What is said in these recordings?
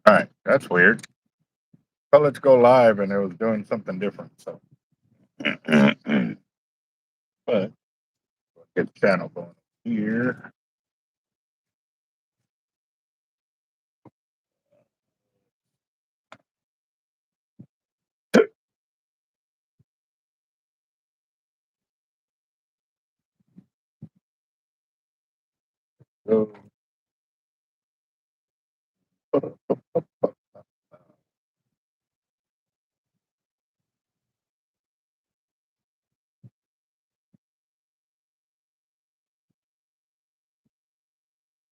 All right, that's weird. So let's go live, and it was doing something different. So, but get the channel going here. So, all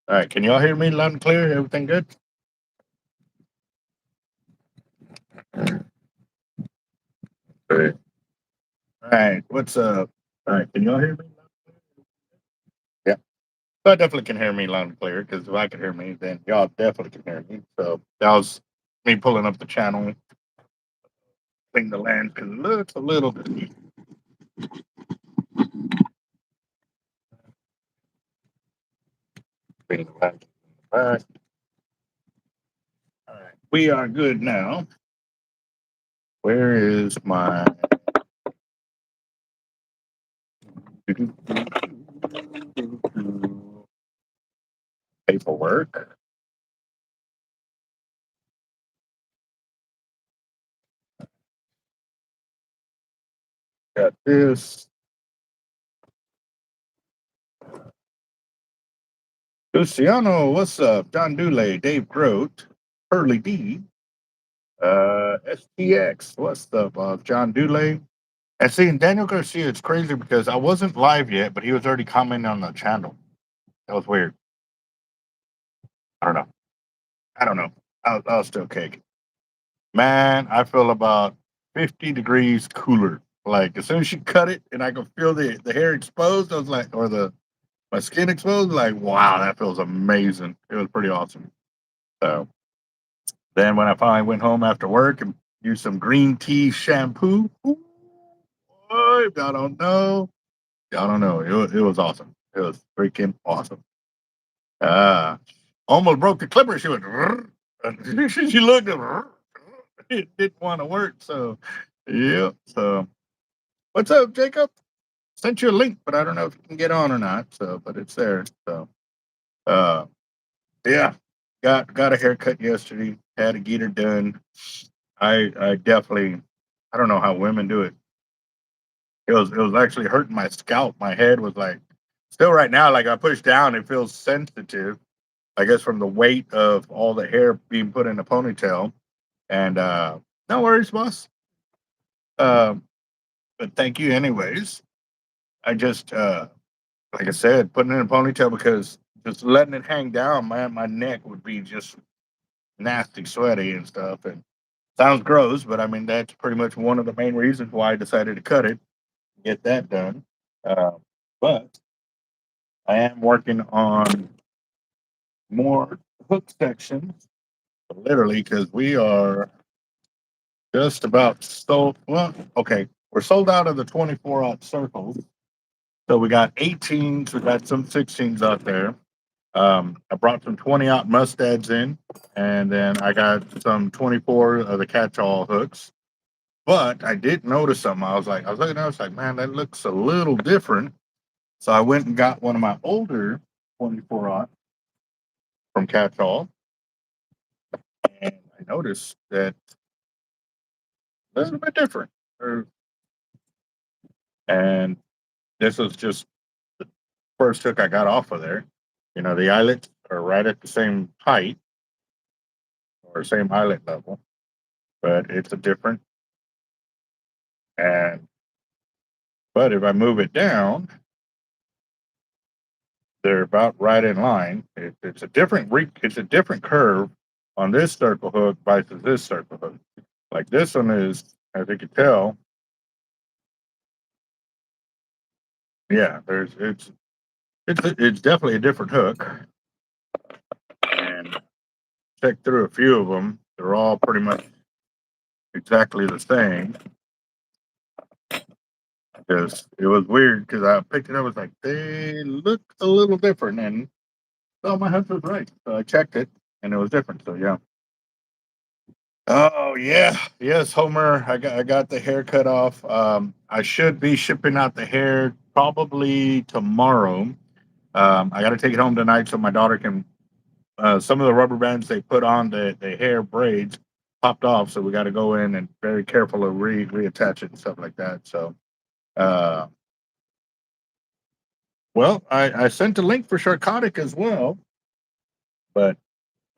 right, can y'all hear me loud and clear? Everything good? Great. All right, what's up? All right, can y'all hear me? Yeah, so I definitely can hear me loud and clear because if I can hear me, then y'all definitely can hear me. So that was me pulling up the channel, thing the land because it looks a little bit. Back. All right, we are good now. Where is my paperwork? Got this. Luciano, what's up? John Dule, Dave Grote, Hurley D, STX, what's up? John Dule. And seeing Daniel Garcia, it's crazy because I wasn't live yet, but he was already commenting on the channel. That was weird. I don't know. I don't know. I'll still kick. Man, I feel about 50 degrees cooler. Like as soon as she cut it and I could feel the hair exposed, I was like, or my skin exposed, like, wow, that feels amazing. It was pretty awesome. So then when I finally went home after work and used some green tea shampoo, ooh, boy, if y'all don't know. It was awesome. It was freaking awesome. Almost broke the clipper. She went, she looked at it didn't want to work. So, yeah. So, what's up, Jacob? Sent you a link, but I don't know if you can get on or not. So, but it's there. So, uh, yeah, got a haircut yesterday. Had to get her done. I definitely, I don't know how women do it. It was actually hurting my scalp. My head was like, still right now, like I push down, it feels sensitive. I guess from the weight of all the hair being put in a ponytail. And no worries, boss. Um, but thank you anyways. I just like I said, putting it in a ponytail because just letting it hang down, man, my neck would be just nasty, sweaty and stuff. And sounds gross, but I mean that's pretty much one of the main reasons why I decided to cut it, get that done. Uh, but I am working on more hook sections, literally, because we are just about sold. Well, okay, we're sold out of the 24-aught circles. So we got 18s, we got some 16s out there. I brought some 20-aught mustads in, and then I got some 24 of the catch-all hooks. But I did notice something. I was looking at it, I was like, man, that looks a little different. So I went and got one of my older 24-aught from catch-all, and I noticed that a little bit different. And this was just the first hook I got off of there. You know, the eyelets are right at the same height or same eyelet level, but it's a different. And but if I move it down, they're about right in line. It's a different it's a different curve on this circle hook versus this circle hook. Like this one is, as you can tell, yeah. It's definitely a different hook. And check through a few of them. They're all pretty much exactly the same. Because it was weird because I picked it up, I was like, they look a little different. And so my hunch was right. So I checked it and it was different. So yeah. Oh yeah, yes, Homer. I got the hair cut off. I should be shipping out the hair probably tomorrow. I got to take it home tonight so my daughter can. Some of the rubber bands they put on the hair braids popped off, so we got to go in and very careful to reattach it and stuff like that. So, uh, well, I sent a link for Sharkotic as well, but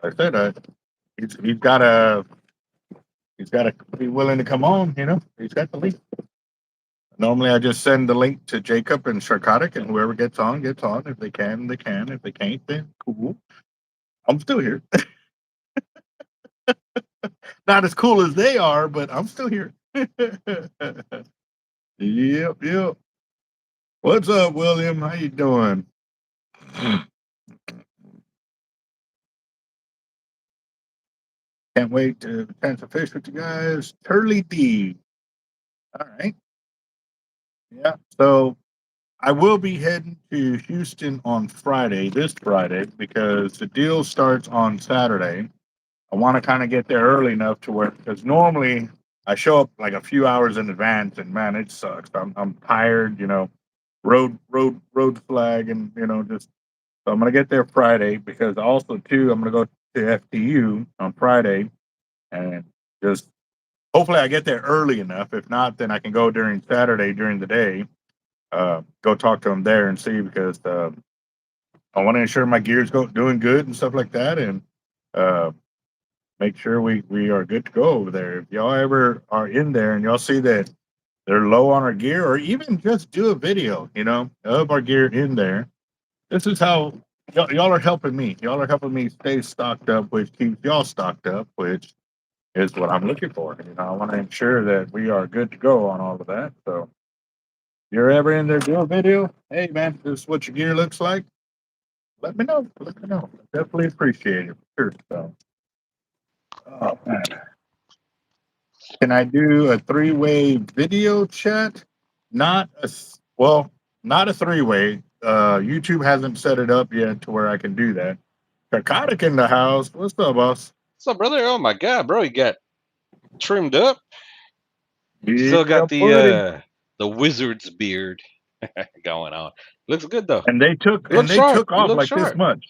like I said he's got to be willing to come on. He's got the link. Normally, I just send the link to Jacob and Sharkotic, and whoever gets on gets on. If they can, they can. If they can't, then cool. I'm still here. Not as cool as they are, but I'm still here. Yep, yep. What's up, William? How you doing? Can't wait to catch a fish with you guys. Turley D. All right. Yeah. So I will be heading to Houston on Friday, this Friday, because the deal starts on Saturday. I want to kind of get there early enough to where, because normally I show up like a few hours in advance, and man, it sucks. I'm tired, road flag, and just so I'm gonna get there Friday because also too I'm gonna go to FTU on Friday and just hopefully I get there early enough. If not, then I can go during Saturday during the day. Go talk to them there and see because I want to ensure my gear's doing good and stuff like that, and uh, make sure we are good to go over there. If y'all ever are in there and y'all see that they're low on our gear, or even just do a video, of our gear in there. This is how y'all are helping me. Y'all are helping me stay stocked up, which keeps y'all stocked up, which is what I'm looking for. I want to ensure that we are good to go on all of that. So, if you're ever in there, do a video. Hey, man, this is what your gear looks like. Let me know. Let me know. Definitely appreciate it. Sure. So, oh, man. Can I do a three-way video chat? Not a well, not a three-way. YouTube hasn't set it up yet to where I can do that. Sharkotic in the house. What's up, boss? What's up, brother? Oh my god, bro, you got trimmed up. Still Yeah, got buddy. the wizard's beard going on. Looks good though. And they took You look and they sharp. took You off look like this sharp. much.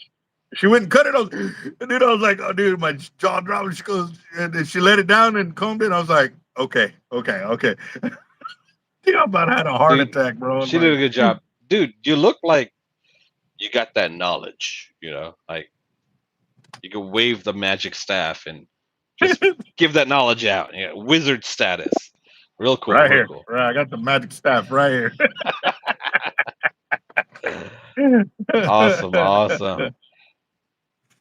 She wouldn't cut it. I was like, oh, dude, my jaw dropped. She goes, and then she let it down and combed it. I was like, okay, okay, okay. I about had a heart Dude, attack, bro. I'm she did like, a good job. Dude, you look like you got that knowledge, like you can wave the magic staff and just give that knowledge out. Wizard status. Real cool, right real here. cool. Right, I got the magic staff right here. Awesome, awesome.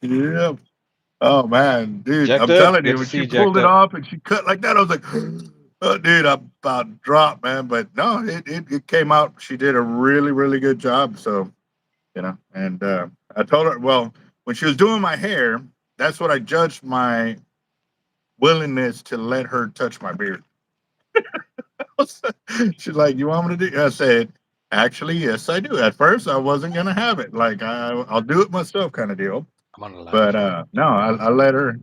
Yep. Oh man, dude, Jacked I'm up. telling Good you, to when see she you jacked pulled it up. off and she cut like that, I was like, oh, dude, I'm about to drop, man. But no, it came out. She did a really, really good job. So, and I told her, well, when she was doing my hair, that's what I judged my willingness to let her touch my beard. She's like, "You want me to do?" I said, "Actually, yes, I do." At first, I wasn't gonna have it. Like, I'll do it myself, kind of deal. I'm on the live. But no, I let her.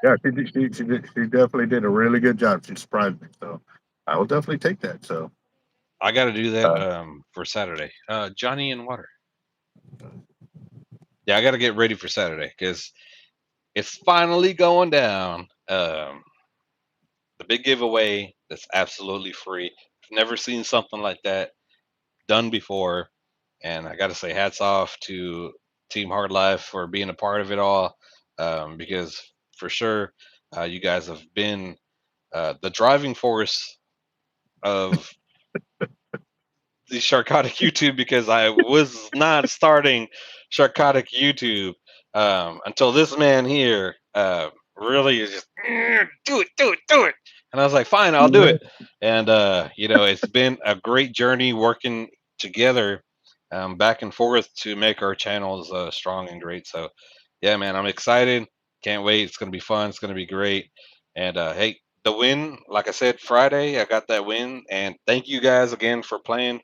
Yeah, she definitely did a really good job. She surprised me, so I will definitely take that. So, I got to do that uh, for Saturday. Johnny and water. Yeah, I got to get ready for Saturday because it's finally going down. The big giveaway that's absolutely free. I've never seen something like that done before, and I got to say hats off to Team Hard Life for being a part of it all, because for sure you guys have been the driving force of the Sharkotic YouTube because I was not starting Sharkotic YouTube until this man here really is just do it, do it, do it. And I was like, fine, I'll do it. And it's been a great journey working together, back and forth to make our channels strong and great. So, yeah, man, I'm excited. Can't wait. It's gonna be fun. It's gonna be great. And hey, the win, like I said, Friday, I got that win. And thank you guys again for playing.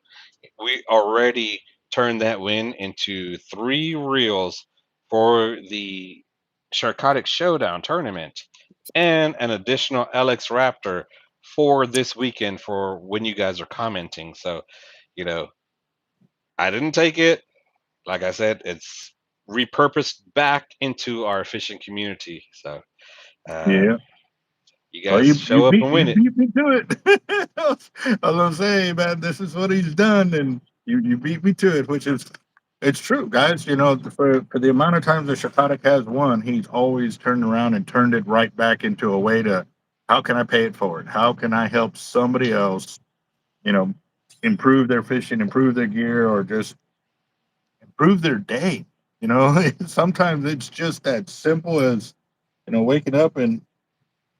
We already turned that win into 3 reels for the Sharkotic Showdown tournament. and an additional LX Raptor for this weekend for when you guys are commenting. So, you know, I didn't take it. Like I said, it's repurposed back into our fishing community. So, uh, Yeah. you Well, guys show up and you win it. beat me to it. I was gonna say, man, this is what he's done, and you beat me to it, which is it's true, guys. You know, for the amount of times that Sharkotic has won, he's always turned around and turned it right back into a way to how can I pay it forward? How can I help somebody else? You know, improve their fishing, improve their gear, or just improve their day. You know, sometimes it's just that simple as waking up and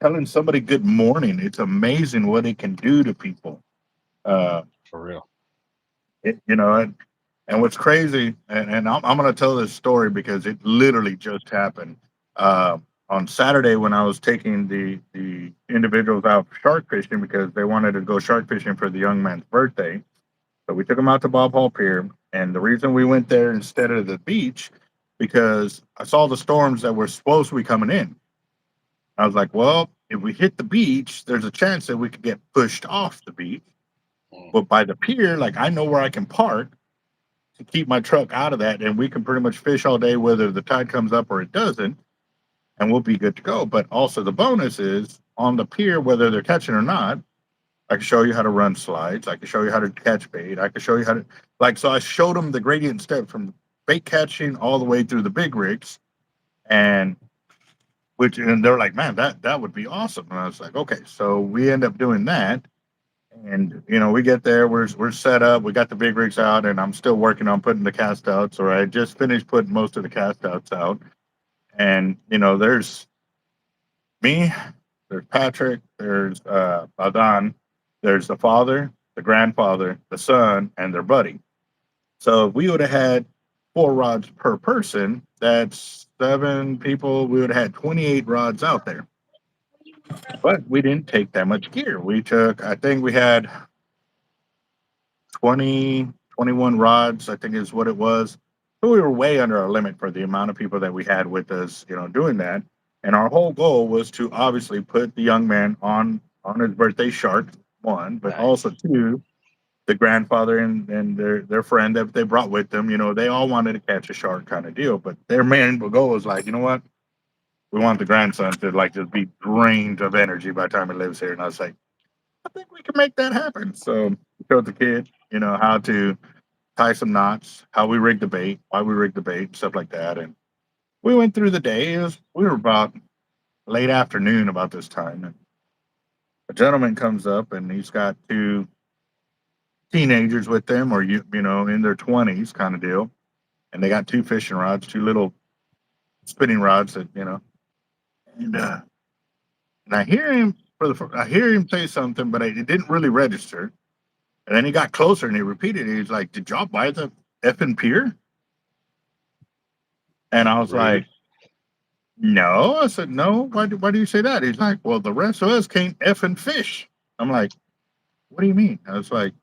telling somebody good morning. It's amazing what it can do to people. Uh, For real. and what's crazy, and I'm going to tell this story because it literally just happened. On Saturday, when I was taking the individuals out shark fishing because they wanted to go shark fishing for the young man's birthday, so we took them out to Bob Hall Pier. And the reason we went there instead of the beach because I saw the storms that were supposed to be coming in. I was like, well, if we hit the beach, there's a chance that we could get pushed off the beach. Mm. But by the pier, like I know where I can park to keep my truck out of that, and we can pretty much fish all day, whether the tide comes up or it doesn't, and we'll be good to go. But also the bonus is on the pier, whether they're catching or not, I can show you how to run slides. I can show you how to catch bait. I can show you how to so I showed them the gradient step from bait catching all the way through the big rigs, and and they're like, man, that would be awesome. And I was like, okay, so we end up doing that. And we get there, we're set up, we got the big rigs out, and I'm still working on putting the cast outs, or I just finished putting most of the cast outs out. And there's me, there's Patrick, there's Adan, there's the father, the grandfather, the son, and their buddy. So if we would have had 4 rods per person, that's 7 people, we would have had 28 rods out there. But we didn't take that much gear. We took, I think we had 20, 21 rods, I think is what it was. So we were way under our limit for the amount of people that we had with us, doing that. And our whole goal was to obviously put the young man on his birthday shark, one, but Nice. also two, the grandfather and their friend that they brought with them, they all wanted to catch a shark kind of deal. But their main goal was like, you know what? We want the grandson to like just be drained of energy by the time he lives here. And I was like, I think we can make that happen. So we showed the kid, how to tie some knots, how we rig the bait, why we rig the bait, stuff like that. And we went through the day. We were about late afternoon about this time. And a gentleman comes up and he's got 2 teenagers with them, or in their 20s kind of deal. And they got 2 fishing rods, 2 little spinning rods that, and I hear him I hear him say something, but it didn't really register. And then he got closer and he repeated it. He's like, "Did y'all buy the effing pier?" And I was Rude. like, "No." I said, "No. Why do you say that?" He's like, "Well, the rest of us can't effing fish." I'm like, "What do you mean?" I was like,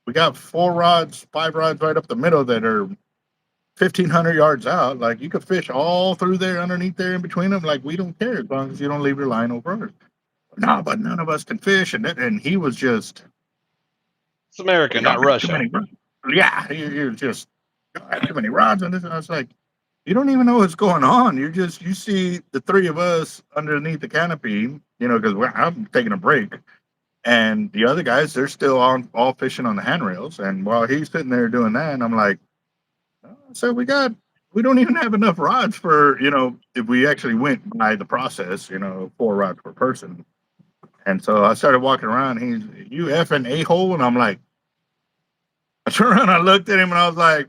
"We got 4 rods, 5 rods right up the middle that are 1,500 yards out. Like you could fish all through there, underneath there, in between them. Like we don't care as long as you don't leave your line over us." No, but none of us can fish, and he was just It's America, y'all not got too Russia. many rods. Yeah, he was just y'all got too many rods on this. And I was like, you don't even know what's going on. You see the 3 of us underneath the canopy, because I'm taking a break, and the other guys they're still on all fishing on the handrails. And while he's sitting there doing that, and I'm like, oh, so we don't even have enough rods for if we actually went by the process, 4 rods per person. And so I started walking around. He's you effing a hole, and I'm like, I turned around, I looked at him, and I was like,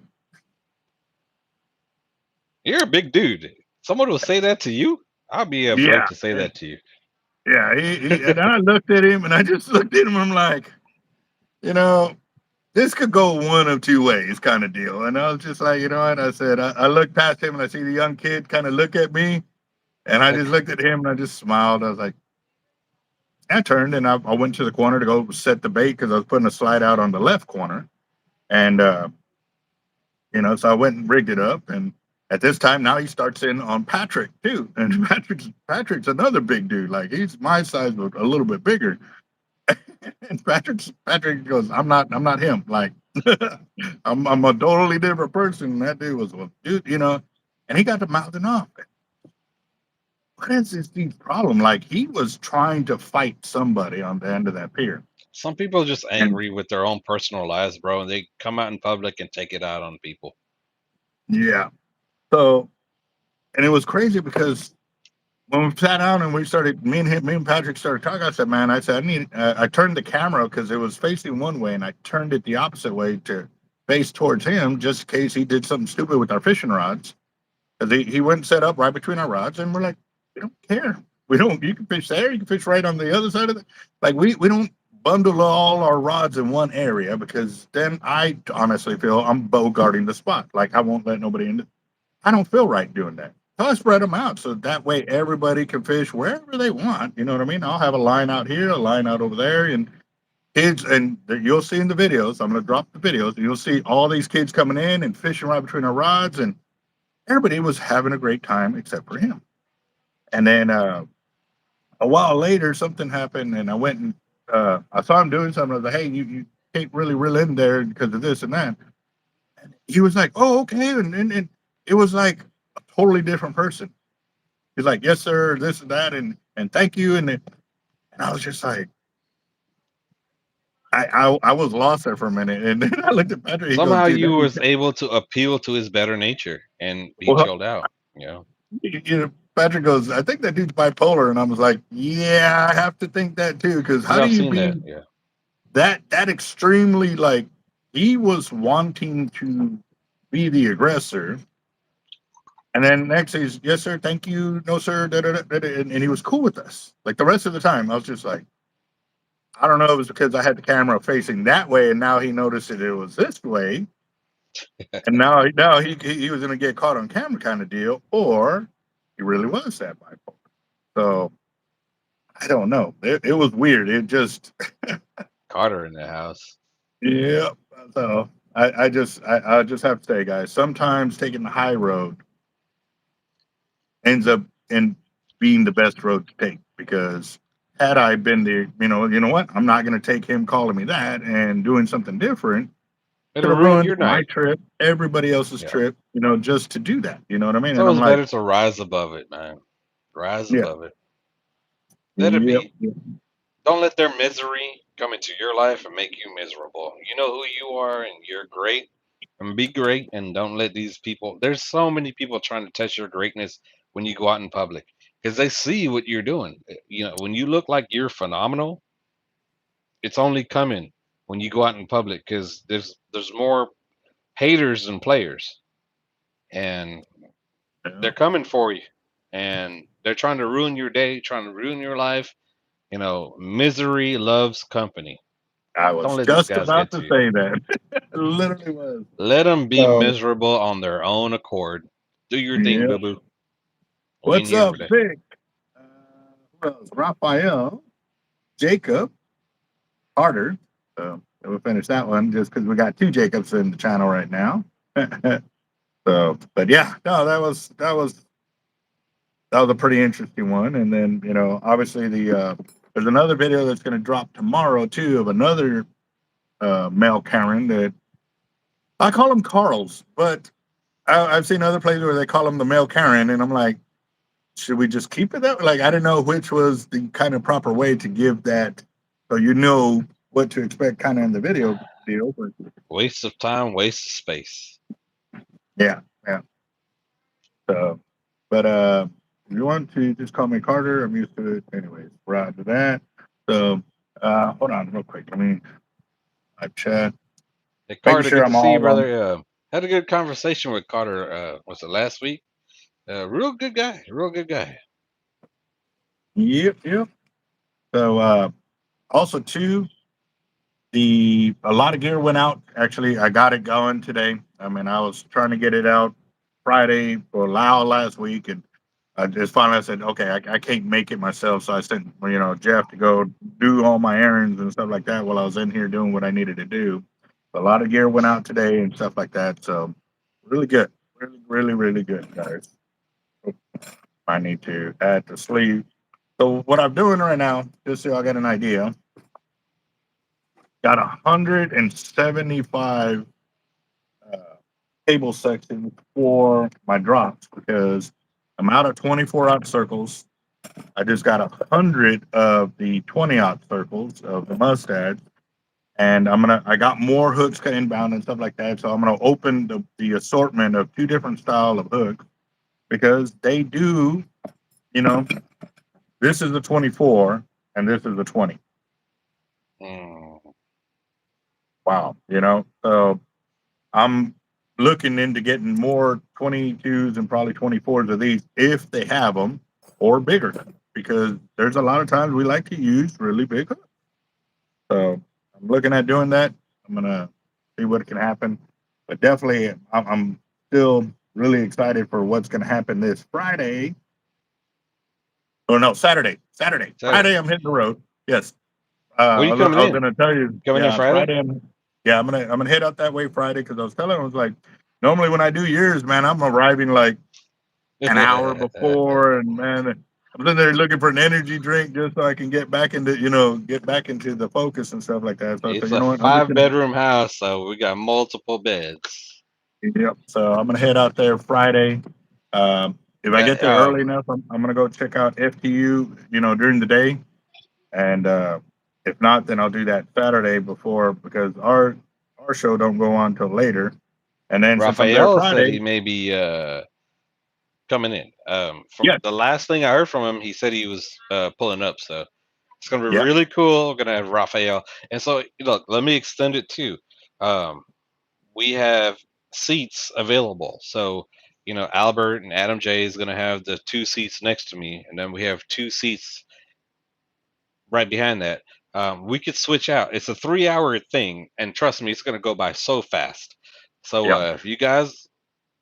You're a big dude. Someone will say that to you? I'll be afraid yeah, to say that to you. yeah. And I looked at him, and I just looked at him. I'm like, you know, this could go one of 2 ways, kind of deal. And I was just like, you know what? I said, I looked past him, and I see the young kid kind of look at me, and I just looked at him, and I just smiled. I was like, I turned, and I went to the corner to go set the bait because I was putting a slide out on the left corner, and so I went and rigged it up, and At this time, now he starts in on Patrick too, and Patrick's another big dude. Like he's my size, but a little bit bigger. And Patrick goes, I'm not him. Like I'm a totally different person. And that dude was a dude, and he got to mouthing off. What is this dude's problem? Like he was trying to fight somebody on the end of that pier. Some people are just And angry with their own personal lives, bro, and they come out in public and take it out on people. yeah. So, and it was crazy because when we sat down and we started, me and Patrick started talking. I said, "Man," I said, I turned the camera because it was facing one way, and I turned it the opposite way to face towards him, just in case he did something stupid with our fishing rods. Because he went and set up right between our rods, and we're like, we don't care. We don't. You can fish there. You can fish right on the other side of it. Like we don't bundle all our rods in one area because then I honestly feel I'm bogarting the spot. Like I won't let nobody in. I don't feel right doing that. So I spread them out so that way everybody can fish wherever they want. You know what I mean? I'll have a line out here, a line out over there, and kids, and you'll see in the videos. I'm going to drop the videos. You'll see all these kids coming in and fishing right between our rods, and everybody was having a great time except for him. And then a while later, something happened, and I went and I saw him doing something. I was like, "Hey, you can't really reel in there because of this and that." And he was like, "Oh, okay," and it was like a totally different person. He's like, "Yes, sir," this and that, and thank you, and I was just like, I was lost there for a minute, and then I looked at Patrick. He goes, Somehow "Dude, you that was was able to appeal to his better nature and he well." chilled out. You know, Patrick goes, "I think that dude's bipolar," and I was like, "Yeah, I have to think that too, because how do I've you seen be that. Yeah, that extremely like he was wanting to be the aggressor." And then next he's, "Yes, sir, thank you, no, sir," da, da, da, da, and he was cool with us. Like the rest of the time, I was just like, I don't know if it was because I had the camera facing that way, and now he noticed that it was this way, and now he was gonna get caught on camera kind of deal, or he really was that bipolar. So I don't know. It was weird. It just Carter in the house. yeah. So I just have to say, guys, sometimes taking the high road ends up in being the best road to take because had I been there, you know what? I'm not going to take him calling me that and doing something different. Could It'll have ruin ruined your my night. trip, everybody else's Yeah, trip, just to do that. You know what I mean? it's And I'm always like, better to rise above it, man. Rise yeah, above it. Let it yep, be. Don't let their misery come into your life and make you miserable. You know who you are and you're great and be great and don't let these people there's so many people trying to test your greatness when you go out in public because they see what you're doing. You know, when you look like you're phenomenal, it's only coming when you go out in public because there's more haters than players and yeah. they're coming for you and they're trying to ruin your day, trying to ruin your life. You know, misery loves company. I Don't was let these just guys about get to to you. say that. It literally was. Let them be So, miserable on their own accord. Do your thing, yeah. boo boo. We ain't What's here up, for that. Vic? Uh, who else? Raphael, Jacob, Carter. So we'll finish that one just because we got two Jacobs in the channel right now. So, but yeah, no, that was a pretty interesting one. And then obviously there's another video that's going to drop tomorrow too of another male Karen that I call them Carls, but I've seen other places where they call them the male Karen, and I'm like, should we just keep it that way? Like, I didn't know which was the kind of proper way to give that, so you know what to expect, kind of in the video deal. But Waste of time, waste of space. yeah, yeah. So, but if you want to just call me Carter, I'm used to it. Anyways, we're out to that. So, hold on, real quick. I chat, Hey making Carter, sure good to I'm see you, all on. brother. Had a good conversation with Carter. Was it last week? Real good guy. Real good guy. Yep, yep. So, also too, a lot of gear went out. Actually, I got it going today. I mean, I was trying to get it out Friday for Lao last week, and I just finally said, okay, I can't make it myself. So I sent Jeff to go do all my errands and stuff like that while I was in here doing what I needed to do. A lot of gear went out today and stuff like that. So really good, really good, guys. I need to add the sleeve. So what I'm doing right now, just so y'all get an idea, got 175 uh, cable sections for my drops because I'm out of 24-aught circles. I just got 100 of the 20-aught circles of the mustache, and I got more hooks inbound and stuff like that. So I'm gonna open the assortment of 2 different style of hooks because they do, you know, this is the 24 and this is the 20. Wow, so I'm looking into getting more 22s and probably 24s of these if they have them, or bigger, because there's a lot of times we like to use really big hooks. So I'm looking at doing that. I'm gonna see what can happen, but definitely I'm still really excited for what's gonna happen this Friday. Oh no, Saturday. Friday I'm hitting the road. Yes. When are you I coming was in? gonna tell you, Coming in yeah, Friday? Friday. I'm gonna head out that way Friday because I was telling him, I was like, normally when I do years, man, I'm arriving like an hour before, and man, I'm sitting there looking for an energy drink just so I can get back into the focus and stuff like that. So I said, It's you a know what, I'm just gonna, 5-bedroom house, so we got multiple beds. yep. So I'm gonna head out there Friday. If I Yeah, get there early enough, I'm gonna go check out FTU, during the day. And if not, then I'll do that Saturday before because our show don't go on till later. And then since I'm there Raphael said he Friday, may be coming in. From yeah, the last thing I heard from him, he said he was pulling up. So it's gonna be yeah, really cool. We're gonna have Raphael, and so look, let me extend it too. Um, we have seats available. So Albert and Adam J is gonna have the 2 seats next to me, and then we have 2 seats right behind that. We could switch out. It's a 3-hour thing, and trust me, it's gonna go by so fast. So yeah. if you guys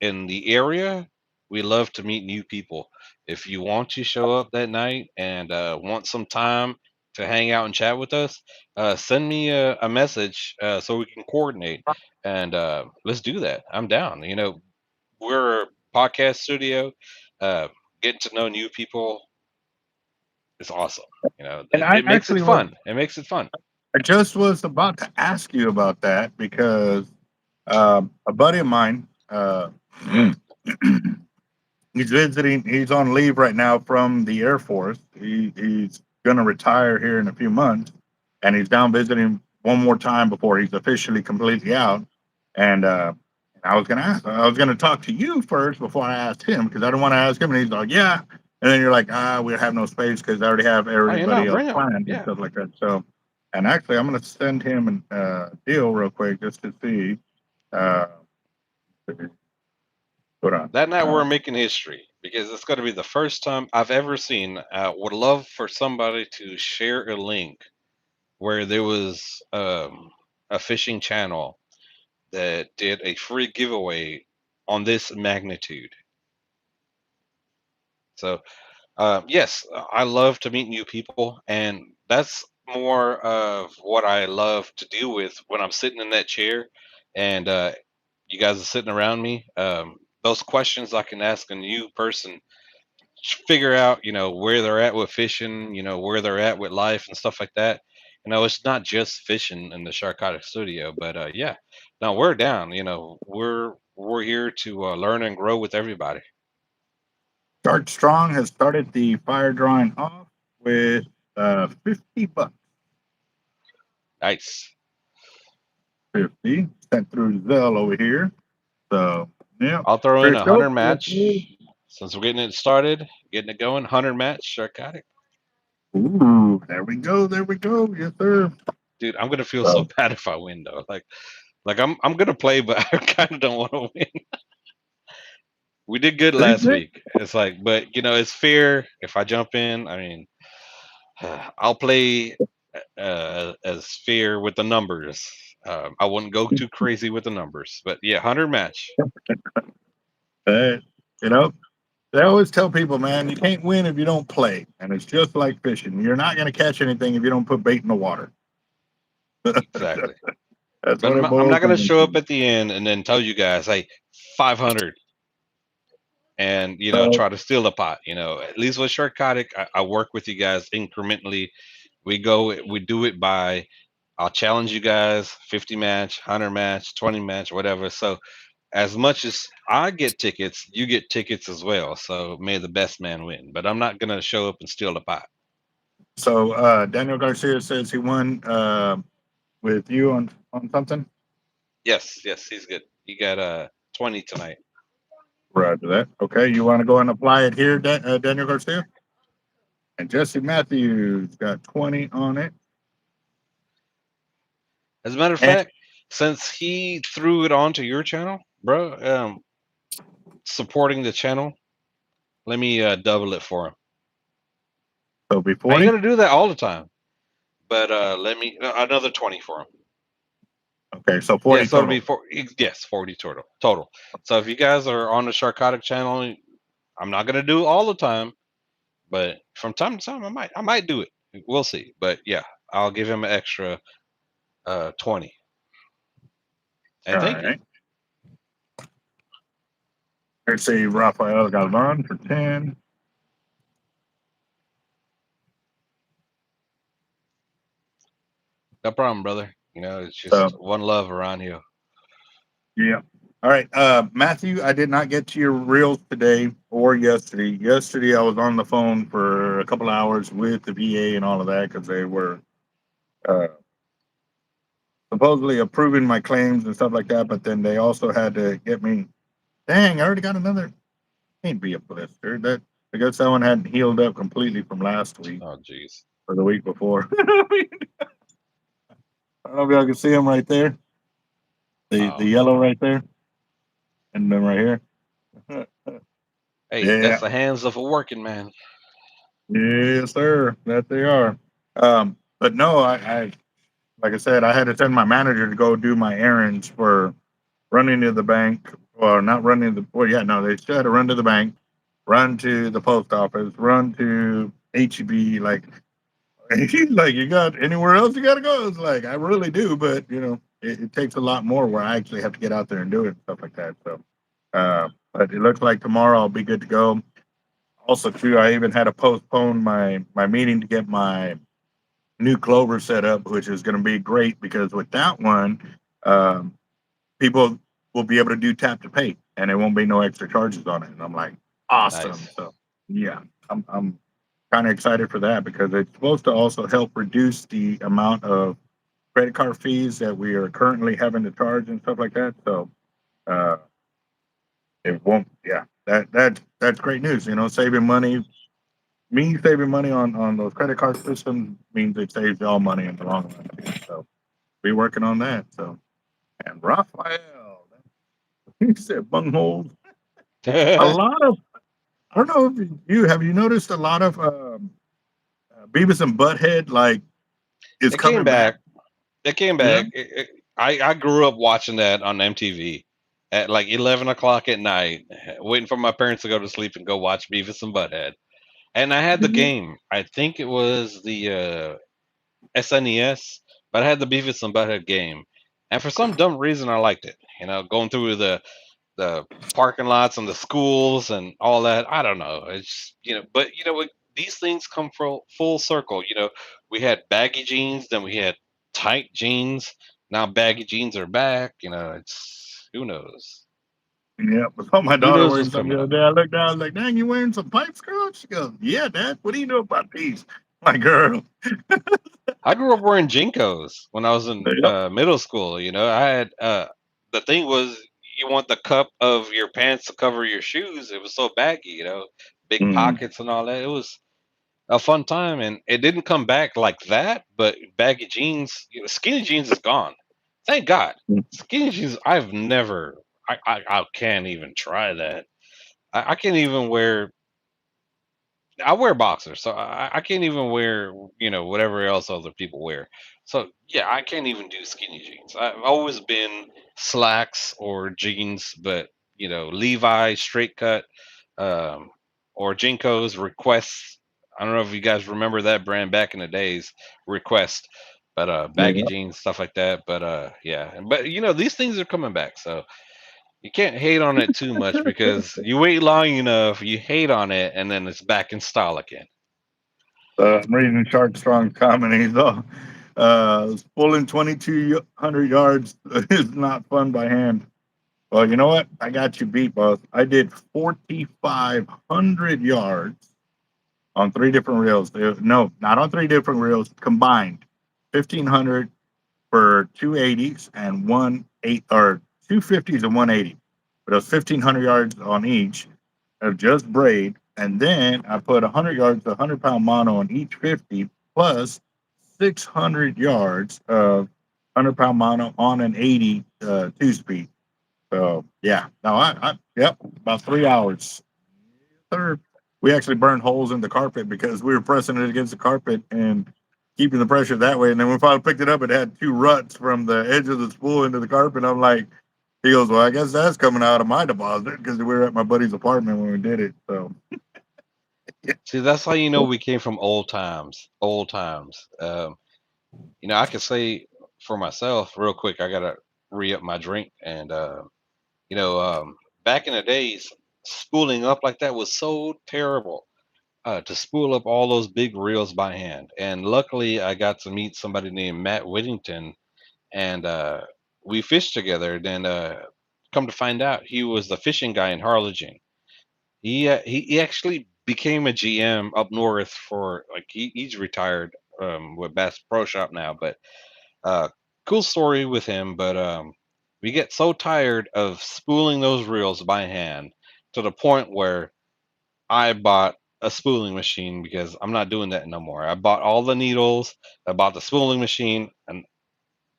in the area, we love to meet new people. If you want to show up that night and want some time to hang out and chat with us, send me a message so we can coordinate. And let's do that. I'm down. We're a podcast studio. Uh, getting to know new people is awesome. And I It makes it actually was fun. It makes it fun. I just was about to ask you about that because a buddy of mine, he's visiting. He's on leave right now from the Air Force. He's going to retire here in a few months, and he's down visiting one more time before he's officially completely out. And I was going to ask. I was going to talk to you first before I asked him because I don't want to ask him. And he's like, "Yeah," and then you're like, we have no space because I already have Oh, you know, everybody else bring them. planned and Yeah. stuff like that. So, and actually, I'm going to send him a deal real quick just to see. Uh, hold on. That night we're making history because it's going to be the first time I've ever seen. Would love for somebody to share a link where there was a fishing channel that did a free giveaway on this magnitude. So yes, I love to meet new people, and that's more of what I love to deal with when I'm sitting in that chair, and you guys are sitting around me. Those questions I can ask a new person, figure out, where they're at with fishing, where they're at with life and stuff like that. It's not just fishing in the Sharkotic studio, but yeah, no, we're down. We're here to learn and grow with everybody. Start Strong has started the fire drawing off with $50. Nice. 50 sent through Zelle over here. So yeah, I'll throw in pretty a dope. 100 match since we're getting it started, getting it going. 100 match Sharkotic. Ooh, there we go. There we go. Yes, sir. Dude, I'm gonna feel so So, bad if I win though. Like I'm gonna play, but I kind of don't want to win. We did good last week. It's like, but it's fair if I jump in. I mean, I'll play as fair with the numbers. I wouldn't go too crazy with the numbers, but yeah, 100 match. uh, you know, they always tell people, man, you can't win if you don't play, and it's just like fishing. You're not going to catch anything if you don't put bait in the water. Exactly. That's But what it I'm boils not gonna down show up to. at the end and then tell you guys, hey, 500. and So, try to steal the pot. At least with Sharkotic, I work with you guys incrementally. We do it by, I'll challenge you guys 50 match, 100 match, 20 match, whatever. So as much as I get tickets, you get tickets as well. So may the best man win. But I'm not gonna show up and steal the pot. Daniel Garcia says he won with you on something. Yes, yes, he's good. He got 20 tonight. Roger that. Okay, you want to go and apply it here, Daniel Garcia? And Jesse Matthews got 20 on it. As a matter of And fact, since he threw it onto your channel, bro, supporting the channel, let me double it for him. so be I ain't 40. gonna do that all the time, but let me another 20 for him. Okay, so 40 Yeah, so total. it'll be 40 total. So if you guys are on the Sharkotic channel, I'm not gonna do it all the time, but from time to time I might do it. We'll see. But yeah, I'll give him an extra 20. And All thank you. right. Let's see, Rafael Galvan for 10. No problem, brother. It's So, just one love around here. yeah. All right. Matthew, I did not get to your reels today or yesterday. Yesterday, I was on the phone for a couple of hours with the VA and all of that because they were uh, supposedly approving my claims and stuff like that. But then they also had to get me. Dang, I already got another. Can't be a blister. I guess that one hadn't healed up completely from last week Oh, jeez. or the week before. I don't know if y'all can see them right there. The Oh, yellow right there, and then right here. hey, that's Yeah, the hands of a working man. yes, sir. That they are. But no, I like I said, I had to send my manager to go do my errands for running to the bank. Well, not running to the. Well, yeah, no, they still had to run to the bank, run to the post office, run to HEB. Like, he's like, you got anywhere else you got to go? It's like, I really do, but it takes a lot more where I actually have to get out there and do it and stuff like that. So, but it looks like tomorrow I'll be good to go. Also, too, I even had to postpone my meeting to get my new Clover set up, which is going to be great because with that one, um, people will be able to do tap to pay, and there won't be no extra charges on it. And I'm like, awesome. Nice. So yeah, I'm kind of excited for that because it's supposed to also help reduce the amount of credit card fees that we are currently having to charge and stuff like that. So uh, it won't. Yeah, that's great news. Saving money. Me saving money on those credit card systems means it saves y'all money in the long run. So we working on that. So and Raphael, he said bungholes. A It lot of I don't know if you have you noticed a lot of Beavis and Butthead like is came coming back. back. It came Yeah. back. I grew up watching that on MTV at like 11 o'clock at night, waiting for my parents to go to sleep and go watch Beavis and Butthead. And I had the game. I think it was the SNES, but I had the Beavis and Butthead game. And for some dumb reason, I liked it. Going through the parking lots and the schools and all that. I don't know. It's but what, these things come full circle. We had baggy jeans, then we had tight jeans. Now baggy jeans are back. It's who knows. Yeah, I saw my Who daughter knows wearing what's something the coming other up? day. I looked down, I was like, dang, you wearing some pipes, girl? She goes, yeah, Dad, what do you know about these? My girl. I grew up wearing Jinkos when I was in Yep. middle school. I had the thing was you want the cup of your pants to cover your shoes. It was so baggy, big Mm, pockets and all that. It was a fun time, and it didn't come back like that. But baggy jeans, skinny jeans is gone. Thank God. mm, Skinny jeans, I've never. I can't even try that. I can't even wear. I wear boxers, so I can't even wear whatever else other people wear. So yeah, I can't even do skinny jeans. I've always been slacks or jeans, but Levi straight cut, um, or Jinkos Requests. I don't know if you guys remember that brand back in the days, Request, but baggy yeah. jeans, stuff like that. But yeah, but these things are coming back, so You can't hate on it too much because you wait long enough, you hate on it, and then it's back in style again. I'm reading Shark Strong comments. Pulling 2,200 yards is not fun by hand. Well, you know what? I got you beat, boss. I did 4,500 yards on 3 different reels. No, not on 3 different reels, combined. 1,500 for 280s and 1/8 or 250s and 180. But it was 1,500 yards on each of just braid. And then I put 100 yards, 100-pound mono on each 50, plus 600 yards of 100-pound mono on an 80 2-speed. So yeah, no, yep, about 3 hours. Third, we actually burned holes in the carpet because we were pressing it against the carpet and keeping the pressure that way. And then when we finally picked it up, it had 2 ruts from the edge of the spool into the carpet. I'm like, he goes, well, I guess that's coming out of my deposit because we were at my buddy's apartment when we did it. So See, that's how you know we came from old times. Old times. I can say for myself, real quick, I gotta re up my drink, and you know, um, back in the days, spooling up like that was so terrible. To spool up all those big reels by hand, and luckily, I got to meet somebody named Matt Whittington, and we fished together. Then, come to find out, he was the fishing guy in Harlingen. He actually became a GM up north for like he's retired with Bass Pro Shop now, but uh, cool story with him. But we get so tired of spooling those reels by hand to the point where I bought a spooling machine because I'm not doing that no more. I bought all the needles, I bought the spooling machine, and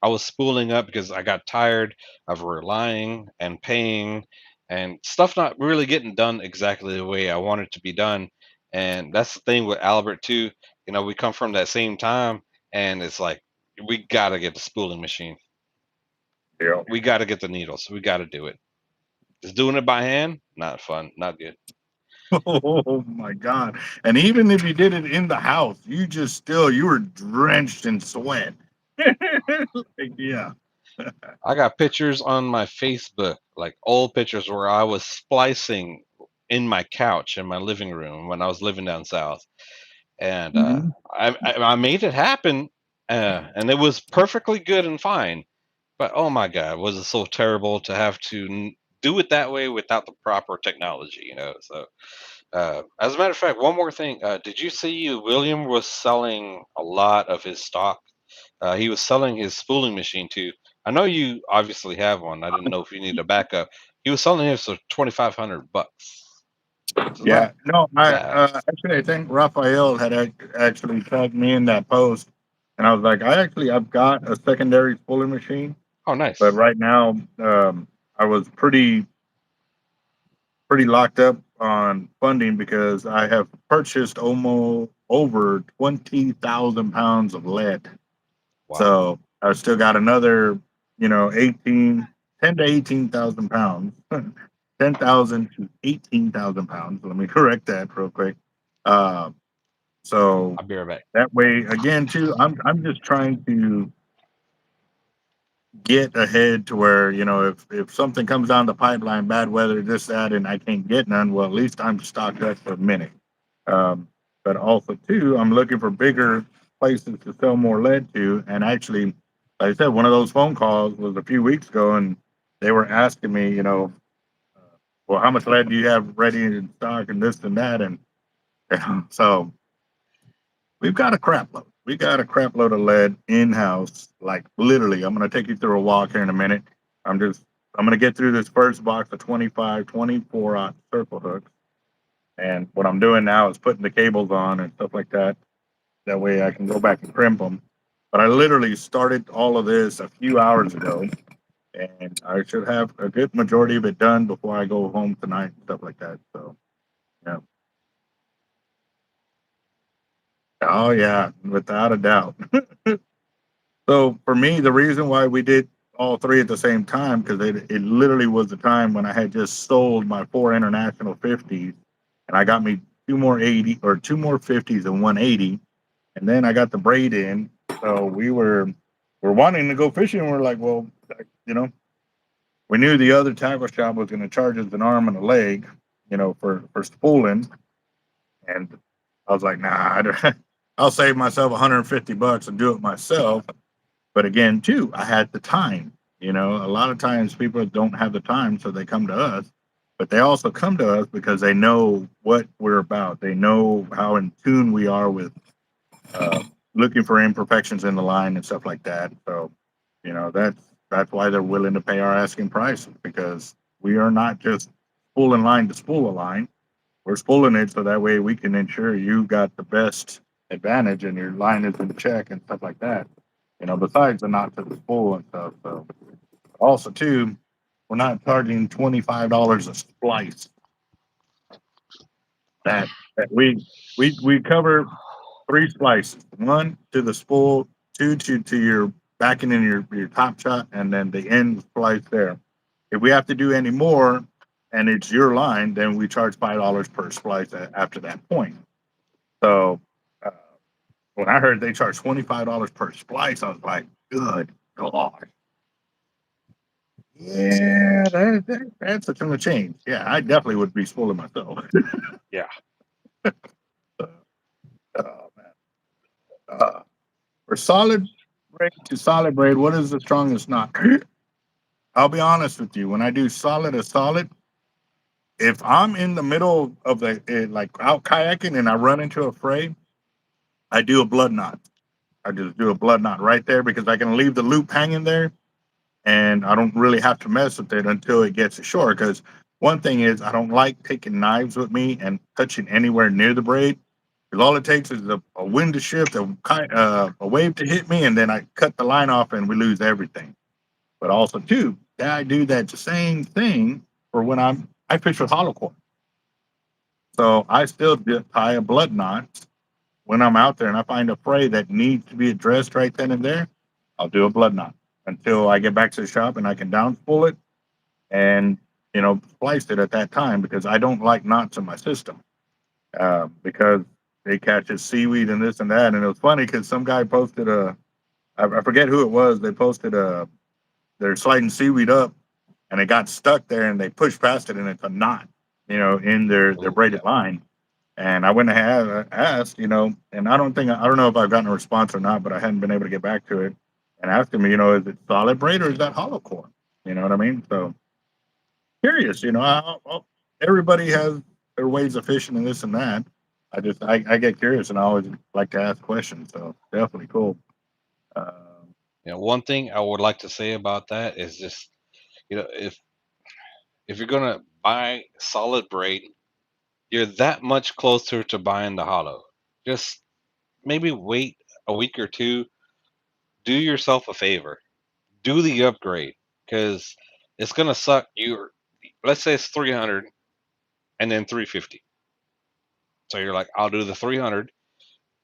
I was spooling up because I got tired of relying and paying and stuff not really getting done exactly the way I want it to be done. And that's the thing with Albert too. We come from that same time, and it's like we gotta get the spooling machine. yeah. We gotta get the needles. We gotta do it. Just doing it by hand, not fun, not good. Oh my God. And even if you did it in the house, you were drenched in sweat. Like, yeah. I got pictures on my Facebook, like old pictures where I was splicing in my couch in my living room when I was living down south, and Mhm. I made it happen, and it was perfectly good and fine. But oh my God, was it so terrible to have to do it that way without the proper technology? So, as a matter of fact, one more thing, did you see William was selling a lot of his stock? He was selling his spooling machine too. I know you obviously have one. I didn't know if you need a backup. He was selling his for $2,500. It's not Yeah. No, bad. actually I think Raphael had actually tagged me in that post, and I was like, I've got a secondary spooling machine, Oh, but nice. right now I was pretty locked up on funding because I have purchased almost over 20,000 pounds of lead. Wow. So I've still got another, 10 to 18,000 pounds, 10,000 to 18,000 pounds. Let me correct that real quick. Uh, so I'll be right back. that way, again, too, I'm just trying to get ahead to where, if something comes down the pipeline, bad weather, this, that, and I can't get none, well, at least I'm stocked up for a minute. Um, but also, too, I'm looking for bigger places to sell more lead to. And actually, like I said, one of those phone calls was a few weeks ago, and they were asking me, well, how much lead do you have ready in stock and this and that? And so we've got a crap load. We got a crap load of lead in house. Like literally, I'm going to take you through a walk here in a minute. I'm just, I'm going to get through this first box of 25, 24 circle hooks. And what I'm doing now is putting the cables on and stuff like that. That way I can go back and crimp them. But I literally started all of this a few hours ago, and I should have a good majority of it done before I go home tonight and stuff like that. So, yeah. Oh, yeah, without a doubt. So for me, the reason why we did all 3 at the same time, because it literally was the time when I had just sold my 4 international 50s, and I got me 2 more 80 or 2 more 50s and 180, and then I got the braid in. So we're wanting to go fishing. We're like, well, you know, we knew the other tackle shop was going to charge us an arm and a leg, for spooling. And I was like, nah, I'll save myself $150 and do it myself. But again, too, I had the time. A lot of times people don't have the time, so they come to us. But they also come to us because they know what we're about. They know how in tune we are with looking for imperfections in the line and stuff like that. So, that's why they're willing to pay our asking price, because we are not just spooling line to spool a line. We're spooling it so that way we can ensure you got the best advantage and your line is in check and stuff like that. Besides the knot to the spool and stuff. So also too, we're not charging $25 a splice. That we cover 3 splices. 1 to the spool, 2 to your backing in your top shot, and then the end splice there. If we have to do any more and it's your line, then we charge $5 per splice after that point. So when I heard they charge $25 per splice, I was like, good God. Yeah, that's a ton of change. Yeah, I definitely would be spooling myself. Yeah. Oh, man. For solid braid to solid braid, what is the strongest knot? I'll be honest with you. When I do solid to solid, if I'm in the middle of like out kayaking and I run into a fray, I do a blood knot. I just do a blood knot right there because I can leave the loop hanging there and I don't really have to mess with it until it gets ashore. Because one thing is, I don't like taking knives with me and touching anywhere near the braid. Because all it takes is a wind to shift, a wave to hit me, and then I cut the line off and we lose everything. But also, too, I do that same thing for when I fish with hollow core. So I still tie a blood knot when I'm out there and I find a fray that needs to be addressed right then and there. I'll do a blood knot until I get back to the shop and I can down spool it and splice it at that time, because I don't like knots in my system because they catches seaweed and this and that. And it was funny because some guy posted I forget who it was. They posted they're sliding seaweed up and it got stuck there and they pushed past it and it's a knot, in their braided line. And I went ahead asked, and I don't know if I've gotten a response or not, but I hadn't been able to get back to it and asked him, is it solid braid or is that hollow core? You know what I mean? So curious, everybody has their ways of fishing and this and that. I get curious and I always like to ask questions. So definitely cool. One thing I would like to say about that is just, if you're gonna buy solid braid, you're that much closer to buying the hollow. Just maybe wait a week or two. Do yourself a favor. Do the upgrade, because it's gonna suck. Let's say it's 300 and then 350. So you're like, I'll do the 300,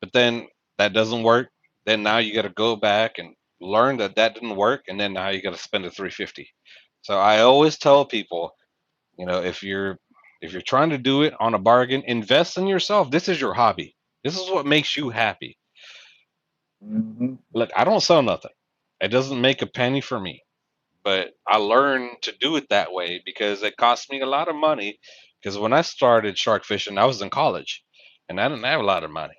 but then that doesn't work. Then now you got to go back and learn that didn't work, and then now you got to spend the 350. So I always tell people, if you're trying to do it on a bargain, invest in yourself. This is your hobby. This is what makes you happy. Mm-hmm. Look, I don't sell nothing. It doesn't make a penny for me, but I learned to do it that way because it cost me a lot of money. Because when I started shark fishing, I was in college and I didn't have a lot of money.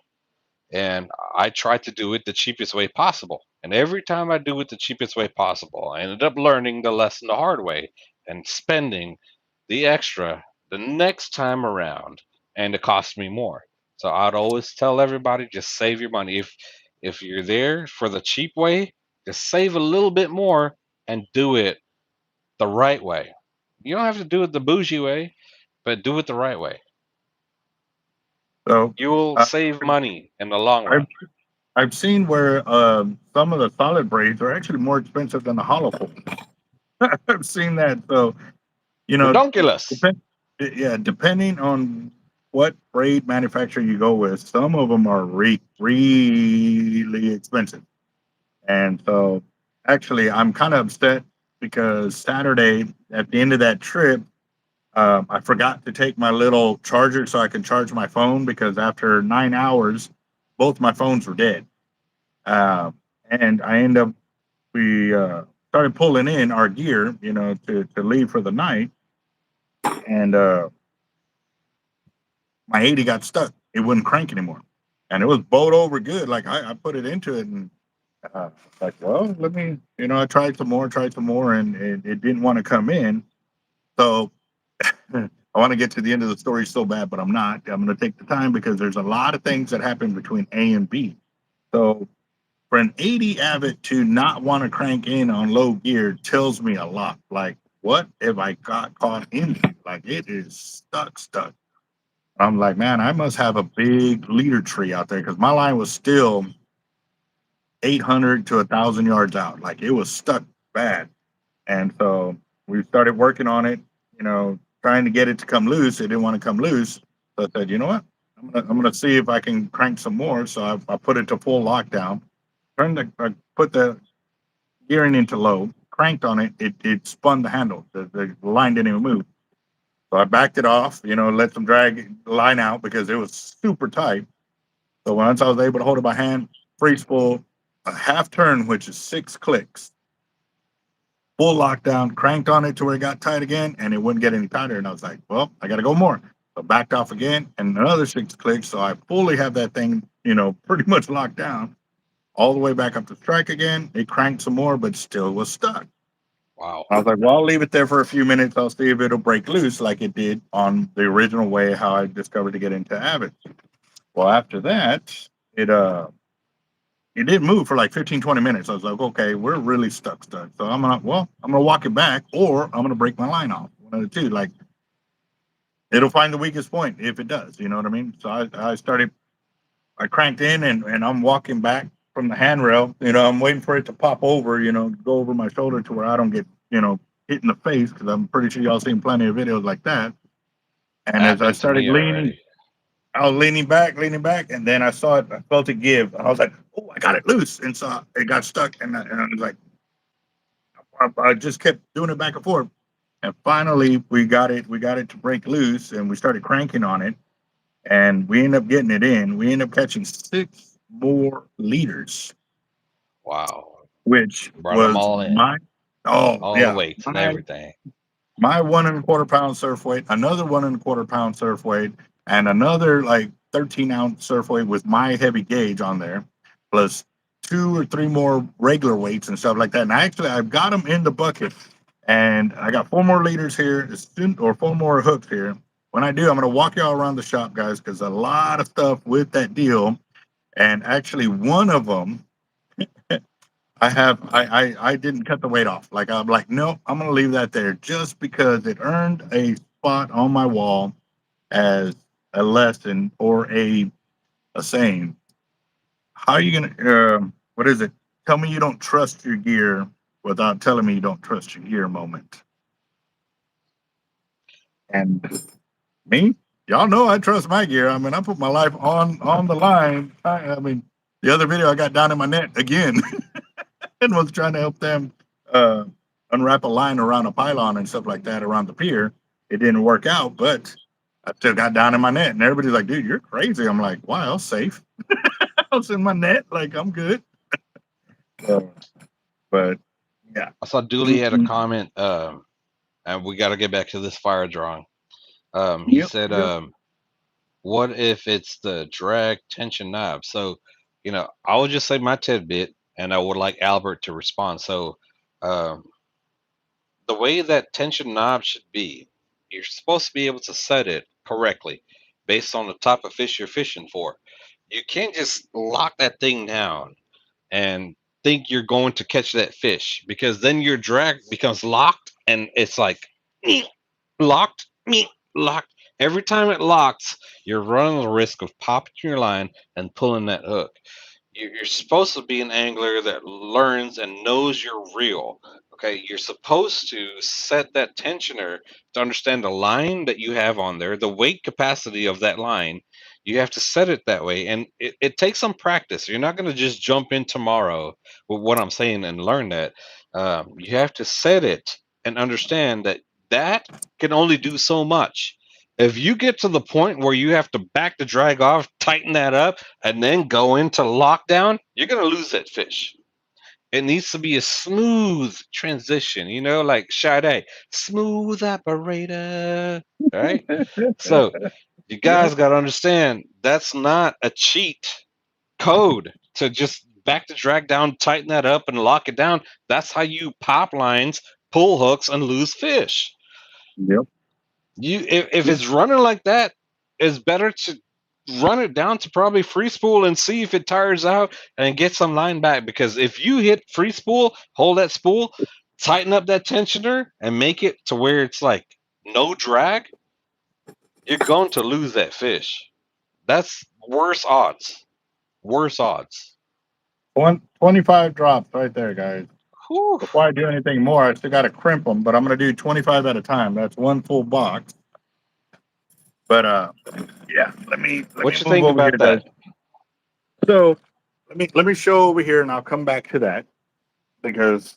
And I tried to do it the cheapest way possible. And every time I do it the cheapest way possible, I ended up learning the lesson the hard way and spending the extra the next time around, and it cost me more. So I'd always tell everybody, just save your money. If you're there for the cheap way, just save a little bit more and do it the right way. You don't have to do it the bougie way, but do it the right way. So You will uh, save money in the long run. I've seen where some of the solid braids are actually more expensive than the hollow core. I've seen that. So Redonkulous. depending on what braid manufacturer you go with, some of them are really expensive. And so actually, I'm kind of upset because Saturday at the end of that trip, I forgot to take my little charger so I can charge my phone, because after 9 hours, both my phones were dead. And I end up, we started pulling in our gear, to leave for the night, and my 80 got stuck. It wouldn't crank anymore, and it was bowed over good. Like I put it into it, and like, well, let me, I tried some more, and it didn't want to come in. So I want to get to the end of the story so bad, but I'm not. I'm going to take the time because there's a lot of things that happen between A and B. So for an 80 Avid to not want to crank in on low gear tells me a lot. Like, what if I got caught in? Like, it is stuck. I'm like, man, I must have a big leader tree out there because my line was still 800 to 1,000 yards out. Like, it was stuck bad. And so we started working on it, trying to get it to come loose. It didn't want to come loose. So I said, you know what? I'm gonna see if I can crank some more. So I put it to full lockdown. I put the gearing into low, cranked on it. It spun the handle. The line didn't even move. So I backed it off, let them drag the line out because it was super tight. So once I was able to hold it by hand, free spool, a half turn, which is 6 clicks, full lockdown, cranked on it to where it got tight again, and it wouldn't get any tighter. And I was like, well, I got to go more. So backed off again, and another 6 clicks. So I fully have that thing, pretty much locked down all the way back up to strike again. It cranked some more, but still was stuck. Wow. I was like, well, I'll leave it there for a few minutes. I'll see if it'll break loose like it did on the original way how I discovered to get into Avid. Well, after that, it didn't move for like 15, 20 minutes. I was like, okay, we're really stuck. So I'm gonna walk it back, or I'm gonna break my line off. One of the two. Like, it'll find the weakest point if it does. You know what I mean? So I cranked in, and I'm walking back from the handrail. I'm waiting for it to pop over, go over my shoulder to where I don't get, hit in the face, because I'm pretty sure y'all seen plenty of videos like that. And as I started leaning, I was leaning back, and then I saw it, I felt it give. I was like, oh, I got it loose. And so it got stuck, and I was like, I just kept doing it back and forth. And finally, we got it to break loose, and we started cranking on it. And we ended up getting it in. We ended up catching 6 more leaders. Wow. Which Brought was them all in. all the weights and everything. My 1 1/4 pound surf weight, another 1 1/4 pound surf weight, and another like 13-ounce surf weight with my heavy gauge on there, plus 2 or 3 more regular weights and stuff like that. And actually, I've got them in the bucket, and I got 4 more leaders here, or 4 more hooks here. When I do, I'm gonna walk y'all around the shop, guys, because a lot of stuff with that deal. And actually, one of them, I didn't cut the weight off. Like, I'm like, no, I'm gonna leave that there just because it earned a spot on my wall as a lesson or a saying. How are you gonna what is it? Tell me you don't trust your gear without telling me you don't trust your gear moment. And me, y'all know I trust my gear. I mean, I put my life on the line. I mean, the other video I got down in my net again and was trying to help them unwrap a line around a pylon and stuff like that around the pier. It didn't work out, but I still got down in my net, and everybody's like, dude, you're crazy. I'm like, why? I was safe. I was in my net. Like, I'm good. But yeah. I saw Dooley had a comment, and we got to get back to this fire drawing. He said, what if it's the drag tension knob? So, I would just say my tidbit, and I would like Albert to respond. So, the way that tension knob should be, you're supposed to be able to set it correctly based on the type of fish you're fishing for. You can't just lock that thing down and think you're going to catch that fish, because then your drag becomes locked, and it's like locked. Every time it locks, you're running the risk of popping your line and pulling that hook. You're supposed to be an angler that learns and knows your reel. Okay, you're supposed to set that tensioner to understand the line that you have on there, the weight capacity of that line. You have to set it that way, and it takes some practice. You're not going to just jump in tomorrow with what I'm saying and learn that. You have to set it and understand that can only do so much. If you get to the point where you have to back the drag off, tighten that up, and then go into lockdown, you're going to lose that fish. It needs to be a smooth transition, you know, like Sade, smooth operator, right? So you guys got to understand that's not a cheat code to just back the drag down, tighten that up, and lock it down. That's how you pop lines, pull hooks, and lose fish. Yep. If it's running like that, it's better to run it down to probably free spool and see if it tires out and get some line back. Because if you hit free spool, hold that spool, tighten up that tensioner, and make it to where it's like no drag, you're going to lose that fish. That's worse odds. Worse odds. 25 drops right there, guys. Whew. Before I do anything more, I still got to crimp them, but I'm going to do 25 at a time. That's one full box. But yeah, let me What you move think over here, about guys. that? So let me show over here, and I'll come back to that because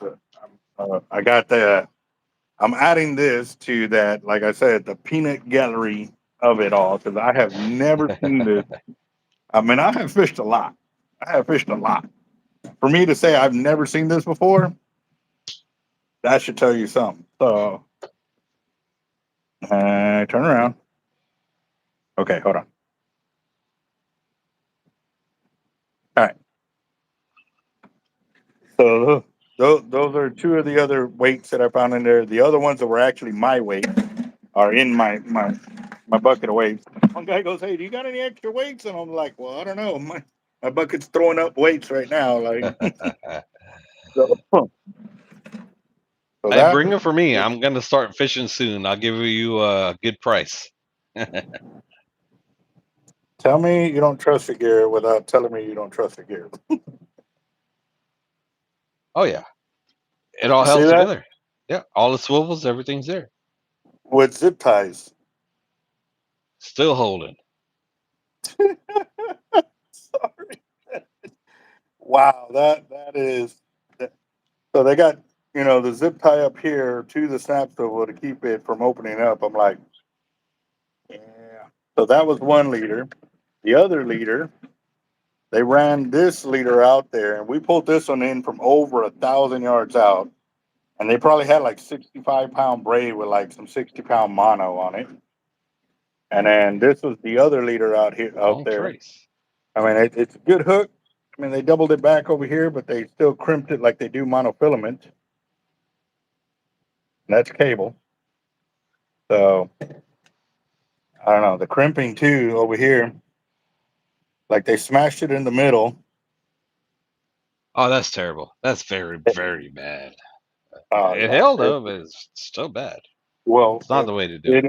I got the. I'm adding this to that. Like I said, the peanut gallery of it all because I have never seen this. I mean, I have fished a lot. I have fished a lot. For me to say I've never seen this before, that should tell you something. So, turn around. Okay, hold on. All right. So those are two of the other weights that I found in there. The other ones that were actually my weight are in my bucket of weights. One guy goes, "Hey, do you got any extra weights?" And I'm like, "Well, I don't know. My bucket's throwing up weights right now." Like, so, so Hey, that. bring them for me. I'm gonna start fishing soon. I'll give you a good price. Tell me you don't trust your gear without telling me you don't trust your gear. Oh yeah, it all You see held that? together. Yeah, all the swivels, everything's there. With zip ties. Still holding. Sorry. Wow, that is. So they got the zip tie up here to the snap swivel to keep it from opening up. I'm like, yeah. So that was one leader. The other leader, they ran this leader out there, and we pulled this one in from over 1,000 yards out, and they probably had like 65-pound braid with like some 60-pound mono on it. And then this was the other leader out Long there. trace. I mean, it's a good hook. I mean, they doubled it back over here, but they still crimped it like they do monofilament. And that's cable. So I don't know. The crimping too over here, like they smashed it in the middle. Oh, that's terrible. That's very, very bad. It No, held though, but it's still bad. well, It's not the way to do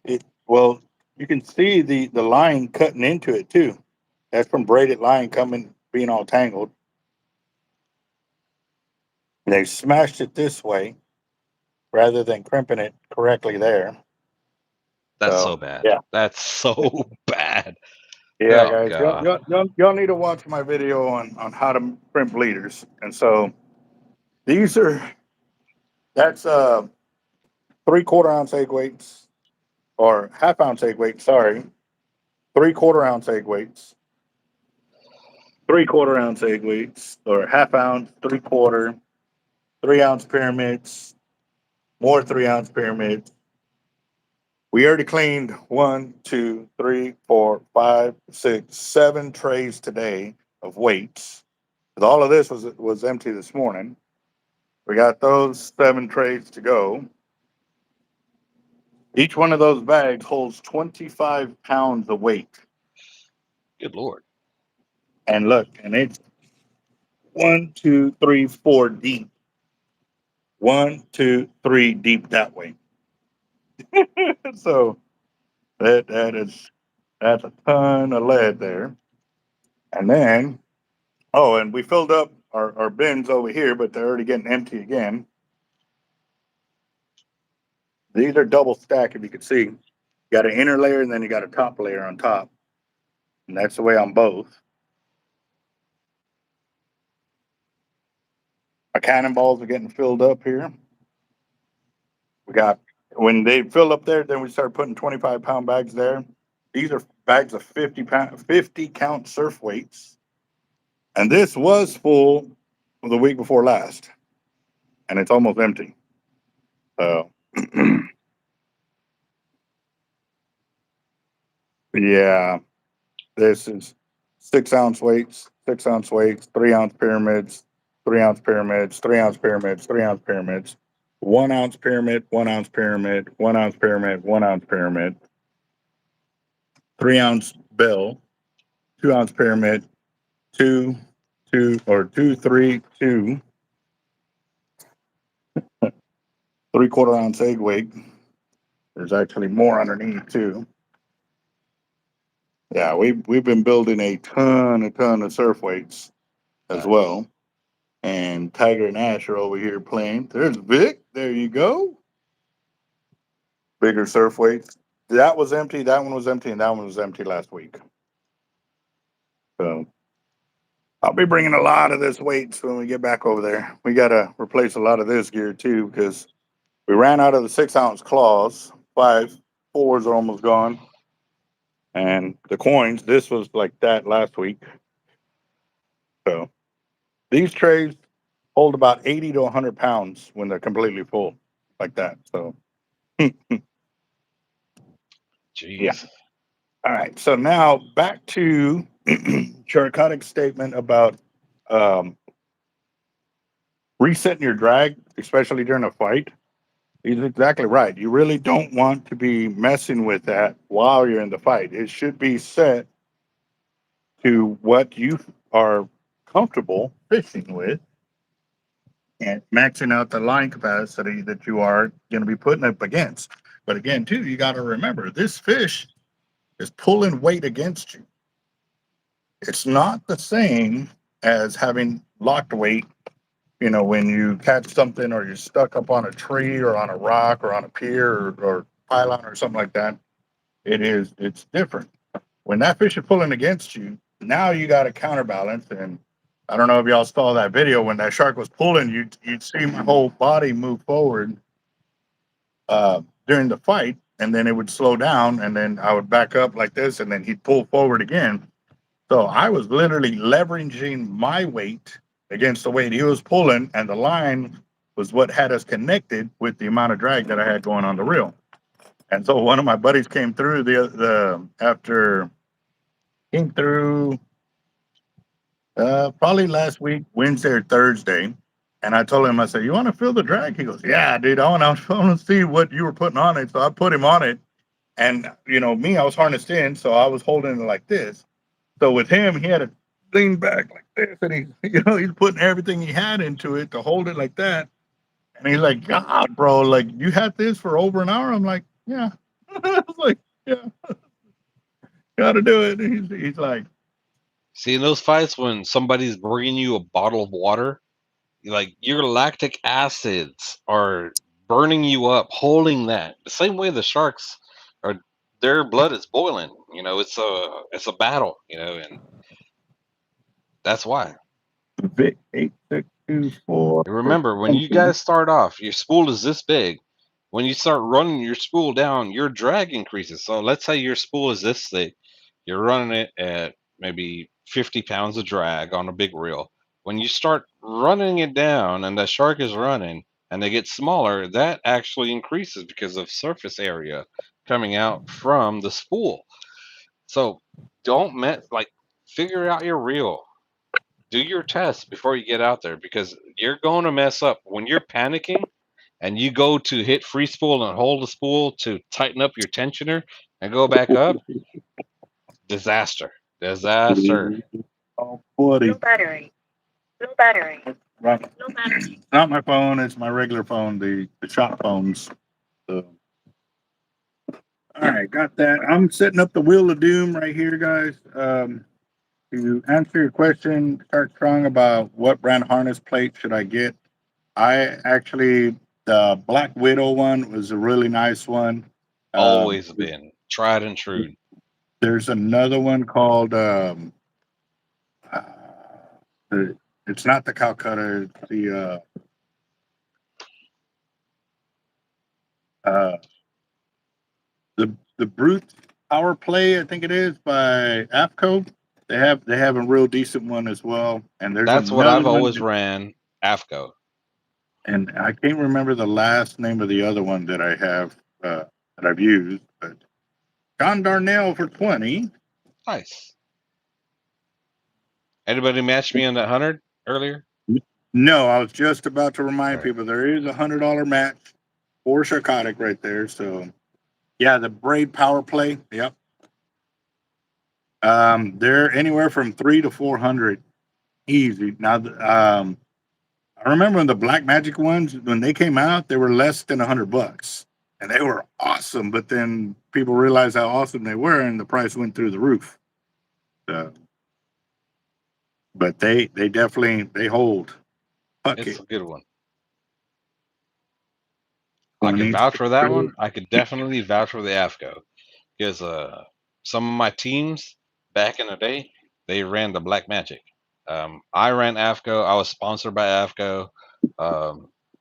it. well, you can see the line cutting into it too. That's from braided line being all tangled. They smashed it this way rather than crimping it correctly there. That's so So bad. yeah, That's so bad. yeah, Oh guys, god. y'all need to watch my video on how to crimp leaders. And so these are that's 3/4 ounce egg weights or half-ounce egg weights. Sorry, 3/4 ounce egg weights, 3/4 ounce egg weights, or half-ounce, 3/4, 3-ounce pyramids, more 3-ounce pyramids. We already cleaned 1, 2, 3, 4, 5, 6, 7 trays today of weights. All of this was empty this morning. We got those 7 trays to go. Each one of those bags holds 25 pounds of weight. Good lord. And look, and it's 1, 2, 3, 4 deep. 1, 2, 3 deep that way. So that's a ton of lead there. And then, and we filled up our bins over here, but they're already getting empty again. These are double stack, if you can see. You got an inner layer and then you got a top layer on top. And that's the way on both. Our cannonballs are getting filled up here. We got, when they fill up there, then we start putting 25-pound bags there. These are bags of 50 count surf weights. And this was full the week before last, and it's almost empty. So, yeah, this is 6-ounce weights, 6-ounce weights, 3-ounce pyramids, 3-ounce pyramids, 3-ounce pyramids, 3-ounce pyramids, 1-ounce pyramid, 1-ounce pyramid, 1-ounce pyramid, 1-ounce pyramid, 3-ounce bell, 2-ounce pyramid, 2, 2, or 2, 3, 2, 3/4 ounce egg weight. There's actually more underneath too. Yeah, we've been building a ton of surf weights as well. And Tiger and Ash are over here playing. There's Vic. There you go. Bigger surf weights. That was empty. That one was empty, and that one was empty last week. So I'll be bringing a lot of this weights when we get back over there. We got to replace a lot of this gear too because we ran out of the 6-ounce claws. 5 4s are almost gone. And the coins, this was like that last week. So these trays hold about 80 to 100 pounds when they're completely full like that. So, Jeez. yeah. All right. So now back to Sharkotic's statement about resetting your drag, especially during a fight. He's exactly right. You really don't want to be messing with that while you're in the fight. It should be set to what you are comfortable fishing with and maxing out the line capacity that you are going to be putting up against. But again, too, you got to remember this fish is pulling weight against you. It's not the same as having locked weight. You know, when you catch something or you're stuck up on a tree or on a rock or on a pier or pylon or something like that, it's different. When that fish is pulling against you, now you got to counterbalance. And I don't know if y'all saw that video when that shark was pulling, you'd see my whole body move forward during the fight, and then it would slow down, and then I would back up like this, and then he'd pull forward again. So I was literally leveraging my weight against the weight he was pulling, and the line was what had us connected with the amount of drag that I had going on the reel. And so one of my buddies came through probably last week, Wednesday or Thursday. And I told him, I said, "You want to feel the drag?" He goes, "Yeah, dude, I want to see what you were putting on it." So I put him on it. And, me, I was harnessed in. So I was holding it like this. So with him, he had to lean back like this. And he's putting everything he had into it to hold it like that. And he's like, "God, bro, like you had this for over an hour?" I'm like, "Yeah." I was like, "Yeah, got to do it." And he's like, See, in those fights when somebody's bringing you a bottle of water, like your lactic acids are burning you up, holding that. The same way the sharks are, their blood is boiling. It's a battle. And that's why. Vic 8624. And remember, when you guys start off, your spool is this big. When you start running your spool down, your drag increases. So let's say your spool is this thick. You're running it at maybe 50 pounds of drag on a big reel. When you start running it down and the shark is running and they get smaller, that actually increases because of surface area coming out from the spool. So don't figure out your reel. Do your test before you get out there because you're going to mess up when you're panicking and you go to hit free spool and hold the spool to tighten up your tensioner and go back up. Disaster. Oh, buddy. No battery. No battery. Right. No battery. It's not my phone. It's my regular phone, the shop phones. So. All right, got that. I'm setting up the wheel of doom right here, guys. To answer your question, start strong about what brand harness plate should I get. The Black Widow one was a really nice one. Always been tried and true. There's another one called it's not the Calcutta, it's the Brute Power Play, I think it is by AFCO. They have a real decent one as well. And there's That's what another I've one, always ran. AFCO. and I can't remember the last name of the other one that I have that I've used, but John Darnell for 20. Nice. Anybody matched me on that 100 earlier? No, I was just about to remind Right. people there is $100 match for Sharkotic right there. So, yeah, the braid power play. Yep. They're anywhere from 300 to 400 easy. Now, I remember when the Black Magic ones, when they came out, they were less than $100, and they were awesome. But then people realized how awesome they were, and the price went through the roof. But they definitely they hold. It's a good one. I On can each vouch for that trade. one. I could definitely vouch for the AFCO because some of my teams back in the day they ran the Black Magic. I ran AFCO. I was sponsored by AFCO,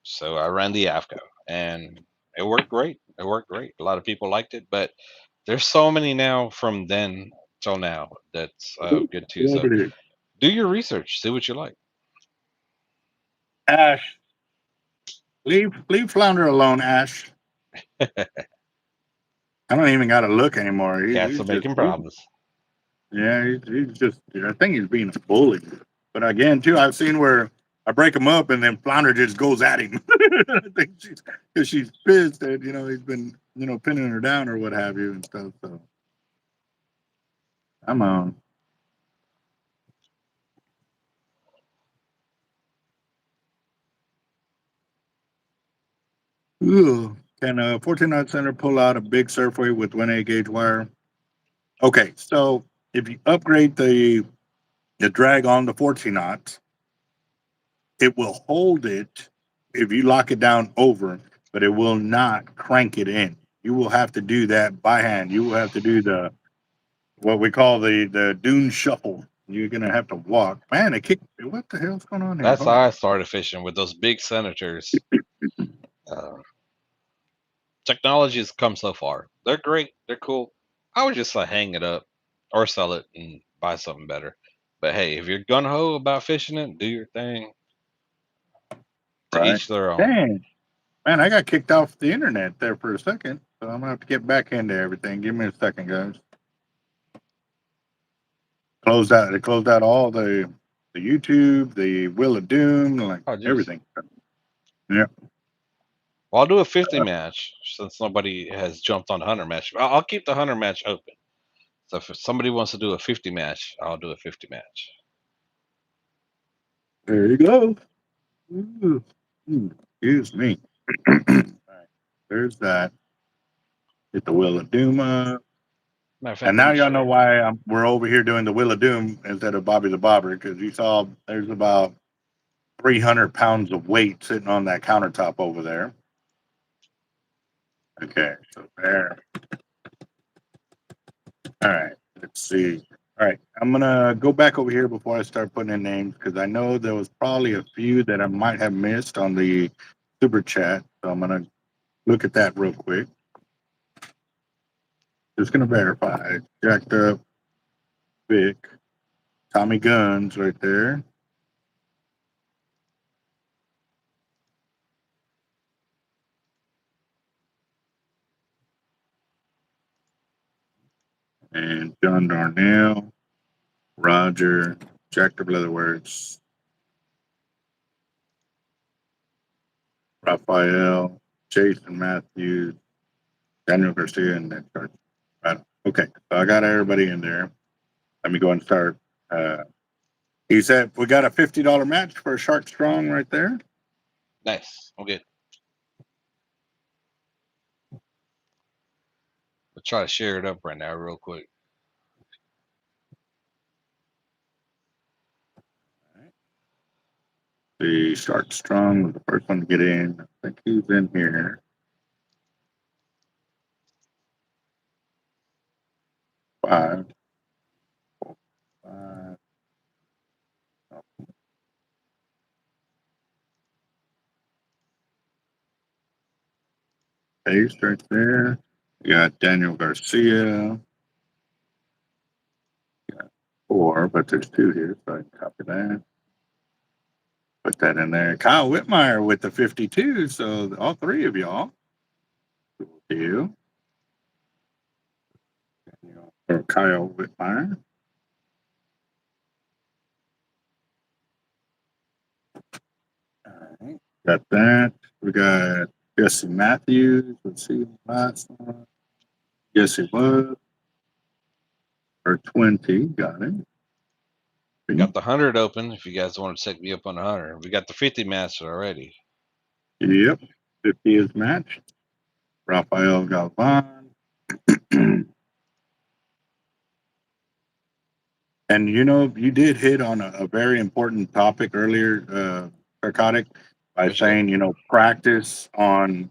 so I ran the AFCO, and it worked great. It worked great. A lot of people liked it, but there's so many now from then till now that's good too. So do your research. See what you like. Ash, leave Flounder alone, Ash. I don't even got to look anymore. Cats are making problems. He's just. I think he's being a bully. But again, too, I've seen where I break him up and then Flounder just goes at him. I think because she's pissed that he's been pinning her down or what have you and stuff. So I'm on. Ooh. Can a 14-knot center pull out a big surfway with 1/8 gauge wire? Okay, so if you upgrade the drag on the 14 knots, it will hold it if you lock it down over, but it will not crank it in. You will have to do that by hand. You will have to do what we call the dune shuffle. You're gonna have to walk. Man, it kicked. What the hell's going on here? That's Hold how on. I started fishing with those big senators. Uh, Technology has come so far. They're great. They're cool. I would just hang it up or sell it and buy something better. But hey, if you're gun ho about fishing it, do your thing. To Right. each their own. Dang. Man, I got kicked off the internet there for a second, so I'm gonna have to get back into everything. Give me a second, guys. They closed out all the YouTube, the Wheel of Doom, like Oh, jeez. everything. Yeah. Well, I'll do a 50 match since nobody has jumped on the 100 match. I'll keep the 100 match open. So if somebody wants to do a 50 match, I'll do a 50 match. There you go. Ooh. Excuse me. All right. There's that. Get the Wheel of Doom up. Matter of fact, And let now me y'all know share. why we're over here doing the Wheel of Doom instead of Bobby the Bobber, because you saw there's about 300 pounds of weight sitting on that countertop over there. Okay, so there. All right, let's see. All right, I'm gonna go back over here before I start putting in names because I know there was probably a few that I might have missed on the super chat. So I'm gonna look at that real quick. Just gonna verify. Jacked up, Vic, Tommy Guns right there. And John Darnell, Roger, Jacked up Leatherworks, Raphael, Jason Matthews, Daniel Garcia, and Nick Carter. Right. Okay, so I got everybody in there. Let me go and start. He said we got a $50 match for a Shark Strong right there. Nice. Okay. We'll try to share it up right now, real quick. The Shark Strong was the first one to get in. I think he's in here. Five. Paste right there. You got Daniel Garcia. 4, but there's 2 here, so I can copy that. Put that in there. Kyle Whitmire with the 52. So all 3 of y'all. Cool deal. For Kyle Whitmire. All right. Got that. We got Jesse Matthews. Let's see. Last one. Jesse was. Or 20. Got it. We got the 100 open if you guys want to take me up on the 100. We got the 50 master already. Yep. 50 is matched. Rafael Galvan. And you did hit on a very important topic earlier, Sharkotic, by saying, practice on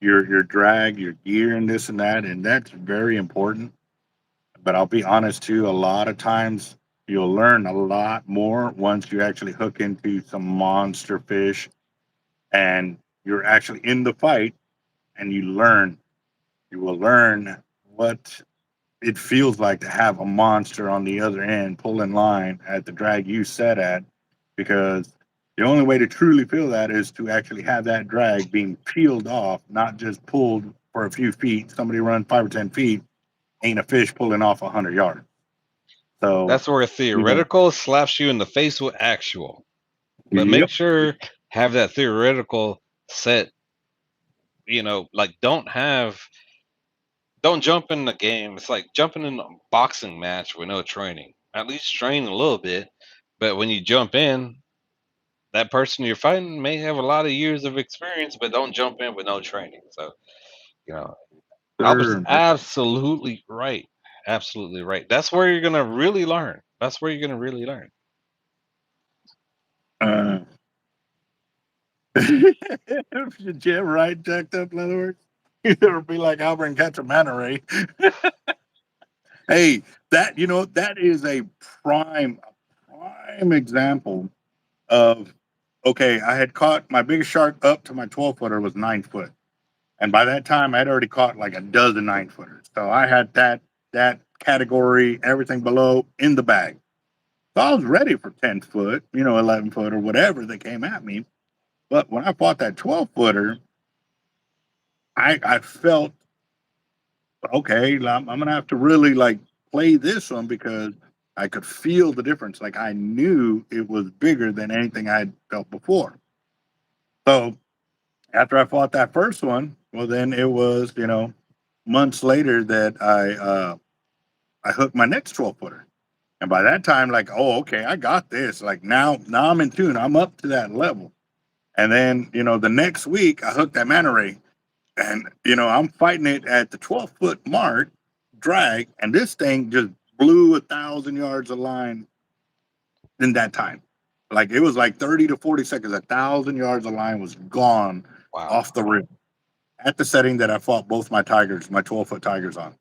your drag, your gear, and this and that. And that's very important. But I'll be honest too, a lot of times you'll learn a lot more once you actually hook into some monster fish and you're actually in the fight and you will learn what it feels like to have a monster on the other end pulling line at the drag you set at, because the only way to truly feel that is to actually have that drag being peeled off, not just pulled for a few feet. Somebody runs 5 or 10 feet, ain't a fish pulling off 100 yards. So that's where theoretical slaps you in the face with actual. But make sure have that theoretical set. Like don't jump in the game. It's like jumping in a boxing match with no training. At least train a little bit. But when you jump in, that person you're fighting may have a lot of years of experience, but don't jump in with no training. So, Albert's absolutely right. Absolutely right. That's where you're gonna really learn. If your Jim right jacked up Leatherworks, you'll be like Albert and catch a manta ray. Hey, that is a prime example of, okay, I had caught my biggest shark up to my 12-footer was 9 foot. And by that time I had already caught like a dozen 9-footers. So I had that category, everything below in the bag. So I was ready for 10 foot, 11 foot or whatever that came at me. But when I fought that 12-footer, I felt, okay, I'm going to have to really like play this one because I could feel the difference. Like I knew it was bigger than anything I had felt before. So after I fought that first one, well, then it was, months later that I hooked my next 12-footer. And by that time, like, oh, okay, I got this. Like now I'm in tune. I'm up to that level. And then, the next week I hooked that manta ray. And, I'm fighting it at the 12-foot mark, drag, and this thing just blew 1,000 yards of line in that time. Like it was like 30 to 40 seconds, 1,000 yards of line was gone off the rip at the setting that I fought both my 12-foot tigers on.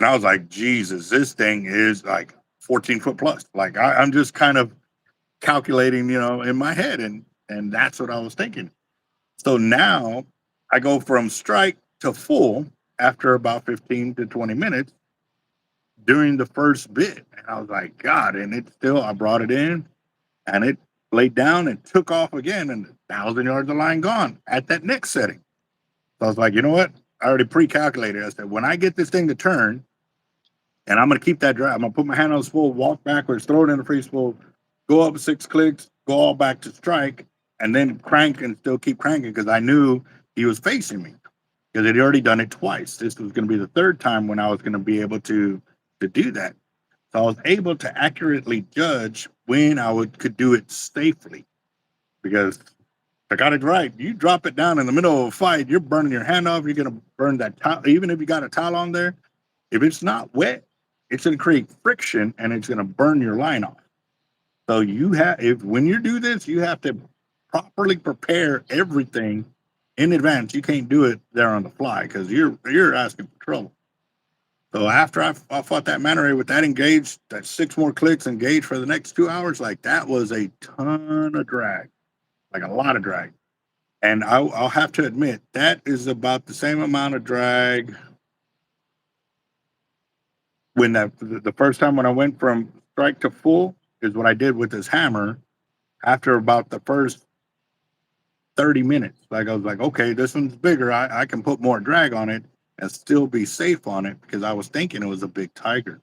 And I was like, Jesus, this thing is like 14 foot plus. Like I'm just kind of calculating, in my head. And that's what I was thinking. So now I go from strike to full after about 15 to 20 minutes during the first bit. And I was like, God, and I brought it in and it laid down and took off again and 1,000 yards of line gone at that next setting. So I was like, you know what? I already pre-calculated. I said, when I get this thing to turn and I'm going to keep that drag, I'm going to put my hand on the spool, walk backwards, throw it in the free spool, go up 6 clicks, go all back to strike, and then crank and still keep cranking because I knew he was facing me because he'd already done it twice. This was going to be the third time when I was going to be able to do that. So I was able to accurately judge when I could do it safely because I got it right. You drop it down in the middle of a fight, you're burning your hand off. You're going to burn that towel. Even if you got a towel on there, if it's not wet, it's going to create friction and it's going to burn your line off. So when you do this, you have to properly prepare everything in advance. You can't do it there on the fly because you're asking for trouble. So after I fought that manta ray with that engaged, that 6 more clicks engaged for the next 2 hours, like that was a ton of drag, like a lot of drag. And I'll have to admit that is about the same amount of drag when the first time when I went from strike to full is what I did with this hammer. After about the first 30 minutes, like I was like, okay, this one's bigger. I can put more drag on it and still be safe on it because I was thinking it was a big tiger.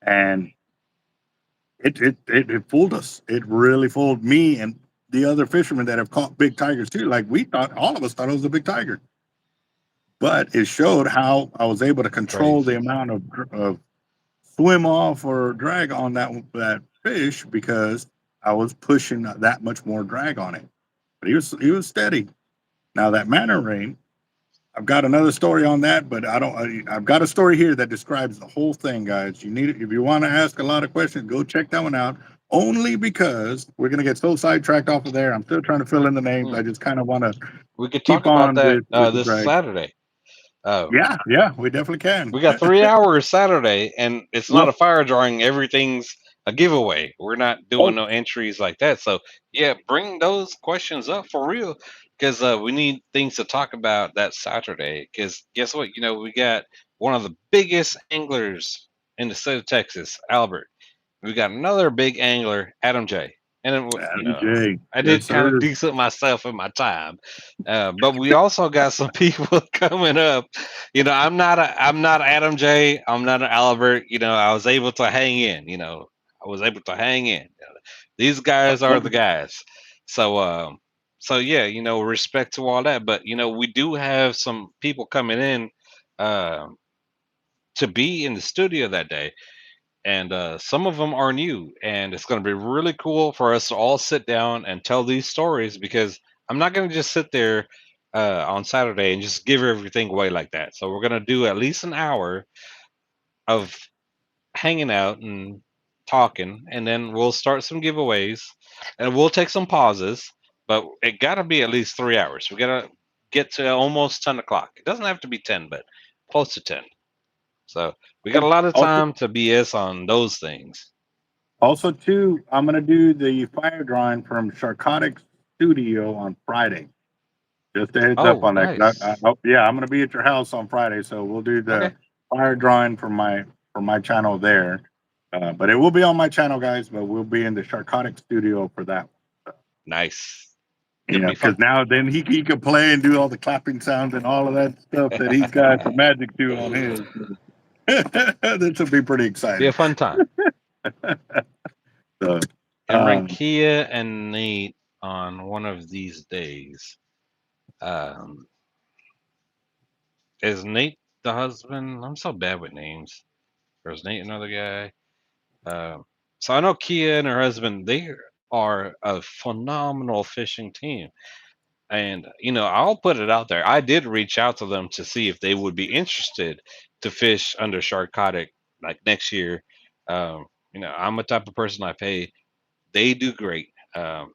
And it fooled us. It really fooled me and the other fishermen that have caught big tigers too. Like all of us thought it was a big tiger. But it showed how I was able to control the Crazy. amount of swim off or drag on that fish because I was pushing that much more drag on it. But he was steady. Now that manta ray, I've got another story on that, but I've got a story here that describes the whole thing, guys. You need it if you want to ask a lot of questions. Go check that one out. Only because we're gonna get so sidetracked off of there. I'm still trying to fill in the names. I just kind of want to We could talk keep about on that with the this drag. Saturday. Yeah, we definitely can. We got 3 hours Saturday, and it's not Well, a fire drawing. Everything's a giveaway. We're not doing oh, no entries like that. So yeah, bring those questions up for real, because we need things to talk about that Saturday. Because guess what? We got one of the biggest anglers in the state of Texas, Albert. We got another big angler, Adam J. And then, Adam J. I Yes, did kind of sir. decent myself in my time, but we also got some people coming up. I'm not Adam J. I'm not an Albert. I was able to hang in. I was able to hang in. These guys are the guys. So, so yeah, respect to all that. But we do have some people coming in uh, to be in the studio that day, and some of them are new, and it's going to be really cool for us to all sit down and tell these stories, because I'm not going to just sit there on Saturday and just give everything away like that. So we're going to do at least an hour of hanging out and talking, and then we'll start some giveaways, and we'll take some pauses, but it got to be at least 3 hours. We got to get to almost 10 o'clock. It doesn't have to be 10, but close to 10. So we got a lot of Also, time to BS on those things. also too, I'm gonna do the fire drawing from Sharkotic Studio on Friday. Just a heads up Oh, on that. nice. Yeah, I'm gonna be at your house on Friday, so we'll do the Okay. fire drawing from my channel there. But it will be on my channel, guys. But we'll be in the Sharkotic Studio for that. Nice. Gonna be Because fun. now then he can play and do all the clapping sounds and all of that stuff that he's got the magic to on his. This will be pretty Be a exciting. fun time. So, And bring Kia and Nate on one of these days. Um, is Nate the husband? I'm so bad with names. Or is Nate another guy? So I know Kia and her husband, they are a phenomenal fishing team. And, I'll put it out there. I did reach out to them to see if they would be interested to fish under Sharkotic like next year. Um, I'm a type of person I pay. They do great. I'm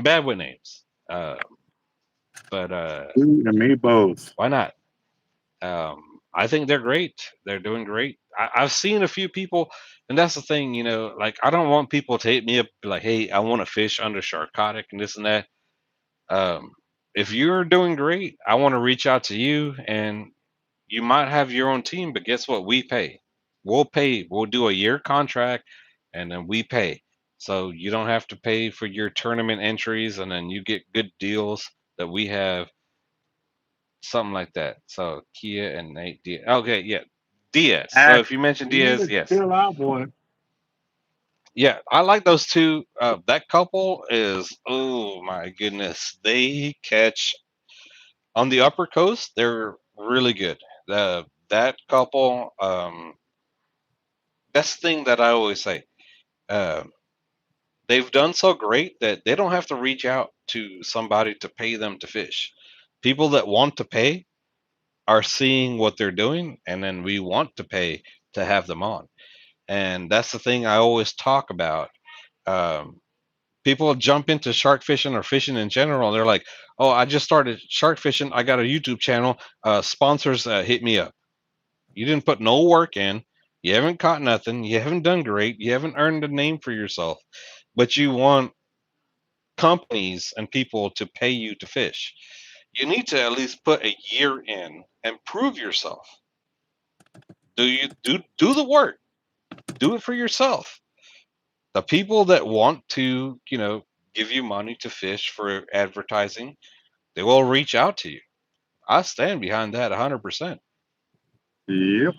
bad with names, but you and me both. why not? I think they're great. They're doing great. I've seen a few people, and that's the thing, like I don't want people to hit me up be like, "Hey, I want to fish under Sharkotic and this and that." Um, if you're doing great, I want to reach out to you, and you might have your own team, but guess what? We pay. We'll pay. We'll do a year contract, and then we pay. So you don't have to pay for your tournament entries, and then you get good deals that we have, something like that. So Kia and Nate Diaz. Okay, yeah, Diaz. So Ash, if you mentioned you need Diaz, to yes, chill out, boy. yeah, I like those two. That couple is, oh my goodness, they catch on the upper coast. They're really good. That couple, that's the thing that I always say. Uh, they've done so great that they don't have to reach out to somebody to pay them to fish. People that want to pay are seeing what they're doing, and then we want to pay to have them on. And that's the thing I always talk about. Um, People jump into shark fishing or fishing in general, and they're like, "Oh, I just started shark fishing. I got a YouTube channel. Sponsors hit me up." You didn't put no work in. You haven't caught nothing. You haven't done great. You haven't earned a name for yourself, but you want companies and people to pay you to fish. You need to at least put a year in and prove yourself. Do the work. Do it for yourself. The people that want to, give you money to fish for advertising, they will reach out to you. I stand behind that 100%. Yep.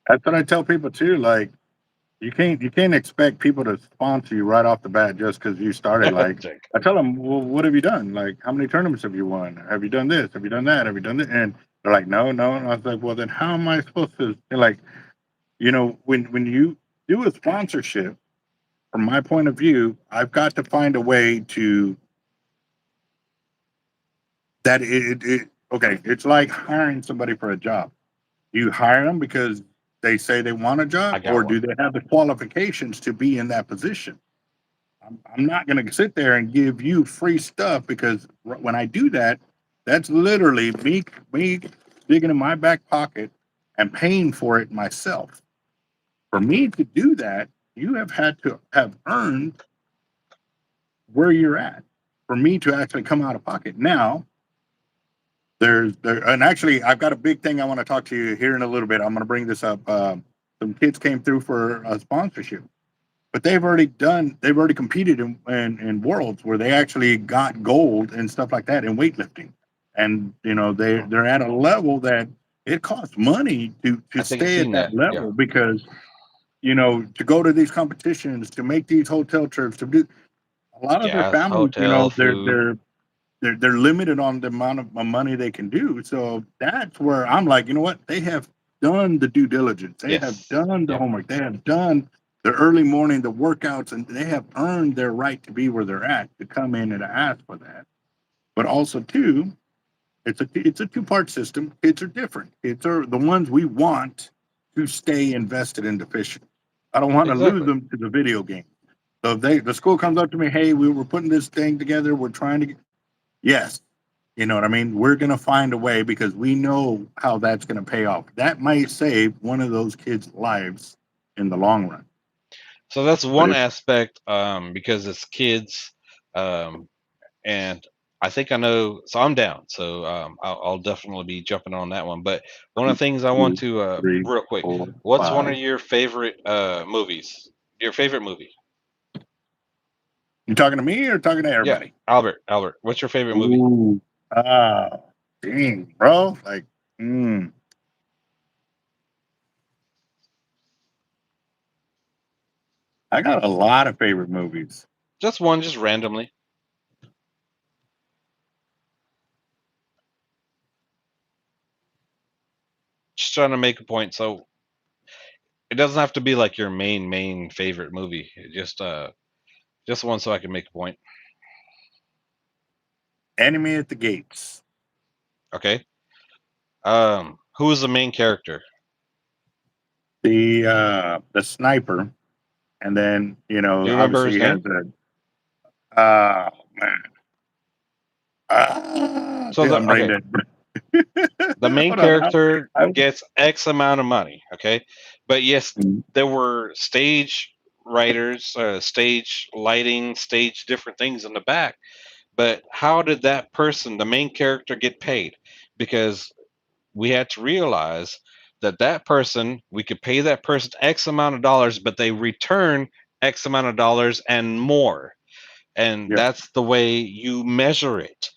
That's what I tell people too. Like you can't expect people to sponsor you right off the bat just because you started. Like Jake. I tell them, well, what have you done? Like how many tournaments have you won? Have you done this? Have you done that? Have you done this? And they're like, no, no. And I was like, well, then how am I supposed to? They're like, when you do a sponsorship, from my point of view, I've got to find a way to that it okay. It's like hiring somebody for a job. You hire them because they say they want a I job, got or one. do they have the qualifications to be in that position? I'm not going to sit there and give you free stuff because when I do that, that's literally me digging in my back pocket and paying for it myself. For me to do that, you have had to have earned where you're at. For me to actually come out of pocket now, and actually I've got a big thing I want to talk to you here in a little bit. I'm going to bring this up. Some kids came through for a sponsorship, but they've already competed in worlds where they actually got gold and stuff like that in weightlifting, and they're at a level that it costs money to I think I've stay at seen that that. Yeah. level because to go to these competitions, to make these hotel trips, to do a lot of their Gas, families, hotel, they're food. they're limited on the amount of money they can do. So that's where I'm like, you know what? They have done the due diligence. They have Yes. done the Yep. homework. They have done the early morning, the workouts, and they have earned their right to be where they're at, to come in and ask for that. But also too, it's a two-part system. Kids are different. Kids are the ones we want to stay invested in the fishing. I don't want to lose Exactly. them to the video game. So if the school comes up to me, hey, we were putting this thing together, we're trying to yes, you know what I mean? We're going to find a way because we know how that's going to pay off. That might save one of those kids' lives in the long run. So that's But one aspect, because it's kids, um, and I think I know. So I'm down. So I'll definitely be jumping on that one. But one of the things I want 2, to, 3, real quick, 4, what's one 5. of your favorite movies? Your favorite movie? You talking to me or talking to Yeah, everybody? Albert. What's your favorite movie? Ooh, ah, dang, bro. Like, I got a lot of favorite movies. Just one, just randomly. Just trying to make a point. So it doesn't have to be like your main favorite movie. Just one, so I can make a point. Enemy at the Gates. Okay. Who is the main character? The sniper, and then Do you remember obviously his he has name? man. So Yeah, I'm brain okay, dead. the main Hold on. character I, gets X amount of money. Okay, but yes, there were stage writers, stage lighting, stage different things in the back. But how did that person, the main character, get paid? Because we had to realize that we could pay that person X amount of dollars, but they return X amount of dollars and more. And yeah, that's the way you measure it.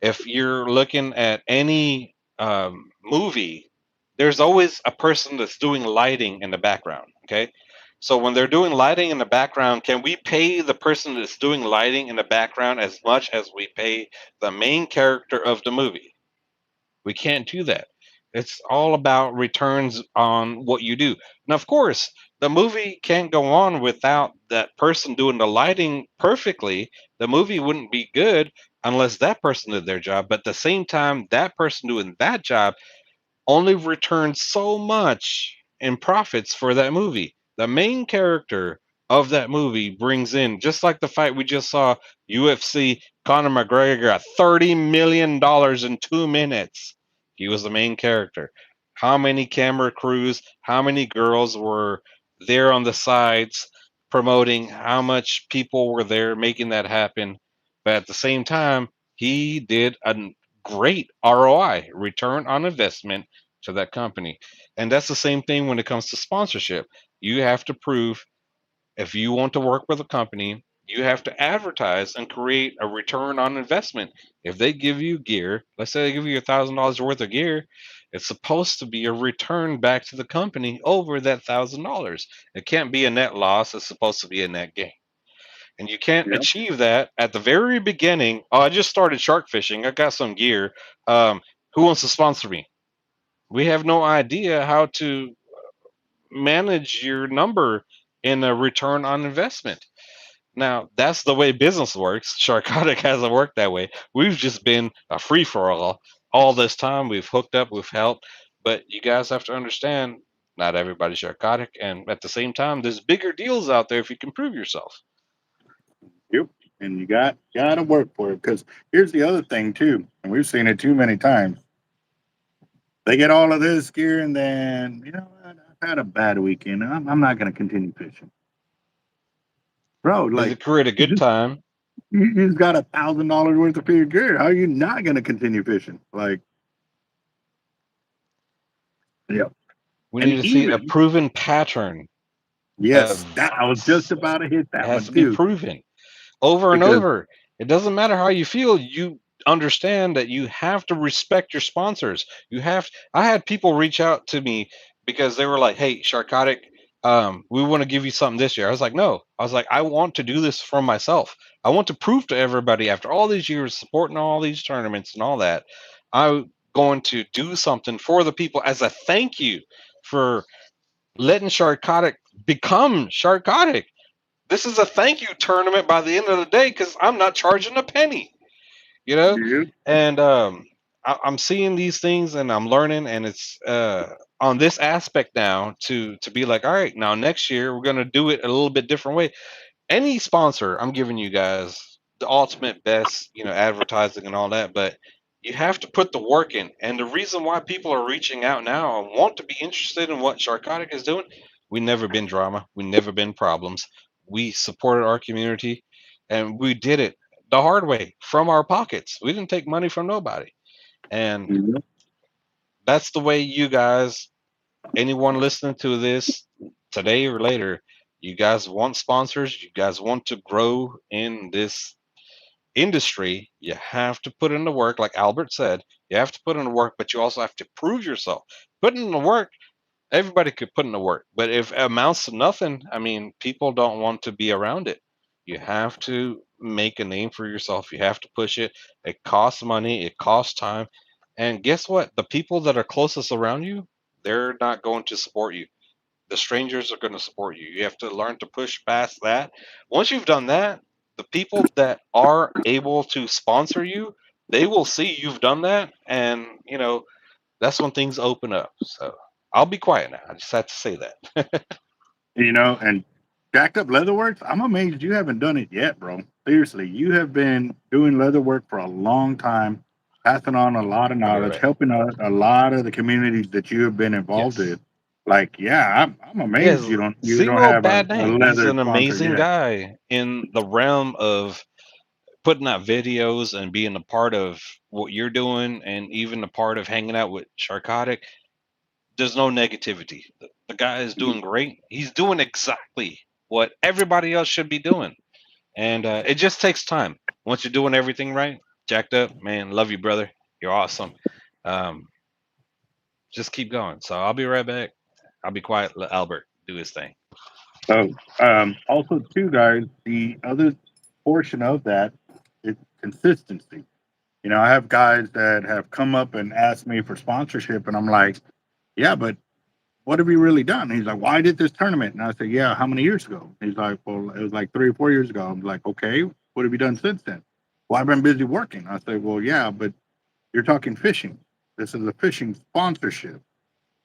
If you're looking at any movie, there's always a person that's doing lighting in the background. Okay. So when they're doing lighting in the background, can we pay the person that's doing lighting in the background as much as we pay the main character of the movie? We can't do that. It's all about returns on what you do. Now, of course, the movie can't go on without that person doing the lighting perfectly. The movie wouldn't be good unless that person did their job. But at the same time, that person doing that job only returns so much in profits for that movie. The main character of that movie brings in, just like the fight we just saw, UFC Conor McGregor got $30 million in 2 minutes. He was the main character. How many camera crews, how many girls were there on the sides promoting, how much people were there making that happen? But at the same time, he did a great ROI, return on investment, to that company. And that's the same thing when it comes to sponsorship. You have to prove, if you want to work with a company, you have to advertise and create a return on investment. If they give you gear, let's say they give you $1,000 worth of gear, it's supposed to be a return back to the company over that $1,000. It can't be a net loss. It's supposed to be a net gain. And you can't Yep. achieve that at the very beginning. Oh, I just started shark fishing. I got some gear. Who wants to sponsor me? We have no idea how to manage your number in a return on investment. Now, that's the way business works. Sharkotic hasn't worked that way. We've just been a free for all this time. We've hooked up, we've helped, but you guys have to understand, not everybody's Sharkotic, and at the same time, there's bigger deals out there if you can prove yourself. Yep. And you gotta work for it, because here's the other thing too, and we've seen it too many times. They get all of this gear, and then what, I've had a bad weekend. I'm not gonna continue fishing, bro. Does Like it create a you good time? you just got $1,000 worth of your gear. How are you not gonna continue fishing? Like, yeah. We And need to see a even proven pattern yes, of that I was just about to hit it that has one to be too, proven over and because over. It doesn't matter how you feel. You understand that you have to respect your sponsors. I had people reach out to me because they were like, "Hey, Sharkotic, we want to give you something this year." I was like, "No." I was like, "I want to do this for myself. I want to prove to everybody after all these years supporting all these tournaments and all that, I'm going to do something for the people as a thank you for letting Sharkotic become Sharkotic. This is a thank you tournament by the end of the day because I'm not charging a penny, you know?" yeah, And I'm seeing these things and I'm learning, and it's on this aspect now to be like, all right, now next year we're going to do it a little bit different way. Any sponsor, I'm giving you guys the ultimate best, advertising and all that, but you have to put the work in. And the reason why people are reaching out now and want to be interested in what Sharkotic is doing, we never been drama, we never been problems. We supported our community, and we did it the hard way from our pockets. We didn't take money from nobody. And yeah. that's the way you guys, anyone listening to this today or later, you guys want sponsors, you guys want to grow in this industry, you have to put in the work. Like Albert said, you have to put in the work, but you also have to prove yourself. Put in the work, everybody could put in the work, but if it amounts to nothing, I mean, people don't want to be around it. You have to make a name for yourself. You have to push it. It costs money, it costs time. And guess what? The people that are closest around you, they're not going to support you. The strangers are going to support you. You have to learn to push past that. Once you've done that, the people that are able to sponsor you, they will see you've done that, and that's when things open up. So I'll be quiet now. I just had to say that. And Jacked Up Leatherworks, I'm amazed you haven't done it yet, bro. Seriously, you have been doing leather work for a long time, passing on a lot of I'll be knowledge, right back. helping a lot of the communities that you have been involved Yes. in. Like, yeah, I'm amazed Yes. you don't Zero have bad a name. He's leather an sponsor amazing yet. guy in the realm of putting out videos and being a part of what you're doing, and even a part of hanging out with Sharkotic. There's no negativity. The guy is doing great. He's doing exactly what everybody else should be doing. And it just takes time. Once you're doing everything right, Jacked Up, man, love you, brother. You're awesome. Um, just keep going. So I'll be right back. I'll be quiet. Let Albert do his thing. So, also too, guys, the other portion of that is consistency. I have guys that have come up and asked me for sponsorship, and I'm like, yeah, but what have you really done? He's like, well, I did this tournament. And I said, yeah, how many years ago? He's like, well, it was like 3 or 4 years ago. I'm like, okay, what have you done since then? Well, I've been busy working. I said, well, yeah, but you're talking fishing. This is a fishing sponsorship,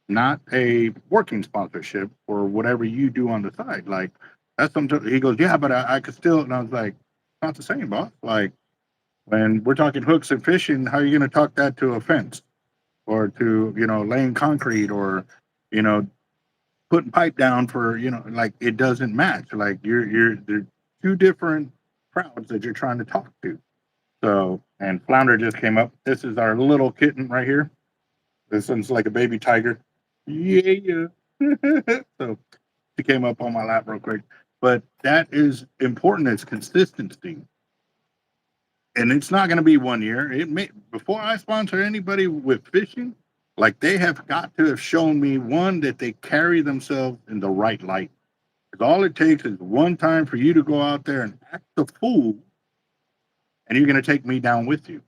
not a working sponsorship or whatever you do on the side. Like, that's something. He goes, yeah, but I could still. And I was like, not the same, boss. Like, when we're talking hooks and fishing, how are you going to talk that to a fence or to, laying concrete or, you know, putting pipe down for, like it doesn't match. Like they're two different crowds that you're trying to talk to. So, and Flounder just came up. This is our little kitten right here. This one's like a baby tiger. Yeah. So she came up on my lap real quick. But that is important. It's consistency. And it's not going to be 1 year. It may, before I sponsor anybody with fishing, like they have got to have shown me, one, that they carry themselves in the right light. Because all it takes is one time for you to go out there and act the fool, and you're going to take me down with you.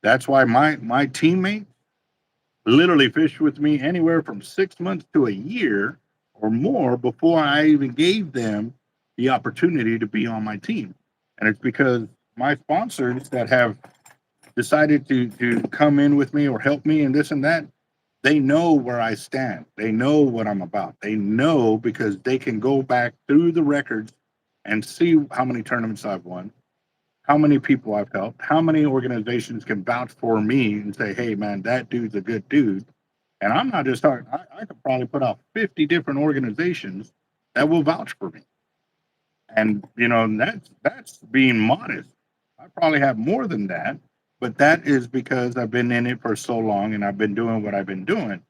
That's why my teammates literally fish with me anywhere from 6 months to a year or more before I even gave them the opportunity to be on my team. And it's because my sponsors that have decided to come in with me or help me and this and that, they know where I stand. They know what I'm about. They know because they can go back through the records and see how many tournaments I've won, how many people I've helped, how many organizations can vouch for me and say, hey, man, that dude's a good dude. And I'm not just talking, I could probably put out 50 different organizations that will vouch for me. And, you know, that's being modest. I probably have more than that, but that is because I've been in it for so long and I've been doing what I've been doing.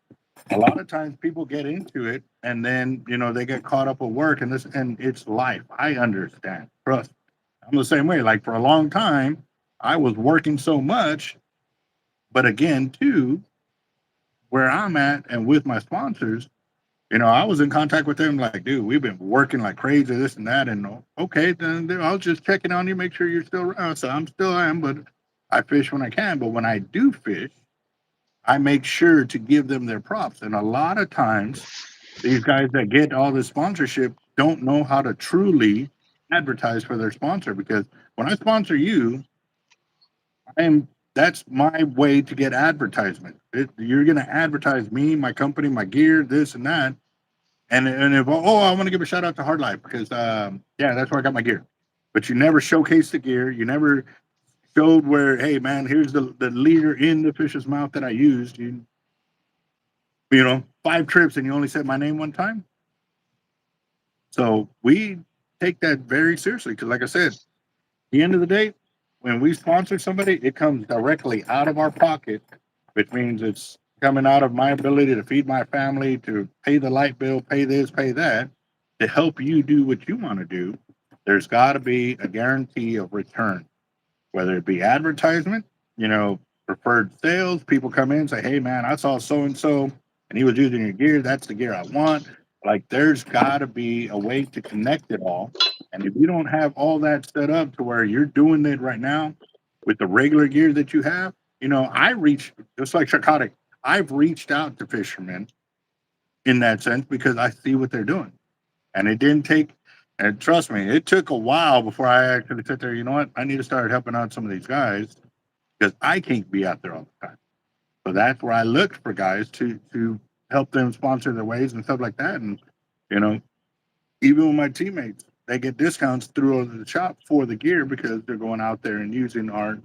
A lot of times people get into it and then, you know, they get caught up with work and this, and it's life. I understand. Trust. I'm the same way. Like for a long time, I was working so much, but again, too, where I'm at and with my sponsors, you know, I was in contact with them like, dude, we've been working like crazy, this and that. And okay, then I was just checking on you, make sure you're still around. So I am, but I fish when I can. But when I do fish, I make sure to give them their props. And a lot of times, these guys that get all this sponsorship don't know how to truly advertise for their sponsor. Because when I sponsor you, that's my way to get advertisement. You're going to advertise me, my company, my gear, this and that. And if, I want to give a shout out to Hard Life because, yeah, that's where I got my gear. But you never showcase the gear. You never showed where, hey, man, here's the leader in the fish's mouth that I used. You know, 5 trips and you only said my name one time. So we take that very seriously because, like I said, at the end of the day, when we sponsor somebody, it comes directly out of our pocket, which means it's coming out of my ability to feed my family, to pay the light bill, pay this, pay that, to help you do what you want to do. There's got to be a guarantee of return, whether it be advertisement, you know, preferred sales. People come in and say, hey, man, I saw so-and-so and he was using your gear. That's the gear I want. Like, there's got to be a way to connect it all. And if you don't have all that set up to where you're doing it right now with the regular gear that you have, you know, I reach, just like Sharkotic, I've reached out to fishermen in that sense because I see what they're doing. And it didn't take, and trust me, it took a while before I actually sit there, you know what, I need to start helping out some of these guys because I can't be out there all the time. So that's where I looked for guys to help them sponsor their ways and stuff like that. And, you know, even with my teammates, they get discounts through the shop for the gear because they're going out there and using our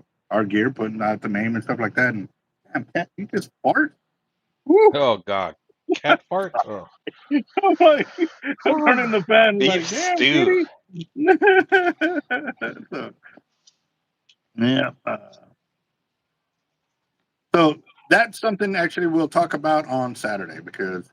gear, putting out the name and stuff like that. And damn, Cat, you just fart? Woo! Oh God, cat fart. Oh. I'm like, I'm turning the fan Beef like, damn, stew. kitty. So, yeah. So that's something actually we'll talk about on Saturday because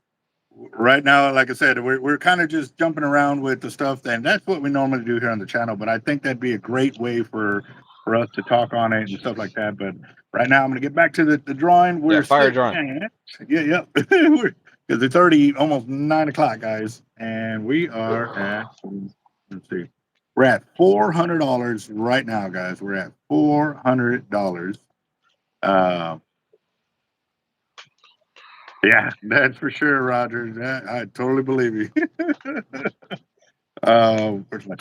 right now, like I said, we're kind of just jumping around with the stuff, and that's what we normally do here on the channel. But I think that'd be a great way for us to talk on it and stuff like that. But right now, I'm going to get back to the drawing. We're fire drawing. Yeah. Because it's already almost 9 o'clock, guys, and we are at, let's see, we're at $400 right now, guys. We're at $400. Yeah, that's for sure, Roger. That, I totally believe you. Where's my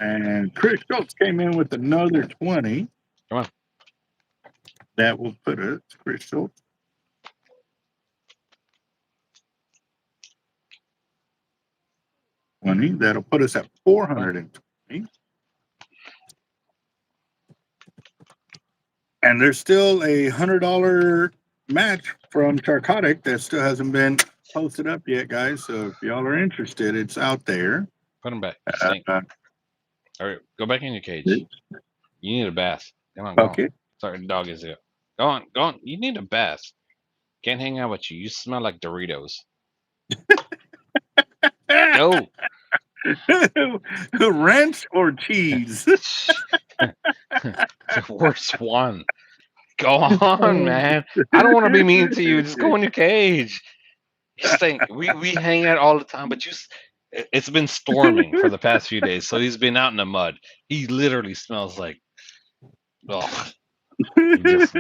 and Chris Schultz came in with another 20. Come on. That will put us, Chris Schultz. That'll put us at 420. And there's still a $100 match from Sharkotic that still hasn't been posted up yet, guys. So if y'all are interested, it's out there. Put him back. Stink. All right, go back in your cage. You need a bath. Come on, go okay. on. Sorry, the dog is here. Go on. You need a bath. Can't hang out with you. You smell like Doritos. Go. Ranch or cheese? The worst one. Go on, man. I don't want to be mean to you. Just go in your cage. You stink. We hang out all the time, but it's been storming for the past few days, so he's been out in the mud. He literally smells like, oh, just, You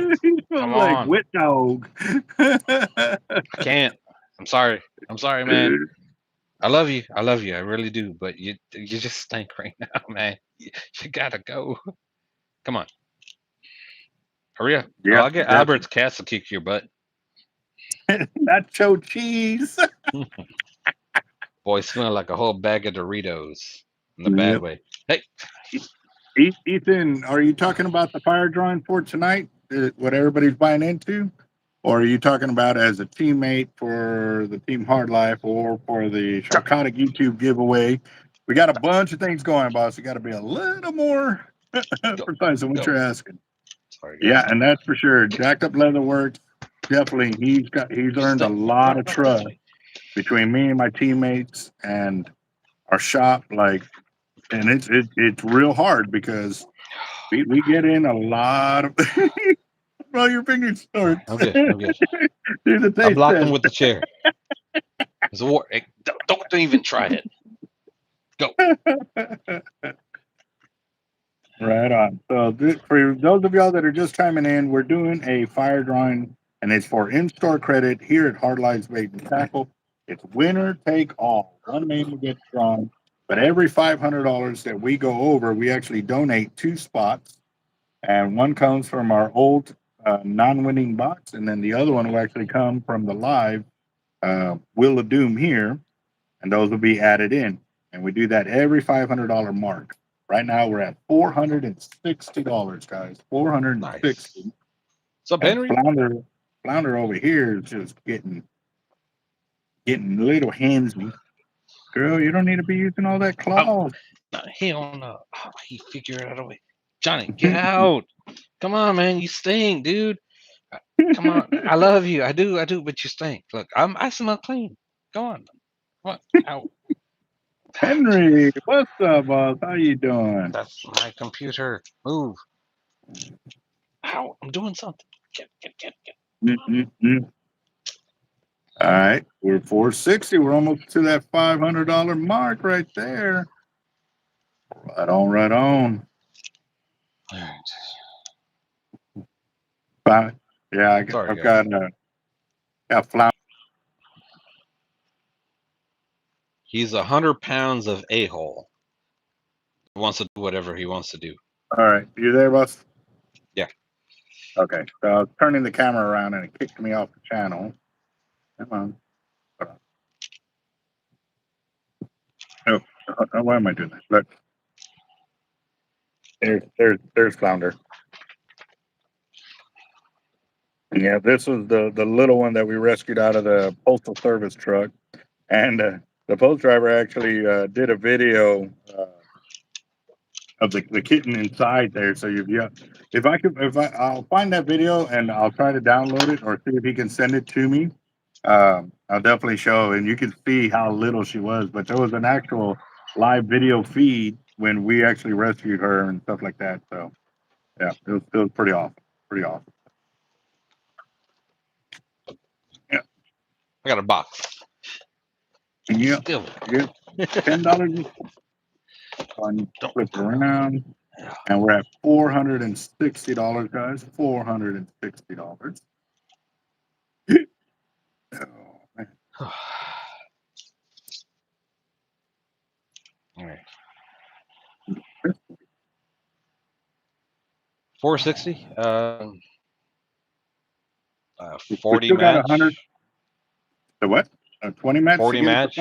smell come like on. wet dog. I can't. I'm sorry, man. I love you. I really do. But you just stink right now, man. You gotta go. Come on, hurry up. Yeah, I'll get definitely. Albert's cats to kick your butt. Nacho cheese. Boy, smell like a whole bag of Doritos in the bad Yep. way. Hey, Ethan, are you talking about the fire drawing for tonight? What everybody's buying into? Or are you talking about as a teammate for the Team Hard Life or for the Sharkotic YouTube giveaway? We got a bunch of things going, boss. You got to be a little more precise on what go. you're asking. Sorry, Yeah, guys. and that's for sure. Jacked Up Leatherworks, definitely. He's earned a lot of trust between me and my teammates and our shop. Like, and it's real hard because we get in a lot of. Well, your fingers start. I'm good. Do the I taste blocked him test. with the chair. It's a war. Hey, don't even try it. Go. Right on. So for those of y'all that are just chiming in, we're doing a fire drawing, and it's for in-store credit here at Hard Lives Bait and Tackle. It's winner take all. One name will get drawn, but every $500 that we go over, we actually donate 2 spots, and one comes from our old non-winning box, and then the other one will actually come from the live Wheel of Doom here, and those will be added in, and we do that every $500 mark. Right now we're at $460, guys. 460. Nice. What's up, And Henry? Flounder over here is just getting a little handsy. Girl, you don't need to be using all that claws. No, hell no. Oh, he figured it out a way. Johnny, get out. Come on, man. You stink, dude. Come on. I love you. I do, but you stink. Look, I smell clean. Go on. What? Ow. Henry, what's up, boss? How you doing? That's my computer. Move. Ow. I'm doing something. Get. Mm-mm-mm. All right, we're 460. We're almost to that $500 mark right there. Right on, right on. All right. But yeah, Sorry, I've guys. got Flounder. He's 100 pounds of a-hole. He wants to do whatever he wants to do. All right, you there, boss? Yeah. Okay, so I was turning the camera around and it kicked me off the channel. Come on. Oh, why am I doing that? Look, there's Flounder. Yeah, this was the little one that we rescued out of the Postal Service truck, and the post driver actually did a video of the kitten inside there. So I'll find that video and I'll try to download it or see if he can send it to me. I'll definitely show, and you can see how little she was. But there was an actual live video feed when we actually rescued her and stuff like that. So yeah, it was pretty awesome. Pretty awesome. Yeah. I got a box. Yeah. Still. Good. $10. Flip it around. And we're at $460, guys. $460. Oh, man. All right. 460. 40 Got match. 100. The what? A 20 match? 40 match.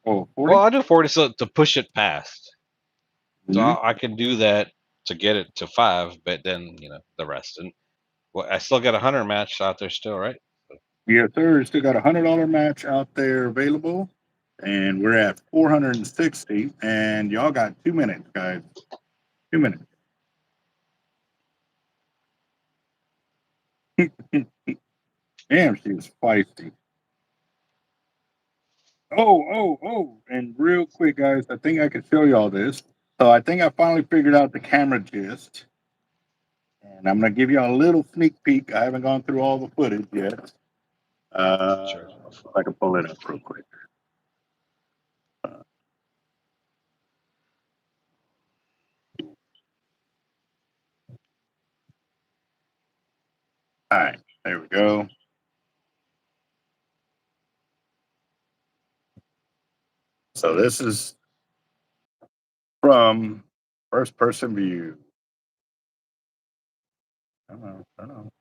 Oh, 40? Well, I do 40 so to push it past. So Mm-hmm. I can do that to get it to 5, but then the rest. And well, I still got 100 match out there still, right? Yes, sir. Still got a $100 match out there available. And we're at 460. And y'all got 2 minutes, guys. 2 minutes. Damn, she was feisty. Oh, and real quick, guys, I think I can show y'all this. So I think I finally figured out the camera gist. And I'm going to give y'all a little sneak peek. I haven't gone through all the footage yet. Sure. If I can pull it up real quick. All right, there we go. So this is from first person view. I don't know.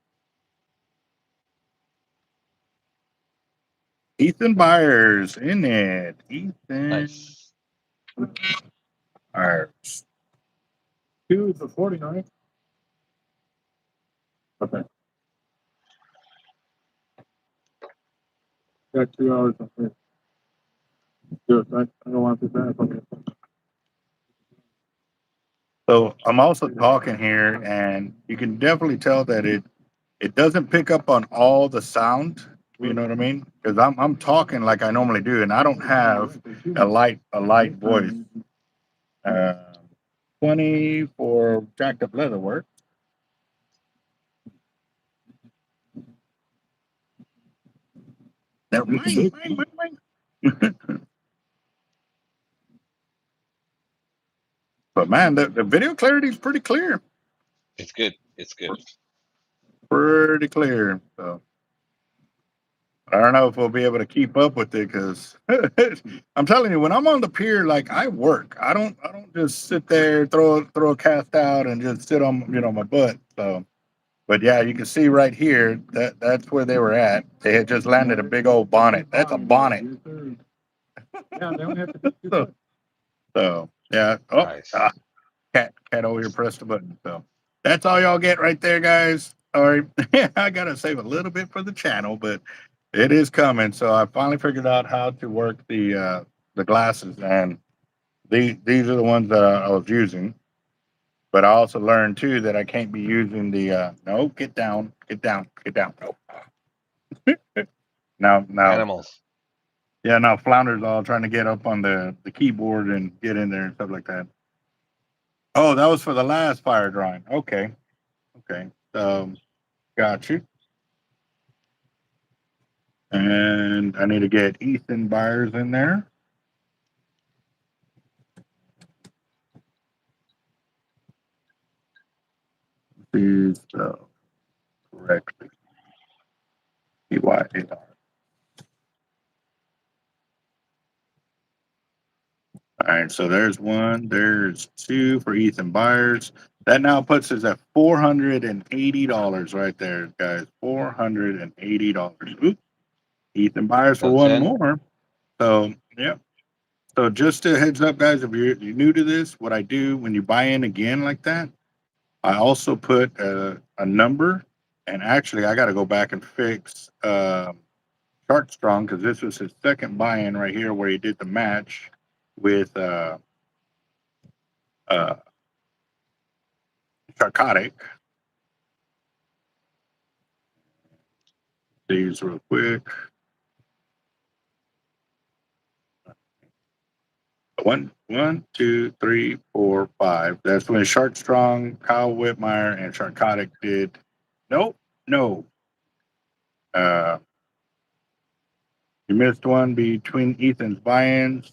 Ethan Byers in it. Ethan Nice. Byers. Tues for 49. Okay. Got 2 hours of it. Good. I don't want to back on it. So I'm also talking here, and you can definitely tell that it doesn't pick up on all the sound. You know what I mean? Because I'm talking like I normally do, and I don't have a light voice. 20 for jacked up Leatherworks. That mine. But man, the video clarity is pretty clear. It's good. It's good. Pretty clear. So I don't know if we'll be able to keep up with it because I'm telling you, when I'm on the pier, like I work. I don't just sit there, throw a cast out and just sit on my butt. So but yeah, you can see right here that's where they were at. They had just landed a big old bonnet. That's a bonnet. So yeah. Oh, Nice. cat over here pressed the button. So that's all y'all get right there, guys. Sorry, I gotta save a little bit for the channel, but it is coming. So I finally figured out how to work the glasses, and these are the ones that I was using. But I also learned too that I can't be using the no, get down. No. Now, Animals. yeah, now Flounder's all trying to get up on the keyboard and get in there and stuff like that. Oh, that was for the last fire drawing. Okay. Got you. And I need to get Ethan Byers in there. Please correctly. EYAR. All right, so there's one, there's two for Ethan Byers. That now puts us at $480 right there, guys. $480. Oop. Ethan Byers for That's one in. more. So, yeah. So just a heads up, guys, if you're new to this, what I do when you buy in again like that, I also put a number. And actually, I got to go back and fix Shark Strong because this was his second buy-in right here where he did the match with Sharkotic. These real quick. One, two, three, four, five. That's when Shark Strong, Kyle Whitmire, and Sharkotic did. Nope, no. You missed one between Ethan's buy-ins.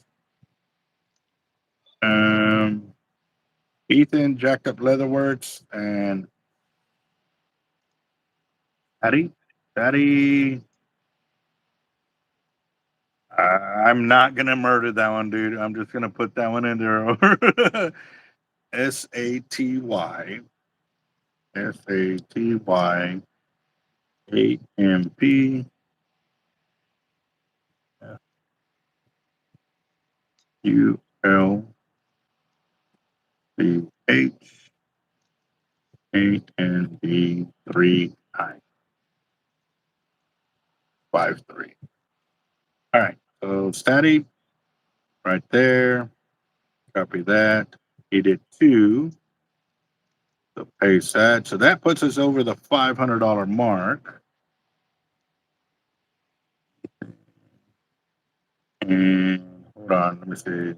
Ethan jacked up Leatherworks and Daddy. I'm not gonna murder that one, dude. I'm just gonna put that one in there. SATY AMP ULCHAND353. All right, so Statty right there. Copy that. He did two. So paste that. So that puts us over the $500 mark. Hold on, let me see.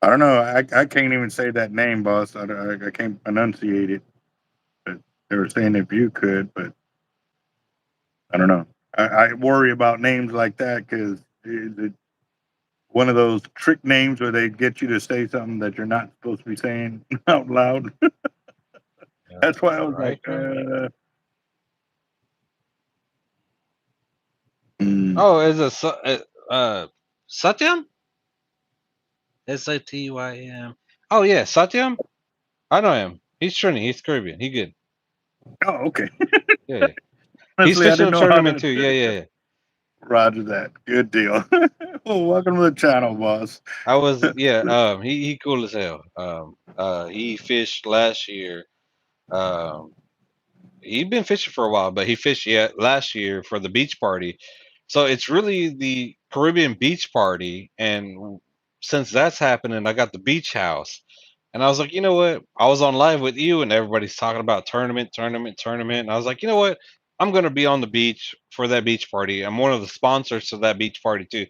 I don't know. I can't even say that name, boss. I can't enunciate it. But they were saying if you could, but I don't know. I worry about names like that because it's one of those trick names where they get you to say something that you're not supposed to be saying out loud. That's why I was like, Oh, is it Satyam? Satyam. Oh yeah, Satyam. I know him. He's training. He's Caribbean. He good. Oh, okay. Yeah, yeah. He's Honestly, I fishing didn't a know how tournament to. too. Yeah, yeah, yeah. Roger that. Good deal. Well, welcome to the channel, boss. I was he cool as hell. He fished last year. Um, he'd been fishing for a while, but he fished last year for the beach party. So it's really the Caribbean beach party, and since that's happening, I got the beach house. And I was like, you know what? I was on live with you, and everybody's talking about tournament. And I was like, you know what? I'm gonna be on the beach for that beach party. I'm one of the sponsors to that beach party too.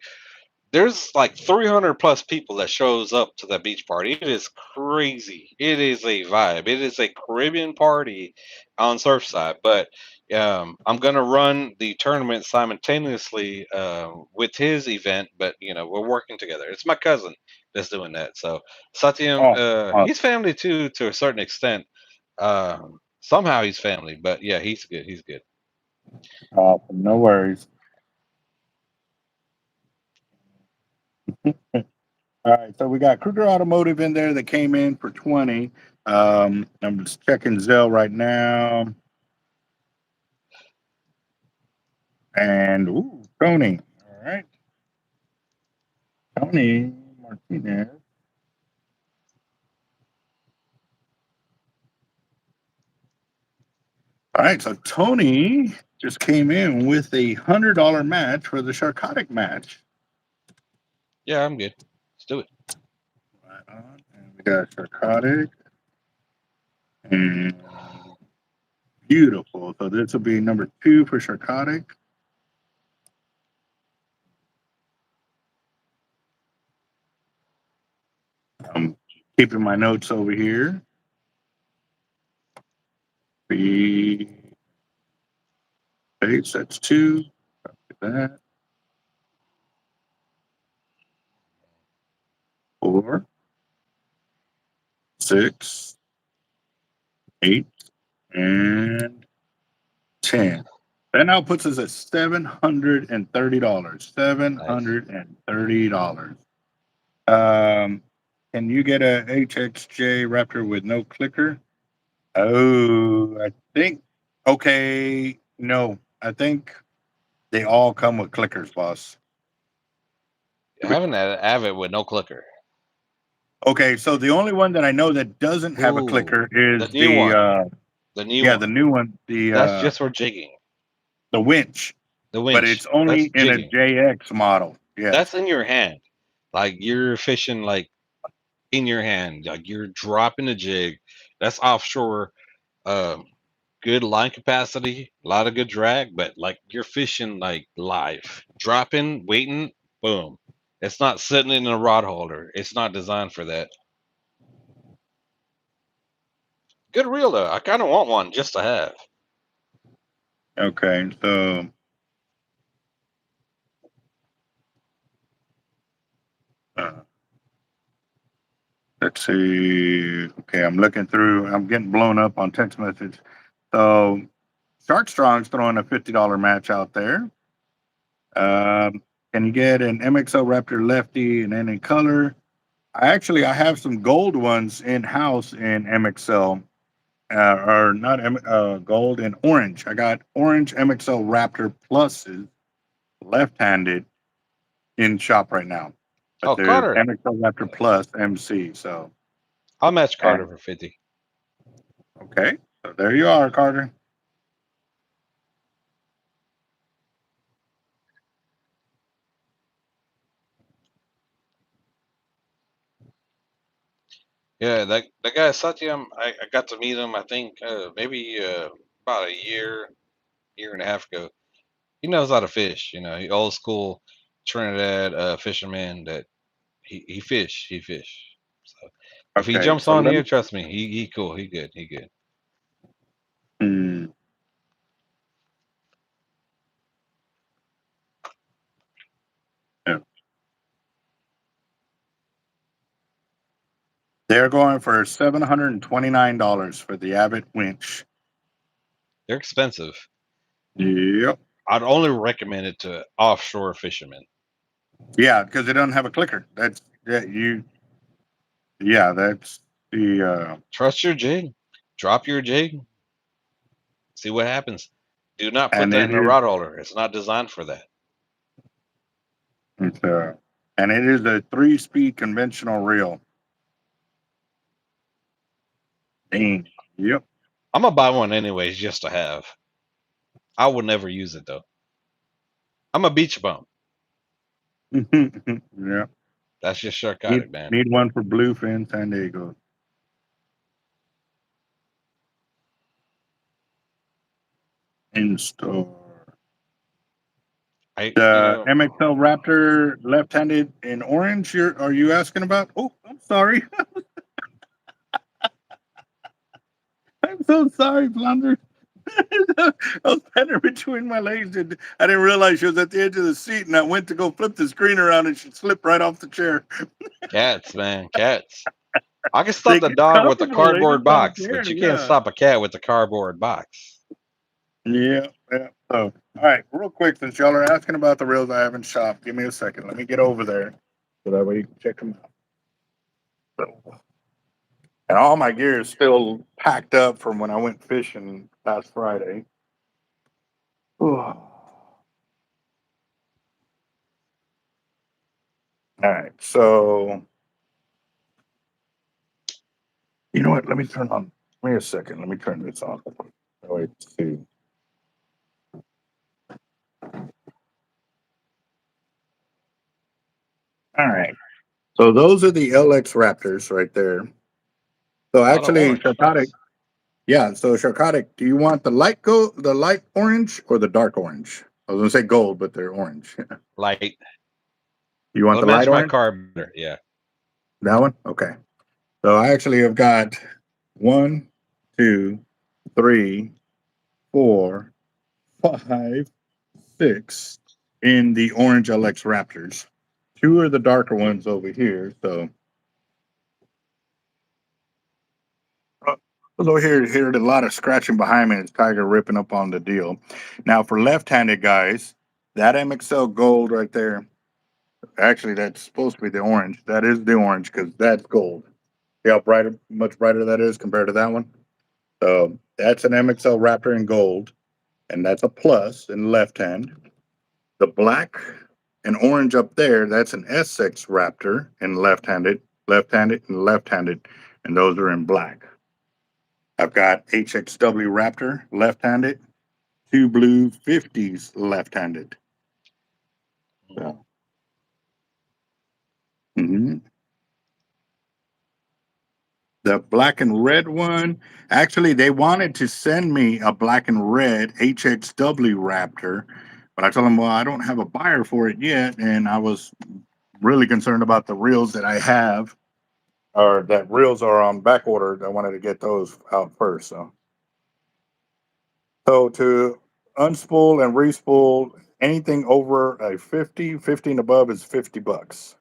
There's like 300 plus people that shows up to that beach party. It is crazy. It is a vibe. It is a Caribbean party on Surfside. But I'm gonna run the tournament simultaneously with his event. But we're working together. It's my cousin that's doing that. So Satyam, Oh, he's family too to a certain extent. Somehow he's family, but yeah, he's good. He's good. awesome. No worries. All right, so we got Kruger Automotive in there that came in for 20. I'm just checking Zelle right now. And Tony. All right. Tony Martinez. All right, so Tony just came in with a $100 match for the Sharkotic match. Yeah, I'm good. Let's do it. Right on. And we got Sharkotic. And beautiful. So this will be number 2 for Sharkotic. I'm keeping my notes over here. B base, that's 2. That 4, 6, 8, and 10. That now puts us at $730. Nice. $730. Can you get a HXJ Raptor with no clicker? Oh, I think. Okay, no, I think they all come with clickers, boss. I haven't had Avid with no clicker. Okay, so the only one that I know that doesn't have a Ooh, clicker the is new one. The new the one. new one, That's just for jigging. the winch, The but winch. it's only That's in a jigging. JX model. Yes. That's in your hand. Like you're fishing like in your hand. Like you're dropping a jig. That's offshore. Um, good line capacity, a lot of good drag, but like you're fishing like live. Dropping, waiting, boom. It's not sitting in a rod holder. It's not designed for that. Good reel though. I kind of want one just to have. Okay, so uh, let's see. Okay, I'm looking through. I'm getting blown up on text message. So Shark Strong's throwing a $50 match out there. Can you get an MXO Raptor Lefty in any color? I have some gold ones in house in MXL, or not gold and orange. I got orange MXL Raptor Pluses left-handed in shop right now, but Oh, they're Carter. MXL Raptor Plus MC. So I'll match Carter and for 50. okay, so there you are, Carter. Yeah, that guy Satyam, I got to meet him. I think maybe about a year year and a half ago. He knows how to fish. He old school Trinidad fisherman that he fish. So if he Okay, jumps so on let here, me. trust me, he cool. He good. He good. Hmm, yeah. They're going for $729 for the Abbott winch. They're expensive. Yep. I'd only recommend it to offshore fishermen. Yeah, because it doesn't have a clicker. That's yeah, yeah, that's the Trust your jig. Drop your jig. See what happens. Do not put and that it in a is rod holder. It's not designed for that. it's and it is a 3-speed conventional reel. Dang. Yep. I'm gonna buy one anyways, just to have. I will never use it though. I'm a beach bum. Yeah. That's just Need Sharkotic, man. need one for Bluefin San Diego. In store. I, The MXL Raptor left-handed in orange. Are you asking about? Oh, I'm sorry. I'm so sorry, Flounder. I was petting her between my legs, and I didn't realize she was at the edge of the seat. And I went to go flip the screen around, and she slipped right off the chair. cats, man, cats. I can They stop the get dog with a comfortable. They cardboard just don't box, care. but you can't Yeah. stop a cat with a cardboard box. Yeah. Yeah. So, all right, real quick, since y'all are asking about the reels I have in shop, give me a second. Let me get over there so that way you can check them out. So, and all my gear is still packed up from when I went fishing last Friday. All right, so you know what? Let me turn on. Give me a second. Let me turn this on. Wait, see. All right. So those are the LX Raptors right there. So A lot of actually, orange. Sharkotic. Nice. Yeah. So Sharkotic, do you want the light orange, or the dark orange? I was gonna say gold, but they're orange. Light. You want It'll the light match my orange? car better. Yeah. That one? Okay. So I actually have got one, two, three, four, five, six in the orange LX Raptors. Two are the darker ones over here. So over here, heard a lot of scratching behind me. It's Tiger ripping up on the deal. Now for left-handed guys, that MXL gold right there. Actually, that's supposed to be the orange. That is the orange because that's gold. See how brighter, much brighter that is compared to that one. So that's an MXL Raptor in gold, and that's a plus in left hand. The black and orange up there, that's an SX Raptor in left-handed, and left-handed, and those are in black. I've got HXW Raptor left-handed, two blue 50s left-handed. So, mhm. The black and red one, actually, they wanted to send me a black and red HXW Raptor, but I told them, well, I don't have a buyer for it yet, and I was really concerned about the reels that I have, or that reels are on back order. I wanted to get those out first. So to unspool and respool anything over a 50 and above is $50.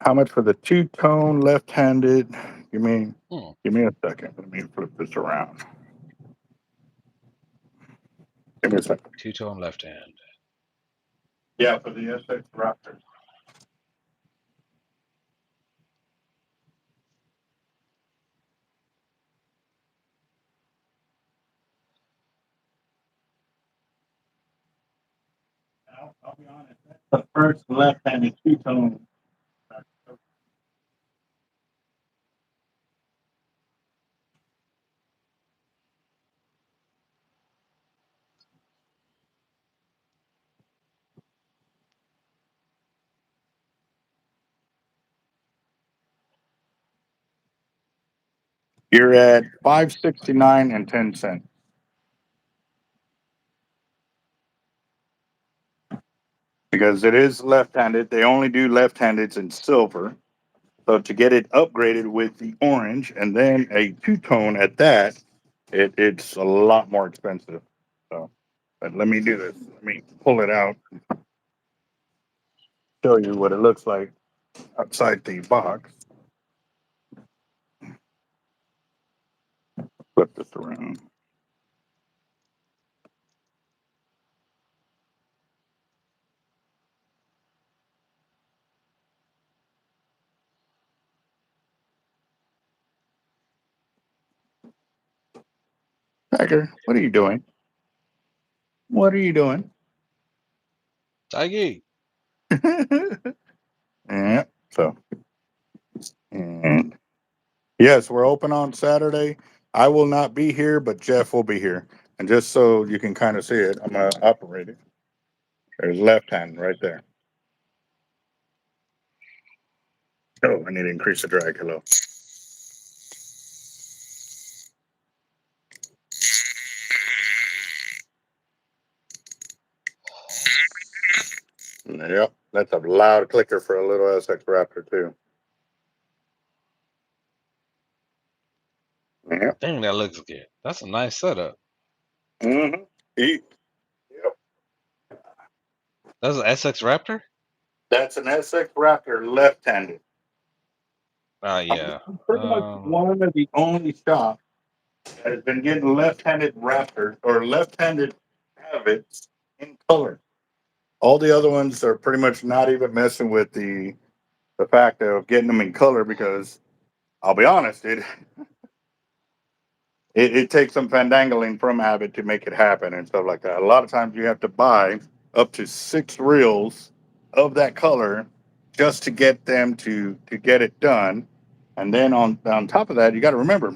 How much for the two-tone left-handed? Give me Hmm. give me a second. Let me flip this around. Give me a second. Two-tone left hand. Yeah, for the SX Raptor. I'll be honest. That's the first left-handed two-tone. You're at $5.69.10. Because it is left-handed. They only do left-handeds in silver. So to get it upgraded with the orange and then a two-tone at that, it's a lot more expensive. So, but let me do this. Let me pull it out, show you what it looks like outside the box. Flip this around. Tiger, what are you doing? What are you doing? Tiggy. Yeah. So, and yes, we're open on Saturday. I will not be here, but Jeff will be here. And just so you can kind of see it, I'm gonna operate it. There's left hand right there. Oh, I need to increase the drag. Hello. Yep, that's a loud clicker for a little SX Raptor too. Yep. Dang, that looks good. That's a nice setup. Mm-hmm. Yep. That's an SX Raptor? That's an SX Raptor left-handed. Yeah. I'm pretty much one of the only shops that has been getting left-handed Raptors or left-handed Habits in color. All the other ones are pretty much not even messing with the fact of getting them in color because I'll be honest, it takes some fandangling from Abbott to make it happen and stuff like that. A lot of times you have to buy up to 6 reels of that color just to get them to get it done. And then on top of that, you got to remember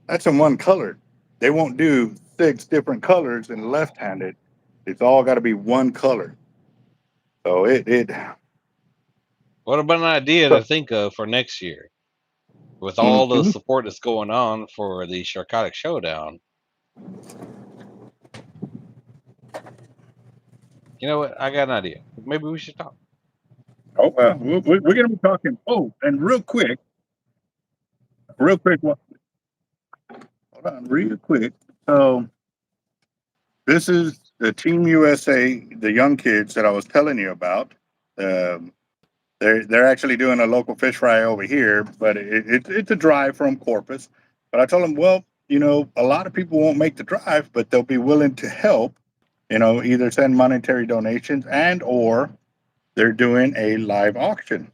that's in one color. They won't do 6 different colors in left-handed. It's all got to be one color. So it What about an idea to think of for next year? With all the Mhm. support that's going on for the Sharkotic Showdown, you know what? I got an idea. Maybe we should talk. Oh, we're going to be talking. Oh, and real quick, hold on, real quick. So this is the Team USA, the young kids that I was telling you about. Um, they're actually doing a local fish fry over here, but it's a drive from Corpus. But I told them, well, a lot of people won't make the drive, but they'll be willing to help. Either send monetary donations and or they're doing a live auction.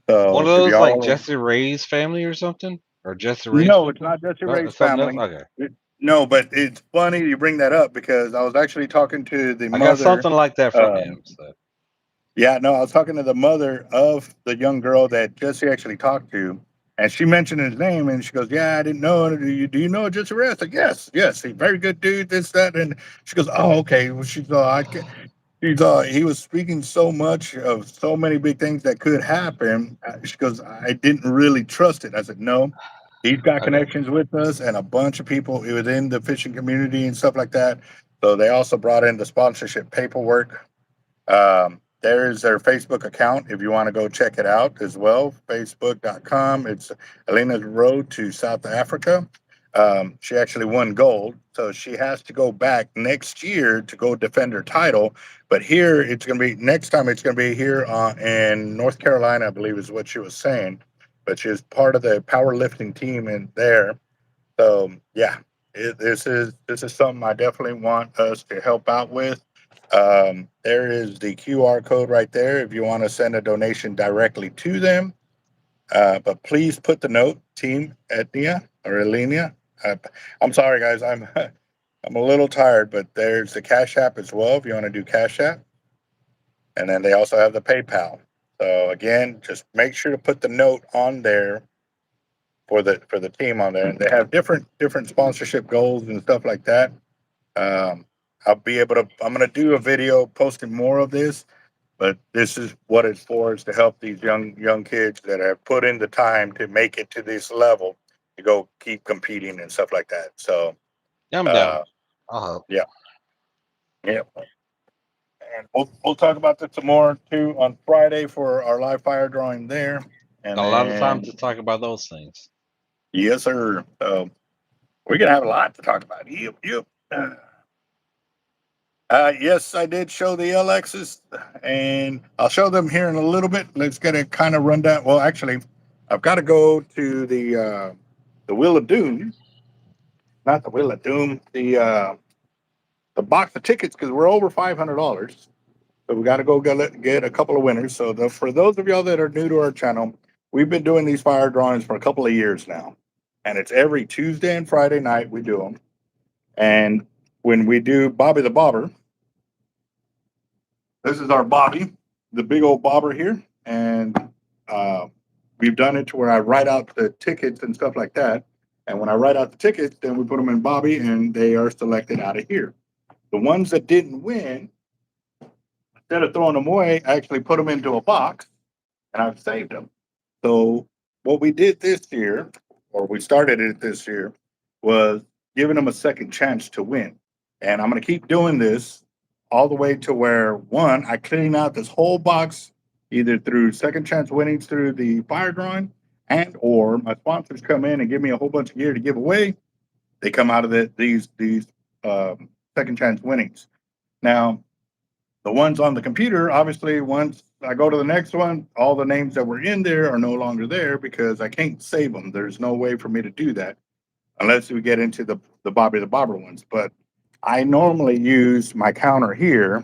One So of if those like y'all, Jesse Ray's family or something, or Jesse Ray's no, it's people. not Jesse No, Ray's it's something else. family. Okay, No, but it's funny you bring that up because I was actually talking to the I got mother. something like that from Um, him. So yeah, no, I was talking to the mother of the young girl that Jesse actually talked to, and she mentioned his name, and she goes, "Yeah, I didn't know. Do you know Jesse Ray?" I was like, "Yes, he's a very good dude. This, that," and she goes, "Oh, okay." Well, she's he was speaking so much of so many big things that could happen. She goes, "I didn't really trust it." I said, "No, he's got okay, connections with us and a bunch of people within the fishing community and stuff like that." So they also brought in the sponsorship paperwork. There's their Facebook account if you want to go check it out as well. Facebook.com. It's Elena's Road to South Africa. She actually won gold, so she has to go back next year to go defend her title. But here it's going to be next time. It's going to be here in North Carolina, I believe, is what she was saying. But she was part of the powerlifting team in there. So yeah, this is something I definitely want us to help out with. There is the QR code right there if you want to send a donation directly to them. But please put the note Team Etnia or Elenia. Uh, I'm sorry, guys. I'm a little tired, but there's the Cash App as well if you want to do Cash App, and then they also have the PayPal. So again, just make sure to put the note on there for the team on there, and they have different sponsorship goals and stuff like that. Um, I'll be able to. I'm going to do a video posting more of this, but this is what it's for: is to help these young kids that have put in the time to make it to this level. to go keep competing and stuff like that. So Yeah, I'm down. I'll help. yeah. And we'll talk about this some more too on Friday for our live fire drawing there. And A lot of time then, to talk about those things. yes, sir. So we're gonna have a lot to talk about. Yep. Yes, I did show the LXs, and I'll show them here in a little bit. Let's get a kind of rundown. Well, actually, I've got to go to the Wheel of Doom, not the Wheel of Doom, the box of tickets because we're over $500. So we got to go get a couple of winners. So for those of y'all that are new to our channel, we've been doing these fire drawings for a couple of years now, and it's every Tuesday and Friday night we do them. And when we do Bobby the Bobber, this is our Bobby, the big old bobber here, and we've done it to where I write out the tickets and stuff like that. And when I write out the tickets, then we put them in Bobby, and they are selected out of here. The ones that didn't win, instead of throwing them away, I actually put them into a box, and I've saved them. So what we did this year, or we started it this year, was giving them a second chance to win. And I'm going to keep doing this all the way to where, one, I clean out this whole box either through second chance winnings through the fire drawing, and or my sponsors come in and give me a whole bunch of gear to give away. They come out of these second chance winnings. Now, the ones on the computer, obviously, once I go to the next one, all the names that were in there are no longer there because I can't save them. There's no way for me to do that unless we get into the Bobby the Bobber ones. But I normally use my counter here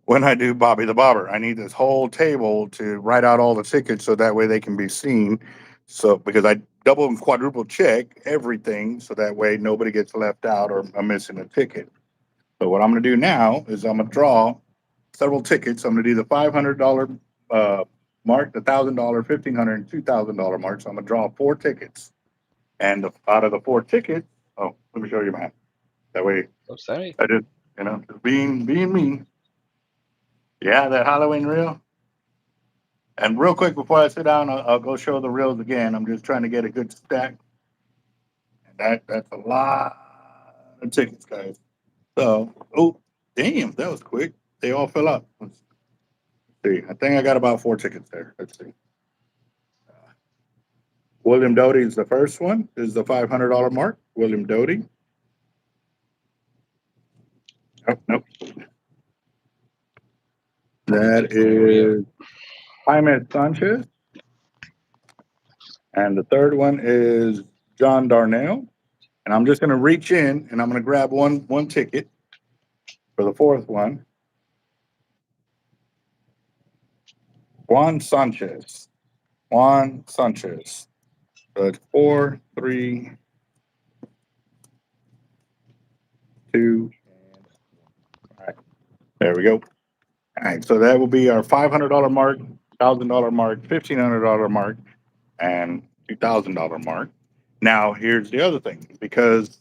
when I do Bobby the Bobber. I need this whole table to write out all the tickets so that way they can be seen. So because I double and quadruple check everything so that way nobody gets left out or I'm missing a ticket. So what I'm going to do now is I'm going to draw several tickets. I'm going to do the $500 mark, the $1,000, $1,500, and $2,000 mark. So I'm going to draw 4 tickets. And out of the 4 tickets, oh, let me show you mine. That way, Oh, sorry. I just, just being me. Yeah, that Halloween reel. And real quick before I sit down, I'll go show the reels again. I'm just trying to get a good stack. And that's a lot of tickets, guys. So, oh, damn, that was quick. They all fill up. Let's see. I think I got about 4 tickets there. Let's see. William Doty is the first one. This is the $500 mark. William Doty. Oh, nope. That is Jaime Sanchez. And the third one is John Darnell. And I'm just going to reach in and I'm going to grab one ticket for the fourth one. Juan Sanchez. Juan Sanchez. So it's 4, 3, 2. All right. There we go. All right. So that will be our $500 mark, $1,000 mark, $1,500 mark, and $2,000 mark. Now, here's the other thing, because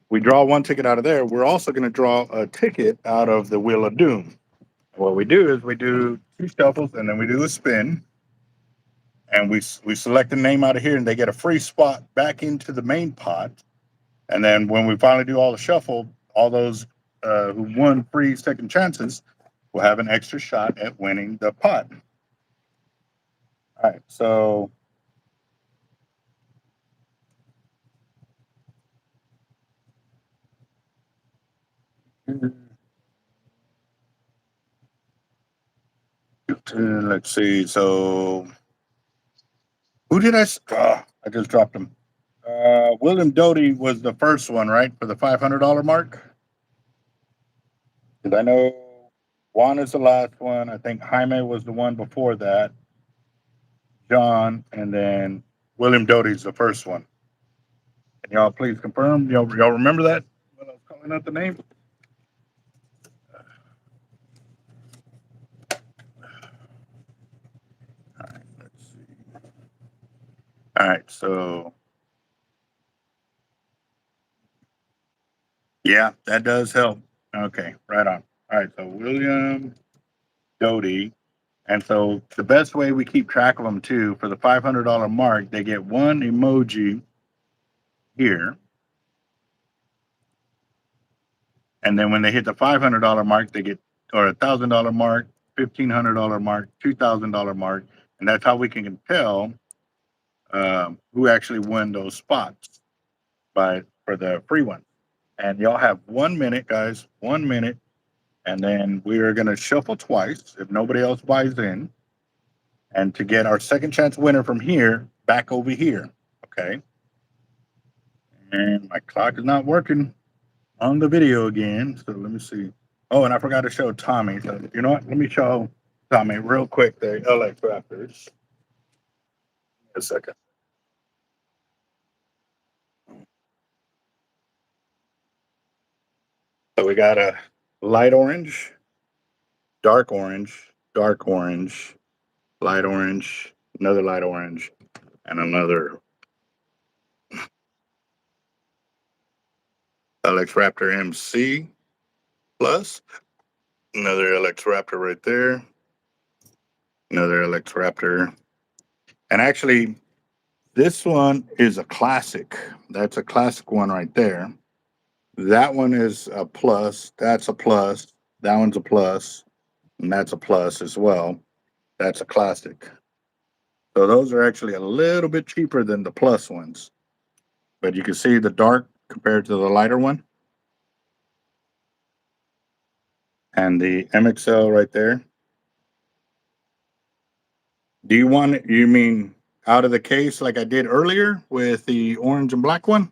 we draw one ticket out of there, we're also going to draw a ticket out of the Wheel of Doom. What we do is we do 2 shuffles and then we do a spin, and we select a name out of here, and they get a free spot back into the main pot. And then when we finally do all the shuffle, all those who won free second chances will have an extra shot at winning the pot. All right, so let's see. So who did I? I just dropped him. William Doty was the first one, right, for the $500 mark. Because I know Juan is the last one. I think Jaime was the one before that. John, and then William Doty's the first one. Can y'all please confirm? Y'all remember that when I was calling out the name? All right, let's see. All right, so yeah, that does help. Okay, right on. All right, so William Doty And so the best way we keep track of them too, for the $500 mark, they get one emoji here. And then when they hit the $500 mark, they get, or $1,000 mark, $1,500 mark, $2,000 mark. And that's how we can tell who actually won those spots for the free one. And y'all have 1 minute, guys, 1 minute. And then we are going to shuffle twice if nobody else buys in. And to get our second chance winner from here back over here. Okay. And my clock is not working on the video again. So let me see. Oh, and I forgot to show Tommy. So you know what? Let me show Tommy real quick the LX Raptors. A second. So we got a light orange, dark orange, dark orange, light orange, another light orange, and another LX Raptor MC Plus. Another LX Raptor right there. Another LX Raptor. And actually, this one is a classic. That's a classic one right there. That one is a plus. That's a plus. That one's a plus. And that's a plus as well. That's a classic. So those are actually a little bit cheaper than the plus ones. But you can see the dark compared to the lighter one. And the MXL right there. Do you want it, you mean out of the case like I did earlier with the orange and black one?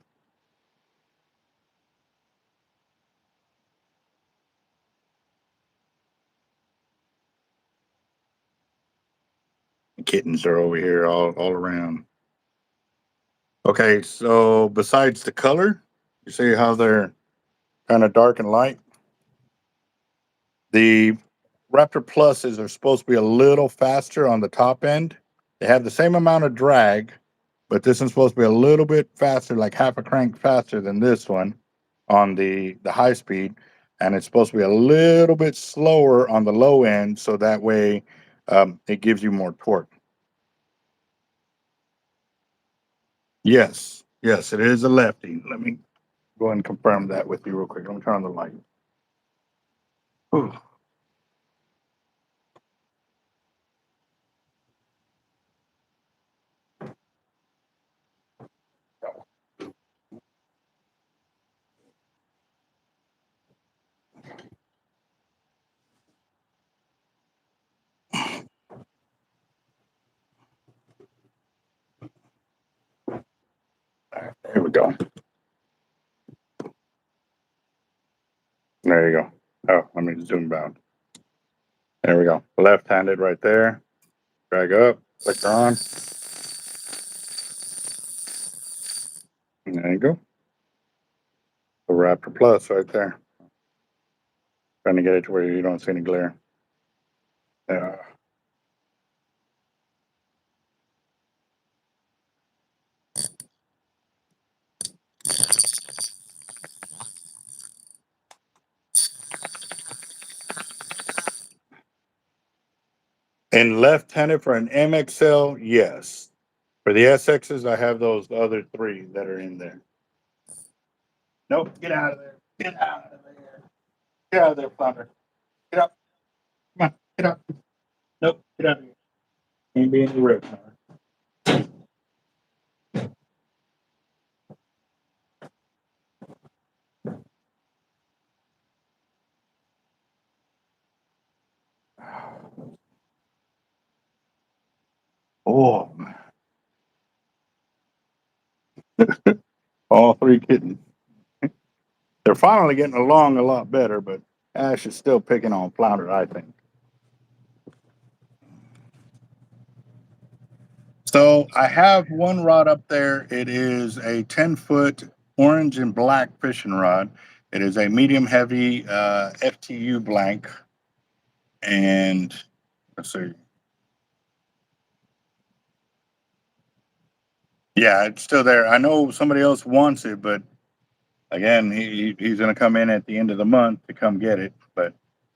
The kittens are over here all around. Okay, so besides the color, you see how they're kind of dark and light? The Raptor Pluses are supposed to be a little faster on the top end. They have the same amount of drag, but this one's supposed to be a little bit faster, like half a crank faster than this one on the high speed. And it's supposed to be a little bit slower on the low end, so that way it gives you more torque. Yes, yes, it is a lefty. Let me go ahead and confirm that with you real quick. Let me turn on the light. Ooh. There we go. There you go. Oh, let me zoom down. There we go. Left-handed right there. Drag up, click on. And there you go. The Raptor Plus right there. Trying to get it to where you don't see any glare. Yeah. And left-handed for an MXL, yes. For the SXs, I have those other three that are in there. Nope, get out of there. Get out of there. Get out of there, Flounder. Get up. Come on, get up. Nope, get out of here. Ain't being in the rib. Oh, all three kittens. They're finally getting along a lot better, but Ash is still picking on Flounder, I think. So I have one rod up there. It is a 10-foot orange and black fishing rod. It is a medium heavy FTU blank. And let's see. Yeah, it's still there. I know somebody else wants it, but again, he's going to come in at the end of the month to come get it. But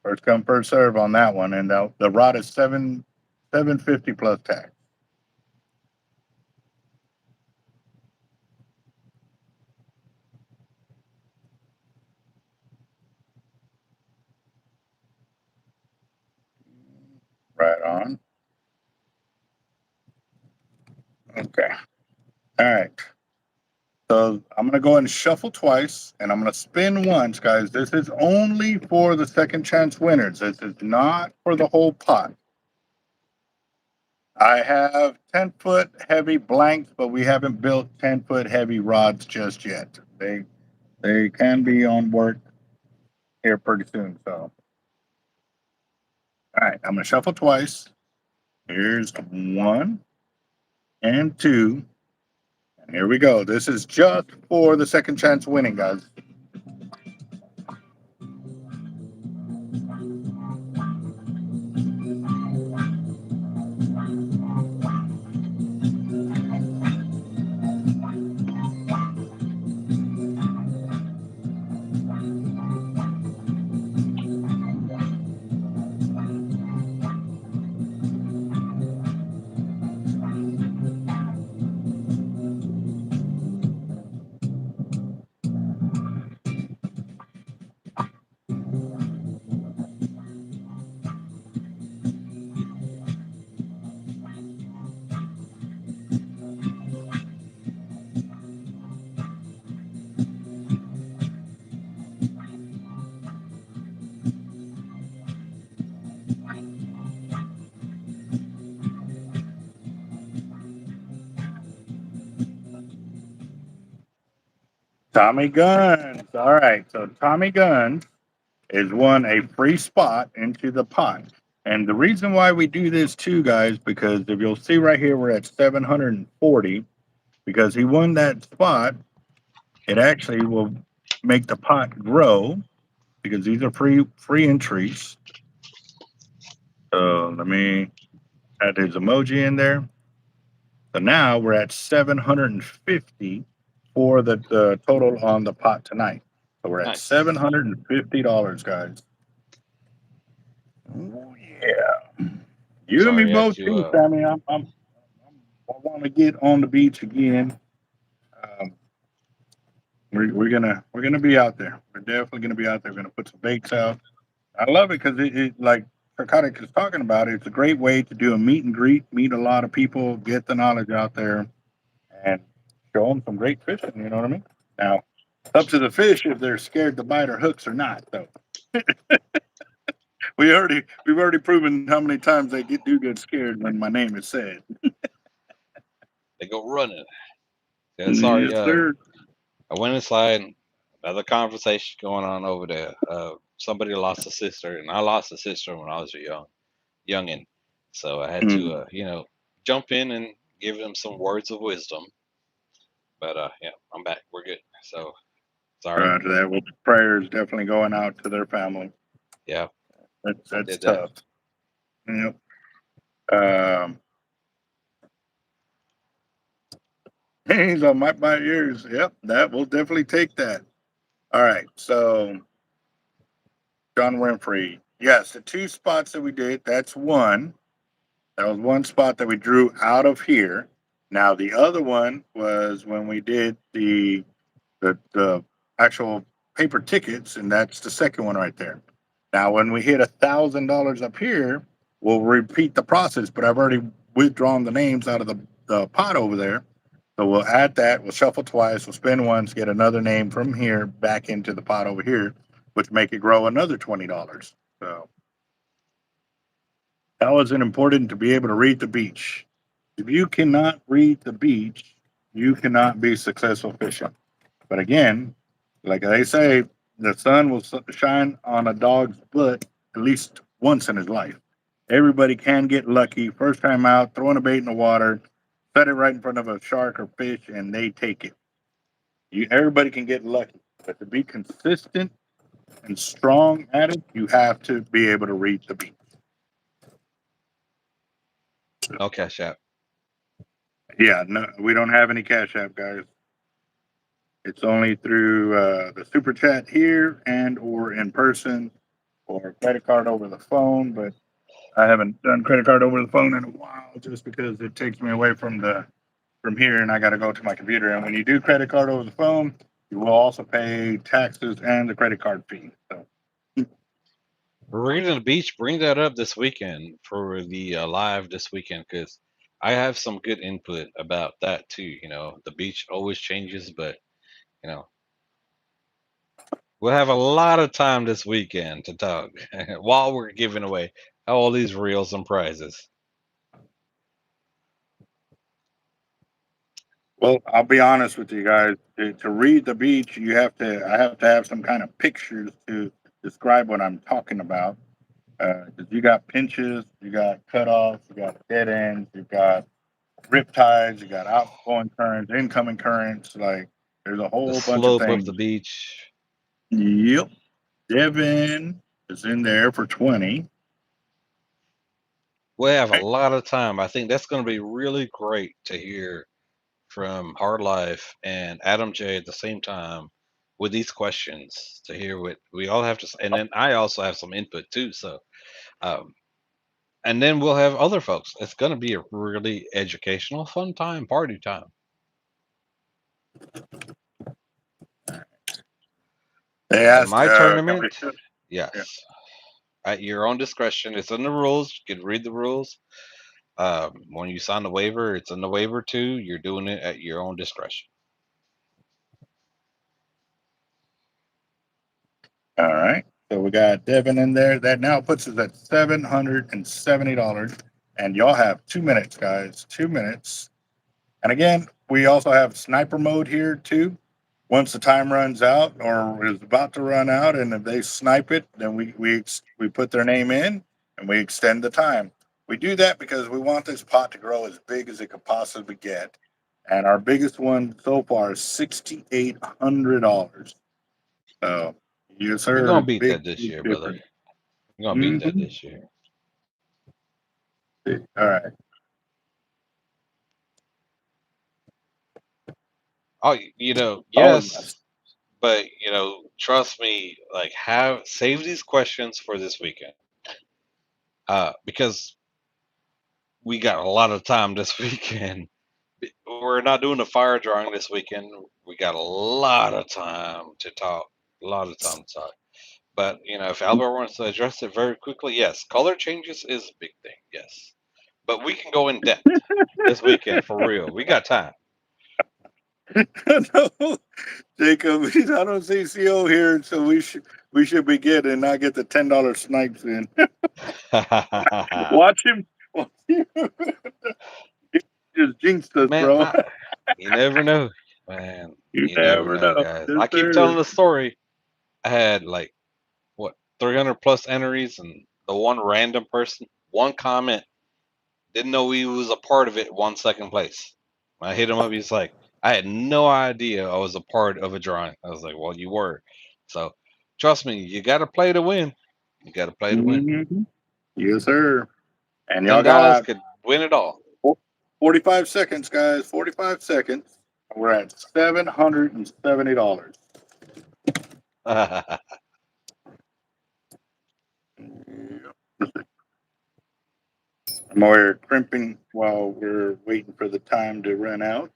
First come, first serve on that one. And the rod is $750 plus tax. Right on. Okay. All right. So I'm going to go ahead and shuffle twice, and I'm going to spin once, guys. This is only for the second chance winners. This is not for the whole pot. I have 10-foot heavy blanks, but we haven't built 10-foot heavy rods just yet. They can be on work here pretty soon. So, all right, I'm going to shuffle twice. Here's 1 and 2. And here we go. This is just for the second chance winning, guys. Tommy Guns. All right, so Tommy Guns is won a free spot into the pot. And the reason why we do this too, guys, because if you'll see right here, we're at 740. Because he won that spot, it actually will make the pot grow because these are free entries. So let me add his emoji in there. So now we're at 750 for the total on the pot tonight. So we're at Nice. $750, guys. Oh yeah. You Sorry, and me I had both to, too, Sammy. I want to get on the beach again. We're gonna be out there. We're definitely gonna be out there. We're gonna put some baits out. I love it because it like Sharkotic is talking about. It's a great way to do a meet and greet, meet a lot of people, get the knowledge out there, and show them some great fishing. You know what I mean? Now, up to the fish if they're scared to bite our hooks or not. So we've already proven how many times they do get scared when my name is said. they go running. Yeah, sorry. Yes, sir. I went inside. Another conversation going on over there. Somebody lost a sister, and I lost a sister when I was a youngin. So I had to, jump in and give them some words of wisdom. But yeah, I'm back. We're good. So sorry. Roger that. Well, prayers definitely going out to their family. Yeah, That's did that. tough. Yep. He's on my ears. Yep, that will definitely take that. All right, so John Winfrey. Yes, the 2 spots that we did, that's one. That was one spot that we drew out of here. Now the other one was when we did the actual paper tickets, and that's the second one right there. Now when we hit $1,000 up here, we'll repeat the process, but I've already withdrawn the names out of the pot over there. So we'll add that, we'll shuffle twice, we'll spin once, get another name from here back into the pot over here, which make it grow another $20. So how is it important to be able to read the beach? If you cannot read the beach, you cannot be successful fishing. But again, like they say, the sun will shine on a dog's butt at least once in his life. Everybody can get lucky. First time out, throwing a bait in the water, set it right in front of a shark or fish, and they take it. Everybody can get lucky, but to be consistent and strong at it, you have to be able to read the beat. No cash app. Yeah, no, we don't have any Cash App, guys. It's only through the super chat here and or in person. or credit card over the phone, but I haven't done credit card over the phone in a while just because it takes me away from here and I got to go to my computer. And when you do credit card over the phone, you will also pay taxes and the credit card fee. So We're going to the beach. Bring that up this weekend for the live this weekend because I have some good input about that too. You know, the beach always changes, but you know, we'll have a lot of time this weekend to talk while we're giving away all these reels and prizes. well, I'll be honest with you guys. To read the beach, I have to have some kind of pictures to describe what I'm talking about. 'Cause you got pinches, you got cutoffs, you got dead ends, you got rip tides, you got outgoing currents, incoming currents. Like there's a The whole bunch of slope of things. the beach. Yep. Devin is in there for 20. We have a lot of time. I think that's going to be really great to hear from Hard Life and Adam J at the same time with these questions to hear what we all have to say. And then I also have some input too. So, um, and then we'll have other folks. It's going to be a really educational, fun time, party time. They And asked, my tournament, yeah. yes, at your own discretion. It's in the rules. You can read the rules. When you sign the waiver, it's in the waiver too. You're doing it at your own discretion. All right. So we got Devin in there. That now puts us at $770. And y'all have 2 minutes, guys. 2 minutes. And again, we also have sniper mode here too. Once the time runs out or is about to run out, and if they snipe it, then we put their name in and we extend the time. We do that because we want this pot to grow as big as it could possibly get. And our biggest one so far is $6,800. So yes, We're sir. gonna beat Big, that this big year, brother. difference. We're gonna beat that Mm-hmm. this year. All right. Oh, Oh, yes, yes. but trust me. Like, have save these questions for this weekend, because we got a lot of time this weekend. We're not doing a fire drawing this weekend. We got a lot of time to talk. A lot of time to talk. But if Albert wants to address it very quickly, yes, color changes is a big thing. Yes, but we can go in depth this weekend for real. We got time. No, Jacob, I don't see CO here, so we should begin and not get the $10 snipes in. Watch him. Watch him. Just jinxed us, Man, bro. you never know, man. You You never never know, know. guys. Yes, I keep telling sir. the story. I had like what 300 plus entries, and the one random person, one comment, didn't know he was a part of it. Won second place. When I hit him up, he's like, "I had no idea I was a part of a drawing." I was like, "Well, you were." So trust me, you got to play to win. You got to play to win. Mm-hmm. Yes, sir. And y'all $10 got could win it all. 45 seconds, guys. 45 seconds. We're at $770. And we're crimping while we're waiting for the time to run out.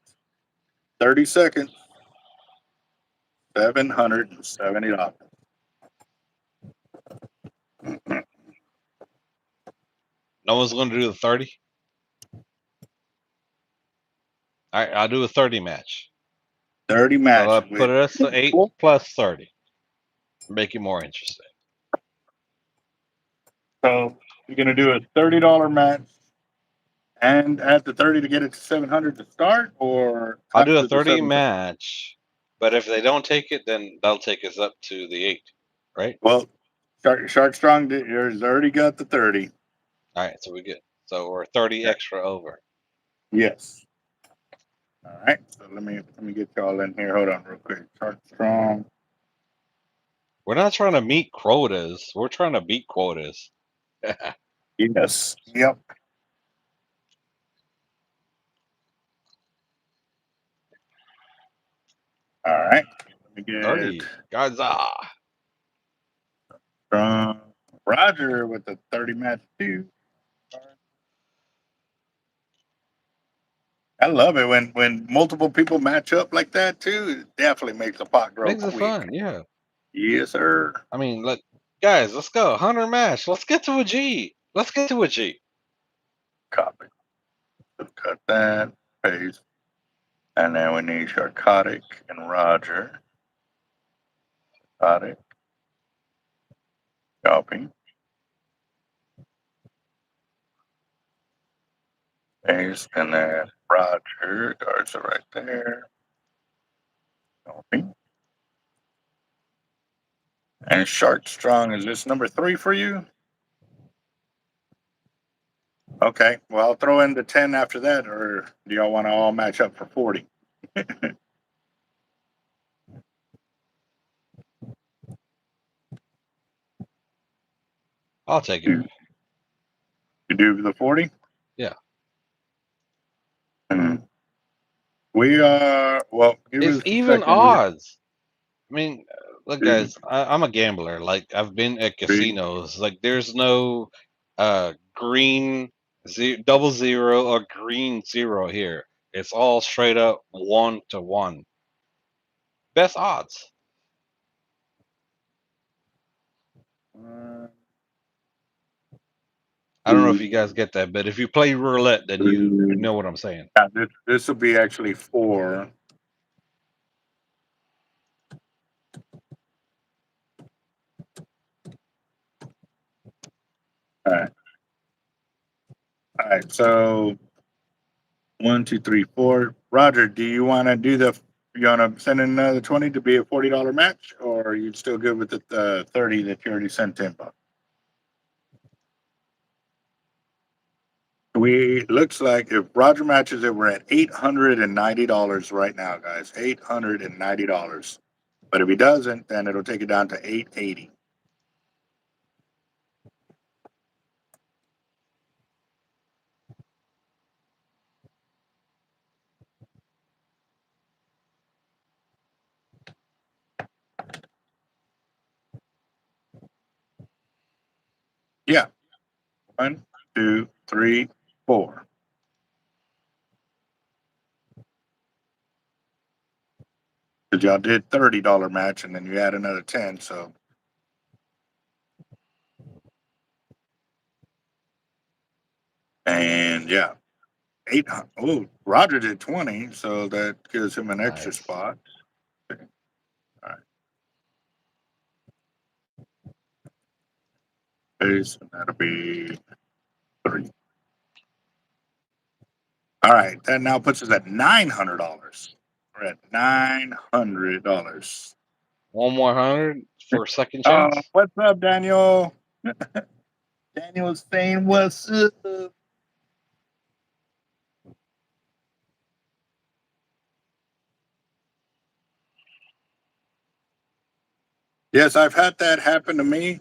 30 seconds. $770. No one's going to do the 30. All right, I'll do a 30 match. 30 So match I with put us to 8 plus 30. Make it more interesting. so you're gonna do a $30 match and add the 30 to get it to 700 to start, or I'll how do a does the 30 7? match, but if they don't take it, then they'll take us up to the 8, right? Well, Shark Strong has already got the 30. All right, so we good. So we're 30 Okay. extra over. Yes. All right. So let me get y'all in here. Hold on real quick. Shark Strong. We're not trying to meet quotas. We're trying to beat quotas. Yes. Yep. All right. Let me get 30. Gaza. Strong. Roger with the 30 match too. I love it when multiple people match up like that too. It definitely makes the pot grow Makes it quick. fun, yeah. Yes, sir. I mean, look, guys, let's go. 100 match. Let's get to a G. Let's get to a G. Copy. So cut that, paste. And then we need Sharkotic and Roger. Sharkotic. Copy. Paste. And then Roger. Cards are right there. Copy. And Shark Strong, is this number 3 for you? Okay. Well, I'll throw in the 10 after that, or do y'all want to all match up for 40? I'll take it. You do the 40? Yeah. We are, well, give It's us a even second. odds. I mean, look, guys, I'm a gambler. Like, I've been at casinos. Like, there's no green double zero or green zero here. It's all straight up 1 to 1. Best odds. I don't know if you guys get that, but if you play roulette, then you know what I'm saying. Yeah, this will be actually 4. All right. All right. So 1, 2, 3, 4. Roger, do you want to do you want to send in another 20 to be a $40 match, or are you still good with the 30 that you already sent in? Looks like if Roger matches it, we're at $890 right now, guys. $890. But if he doesn't, then it'll take it down to $880. Yeah. 1, 2, 3, 4. Because y'all did $30 match and then you add another 10, so. And yeah. 800. Oh, Roger did 20, so that gives him an extra spot. All right. Okay, so that'll be 3. All right, that now puts us at $900. We're at $900. One more 100 for a second chance. What's up, Daniel? Daniel's saying what's up. Yes, I've had that happen to me.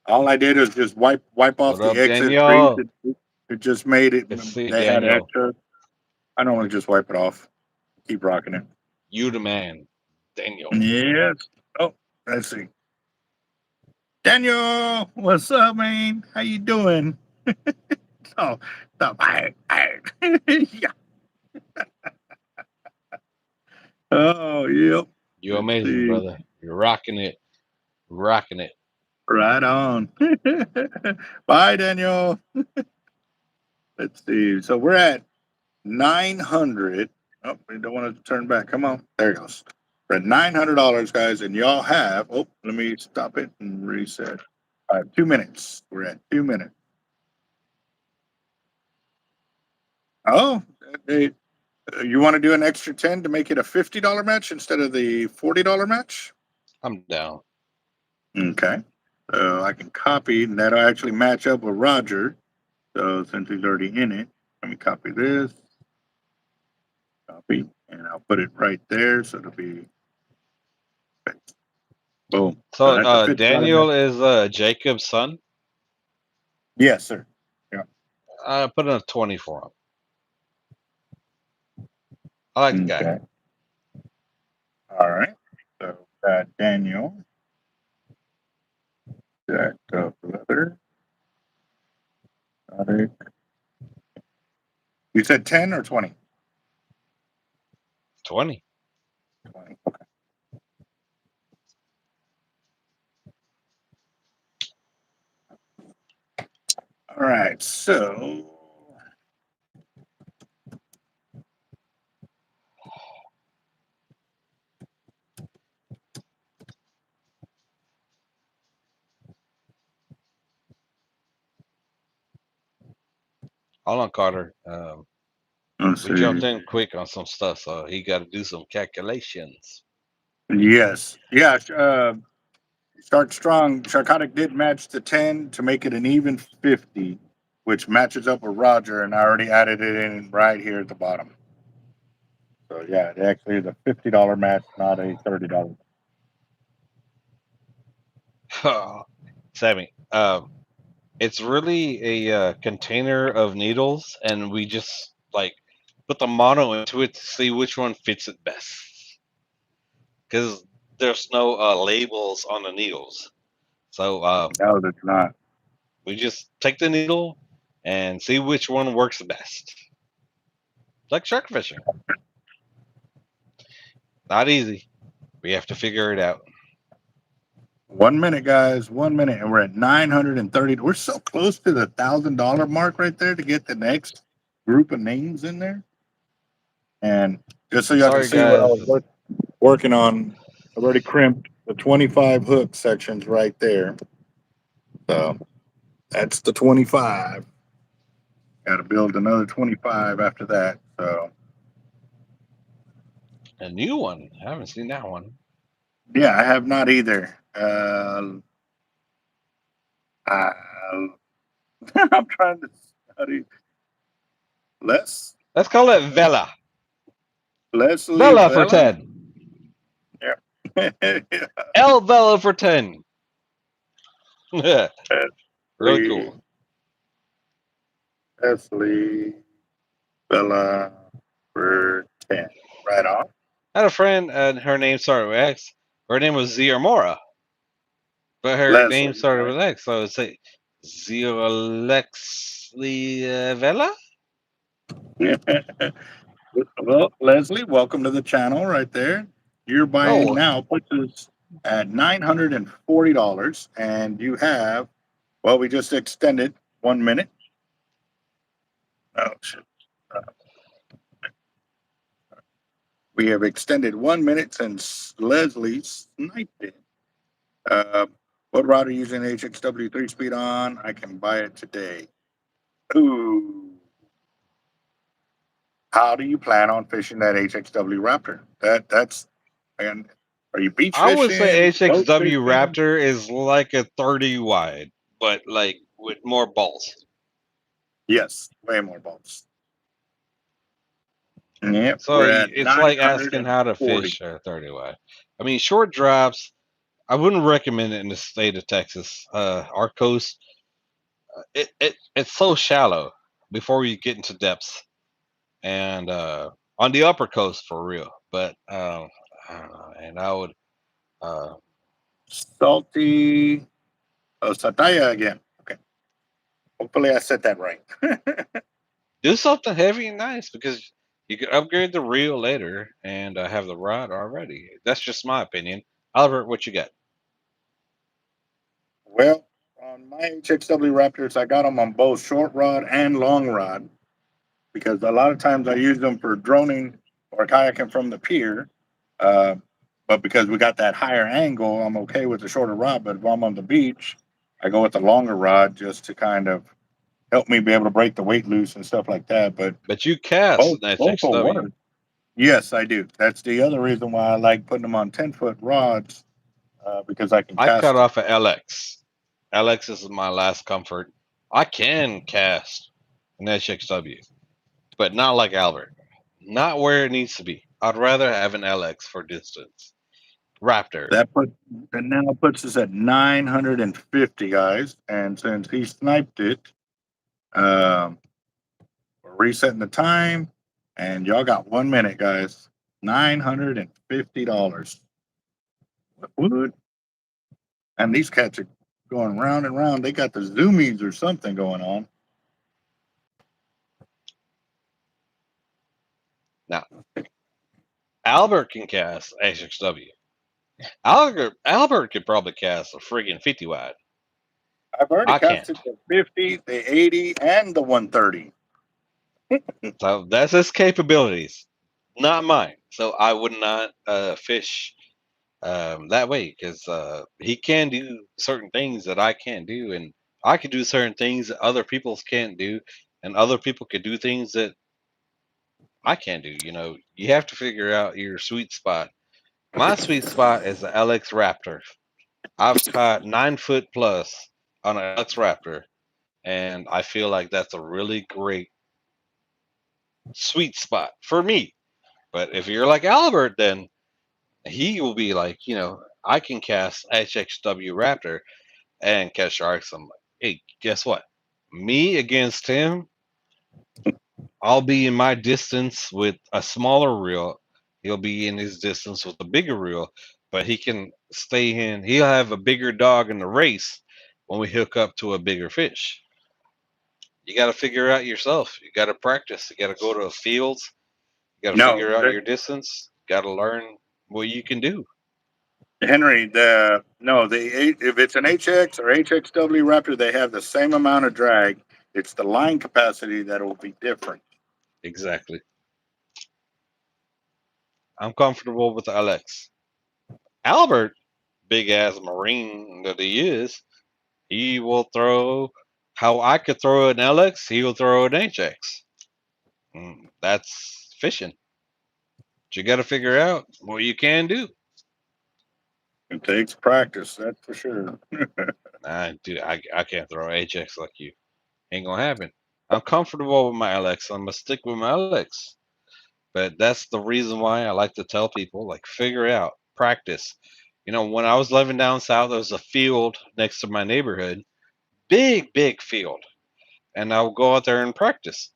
All I did was just wipe off What the up, excess Daniel? grease. It just made it. Let's see, They had Daniel. extra. I don't want to just wipe it off. Keep rocking it. You the man, Daniel. Yes. Oh, let's see. Daniel, what's up, man? How you doing? Oh, yeah. Oh, yep. You're Let's amazing, see. brother. You're rocking it. Rocking it. Right on. Bye, Daniel. Let's see. So we're at 900. Oh, we don't want to turn back. Come on. There it goes. We're at $900, guys, and y'all have. Oh, let me stop it and reset. All right, 2 minutes. We're at 2 minutes. Oh, you want to do an extra 10 to make it a $50 match instead of the $40 match? I'm down. Okay. So I can copy, and that'll actually match up with Roger. So since he's already in it, let me copy this. Copy, and I'll put it right there. So it'll be boom. So that's a $50 Daniel match. is Jacob's son. Yes, sir. Yeah. I put in a 20 for him. I like the guy. Okay. All right. So Daniel Jacked up leather. Sharkotic. You said 10 or 20? 20. 20. Okay. All right. So Hold on, Carter. let's We jumped see. in quick on some stuff, so he got to do some calculations. Yes. Yeah. Start strong. Sharkotic did match the 10 to make it an even 50, which matches up with Roger, and I already added it in right here at the bottom. So yeah, it actually is a $50 match, not a $30. Sammy, it's really a container of needles, and we just like put the mono into it to see which one fits it best. Because there's no labels on the needles, so No, that's not. we just take the needle and see which one works best. Like shark fishing, not easy. We have to figure it out. 1 minute, guys. 1 minute, and we're at 930. We're so close to the $1,000 mark right there to get the next group of names in there. And just so y'all can Sorry, see what I guys. was working on, I've already crimped the 25 hook sections right there. So that's the 25. Got to build another 25 after that. So A new one. I haven't seen that one. yeah, I have not either. I'm trying to study. Let's call it Vela. Leslie Vela for Vela. 10. Yeah. El Vela for 10. Really cool. Leslie Vela for 10. Right on. I had a friend, and her name started with X. Her name was Ziamora, but her name Leslie, started right? with X, so it's like Ziolexley Vela? Well, Leslie, welcome to the channel right there. Your buy-in Oh, now puts us at $940, and you have, well, we just extended 1 minute. Oh, shit. We have extended 1 minute since Leslie sniped it. What rod are you using HXW 3-speed on? I can buy it today. Ooh. How do you plan on fishing that HXW Raptor? That's and are you beach I would say fishing? Boat HXW fishing? Raptor is like a 30 wide, but like with more balls. Yes, way more bolts. Yep, So we're at it's like asking how to 940. fish a 30 wide. I mean, short drops, I wouldn't recommend it in the state of Texas. Our coast, it's so shallow before you get into depths, and on the upper coast for real. But I don't know, and I would Salty. Oh, Sataya again. Okay. Hopefully I said that right. do something heavy and nice because you could upgrade the reel later and have the rod already. That's just my opinion. Albert, what you got? Well, on my HXW Raptors, I got them on both short rod and long rod because a lot of times I use them for droning or kayaking from the pier. Uh, but because we got that higher angle, I'm okay with the shorter rod. But if I'm on the beach, I go with the longer rod just to kind of help me be able to break the weight loose and stuff like that. But But you cast both an will HXW. work. Yes, I do. That's the other reason why I like putting them on 10-foot rods because I can I cut cast it. off a LX. LX is my last comfort. I can cast an HXW, but not like Albert. Not where it needs to be. I'd rather have an LX for distance. Raptor. That now puts us at 950 guys, and since he sniped it, um, we're resetting the time, and y'all got 1 minute, guys. $950. Wood. And these cats are going round and round. They got the zoomies or something going on. Now, Albert can cast HXW. Albert could probably cast a friggin' 50 wide. I've already I can't. casted the 50, the 80, and the 130. So that's his capabilities, not mine. So I would not fish that way because he can do certain things that I can't do, and I can do certain things that other people can't do, and other people could do things that I can't do. You know, you have to figure out your sweet spot. My sweet spot is the LX Raptor. I've caught 9 foot plus on an LX Raptor, and I feel like that's a really great sweet spot for me. But if you're like Albert, then he will be like, I can cast HXW Raptor and catch sharks. I'm like, hey, guess what? Me against him, I'll be in my distance with a smaller reel. He'll be in his distance with a bigger reel, but he can stay in. He'll have a bigger dog in the race when we hook up to a bigger fish. You got to figure out yourself. You got to practice. You got to go to fields. You got to No, figure out your distance. You got to learn what you can do. Henry, if it's an HX or HXW Raptor, they have the same amount of drag. It's the line capacity that will be different. Exactly. I'm comfortable with the LX. Albert, big ass Marine that he is, he will throw how I could throw an LX, he will throw an HX. That's fishing. But you got to figure out what you can do. It takes practice, that's for sure. Dude, I can't throw HX like you. Ain't gonna happen. I'm comfortable with my LX. I'm gonna stick with my LX. But that's the reason why I like to tell people, like, figure it out, practice. When I was living down south, there was a field next to my neighborhood, big field, and I would go out there and practice.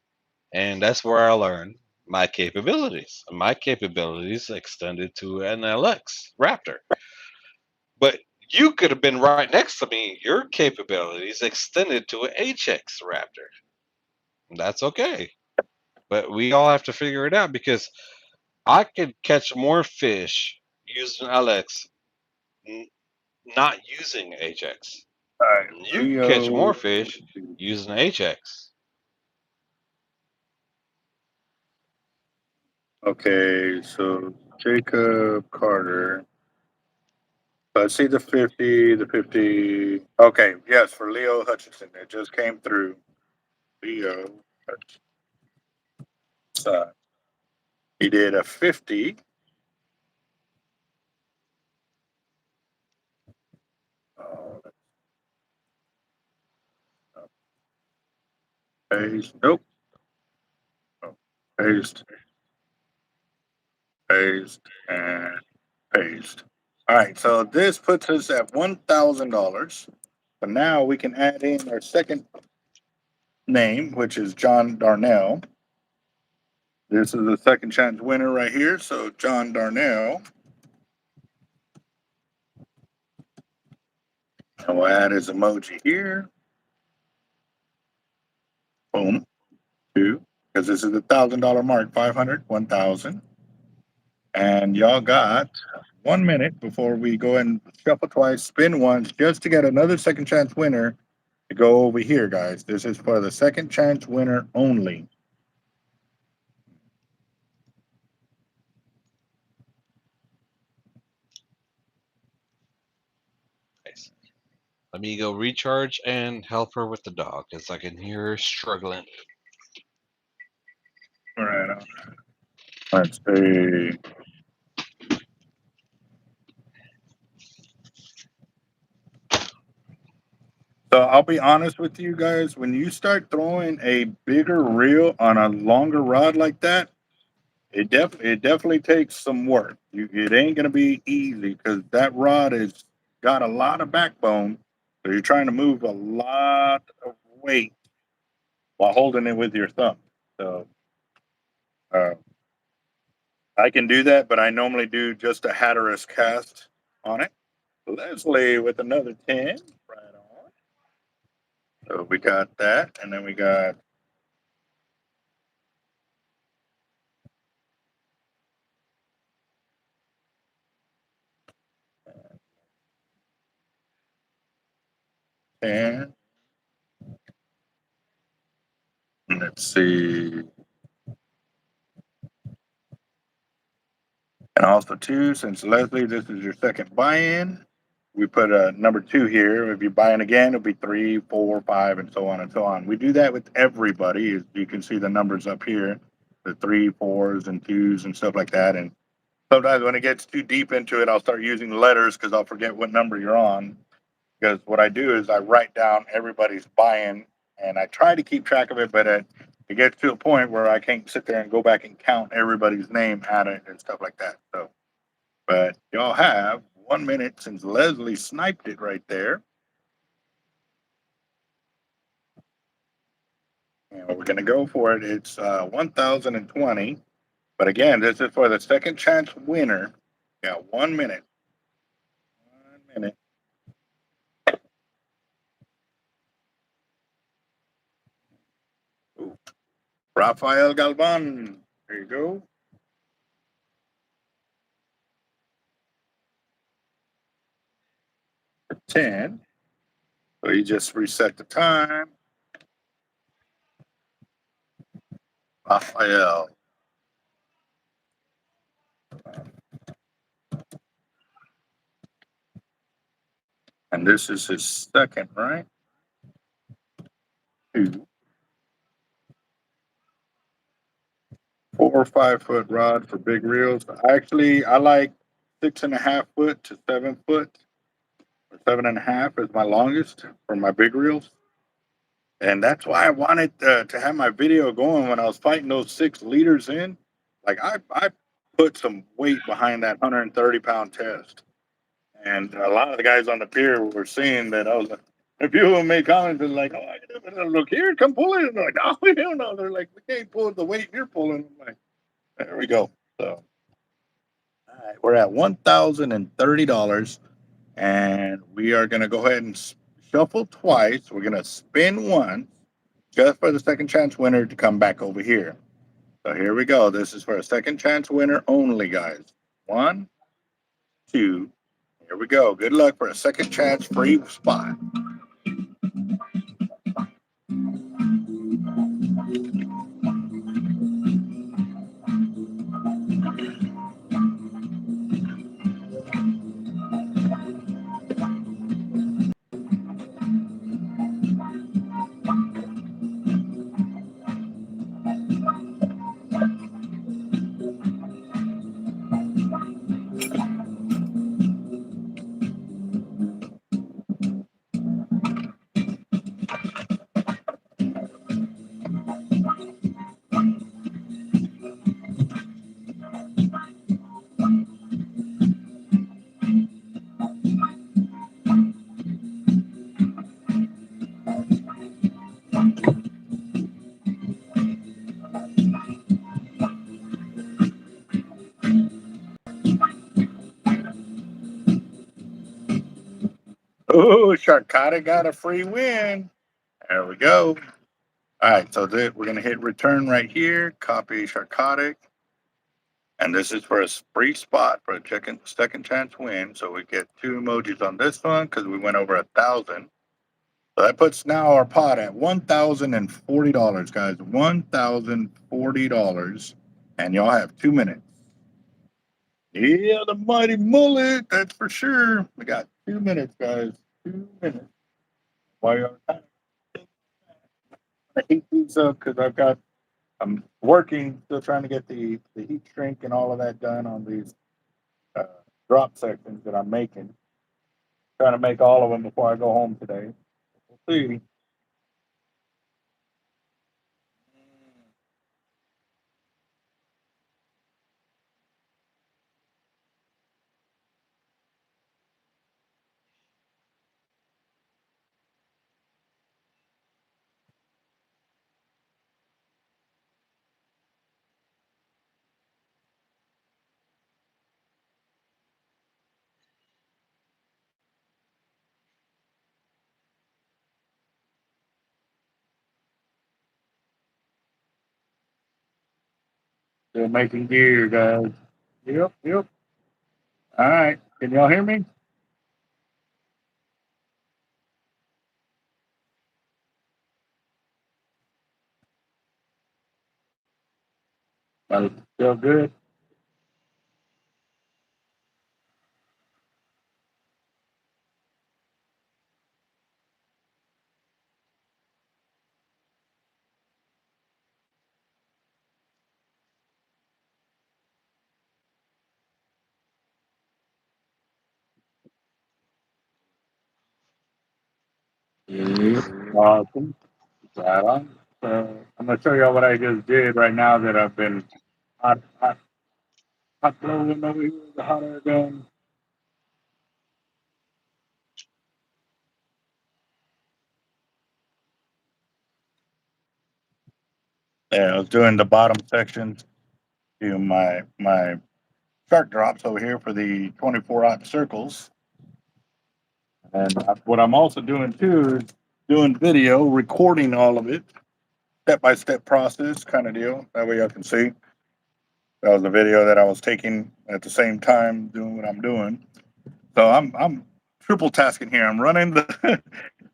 And that's where I learned my capabilities. My capabilities extended to an LX Raptor. But you could have been right next to me. Your capabilities extended to an HX Raptor. That's okay. But we all have to figure it out because I could catch more fish using LX, not using HX. All right, You can catch more fish using HX. Okay, so Jacob Carter. Let's see the 50, the 50. Okay, yes, for Leo Hutchinson. It just came through. Leo Hutchinson. He did a 50. Oh, paste. Nope. Oh, paste. Paste. And paste. All right, so this puts us at $1,000. But now we can add in our second name, which is John Darnell. This is the second chance winner right here. So John Darnell. And we'll add his emoji here. Boom. 2. Because this is the $1,000 mark. 500, 1,000. And y'all got 1 minute before we go and shuffle twice, spin once, just to get another second chance winner to go over here, guys. This is for the second chance winner only. Nice. Let me go recharge and help her with the dog because I can hear her struggling. All right. Let's see. So I'll be honest with you guys. When you start throwing a bigger reel on a longer rod like that, it definitely takes some work. It ain't gonna be easy because that rod has got a lot of backbone. So you're trying to move a lot of weight while holding it with your thumb. So uh, I can do that, but I normally do just a Hatteras cast on it. Leslie with another 10. Right So we got that, and then we got and let's see, and also too, since Leslie, this is your second buy-in, we put a number 2 here. If you buy in again, it'll be 3, 4, 5, and so on and so on. We do that with everybody. As you can see the numbers up here, the 3, 4s, and 2s and stuff like that. And sometimes when it gets too deep into it, I'll start using letters because I'll forget what number you're on. Because what I do is I write down everybody's buy-in and I try to keep track of it, but it gets to a point where I can't sit there and go back and count everybody's name at it and stuff like that. So, but y'all have 1 minute since Leslie sniped it right there. And we're going to go for it. It's 1,020. But again, this is for the second chance winner. Got 1 minute. 1 minute. Ooh. Rafael Galvan. There you go. 10. So you just reset the time. Rafael. And this is his second, right? 2. 4 or 5 foot rod for big reels. Actually, I like 6.5 foot to 7 foot. 7.5 is my longest for my big reels. And that's why I wanted to have my video going when I was fighting those 6 leaders in. Like I put some weight behind that 130-pound test. And a lot of the guys on the pier were seeing that. I was like, a few of them made comments and like, oh, I gotta look here, come pull it. And they're like, oh, we don't know. They're like, we can't pull the weight you're pulling. I'm like, there we go. So, all right, we're at $1,030, and we are gonna go ahead and shuffle twice. We're gonna spin once just for the second chance winner to come back over here. So here we go. This is for a second chance winner only, guys. 1, 2. Here we go. Good luck for a second chance free spot. Oh, Sharkotic got a free win. There we go. All right, so we're going to hit return right here, copy Sharkotic. And this is for a free spot for a second chance win. So we get 2 emojis on this one because we went over 1,000. So that puts now our pot at $1,040, guys. $1,040. And y'all have 2 minutes. Yeah, the mighty mullet, that's for sure. We got 2 minutes, guys. 2 minutes. Why are I heat these up because I'm working, still trying to get the heat shrink and all of that done on these uh, drop sections that I'm making. Trying to make all of them before I go home today. We'll see. Still making gear, guys. Yep, yep. All right. Can y'all hear me? Still good. Yep. Awesome. Right on. So I'm gonna show y'all what I just did right now that I've been hot blowing over here with the hot air gun. Yeah, I was doing the bottom section to my shark drops over here for the 24-aught circles. And what I'm also doing too is doing video, recording all of it, step-by-step process kind of deal. That way y'all can see. That was a video that I was taking at the same time doing what I'm doing. So I'm triple tasking here. I'm running the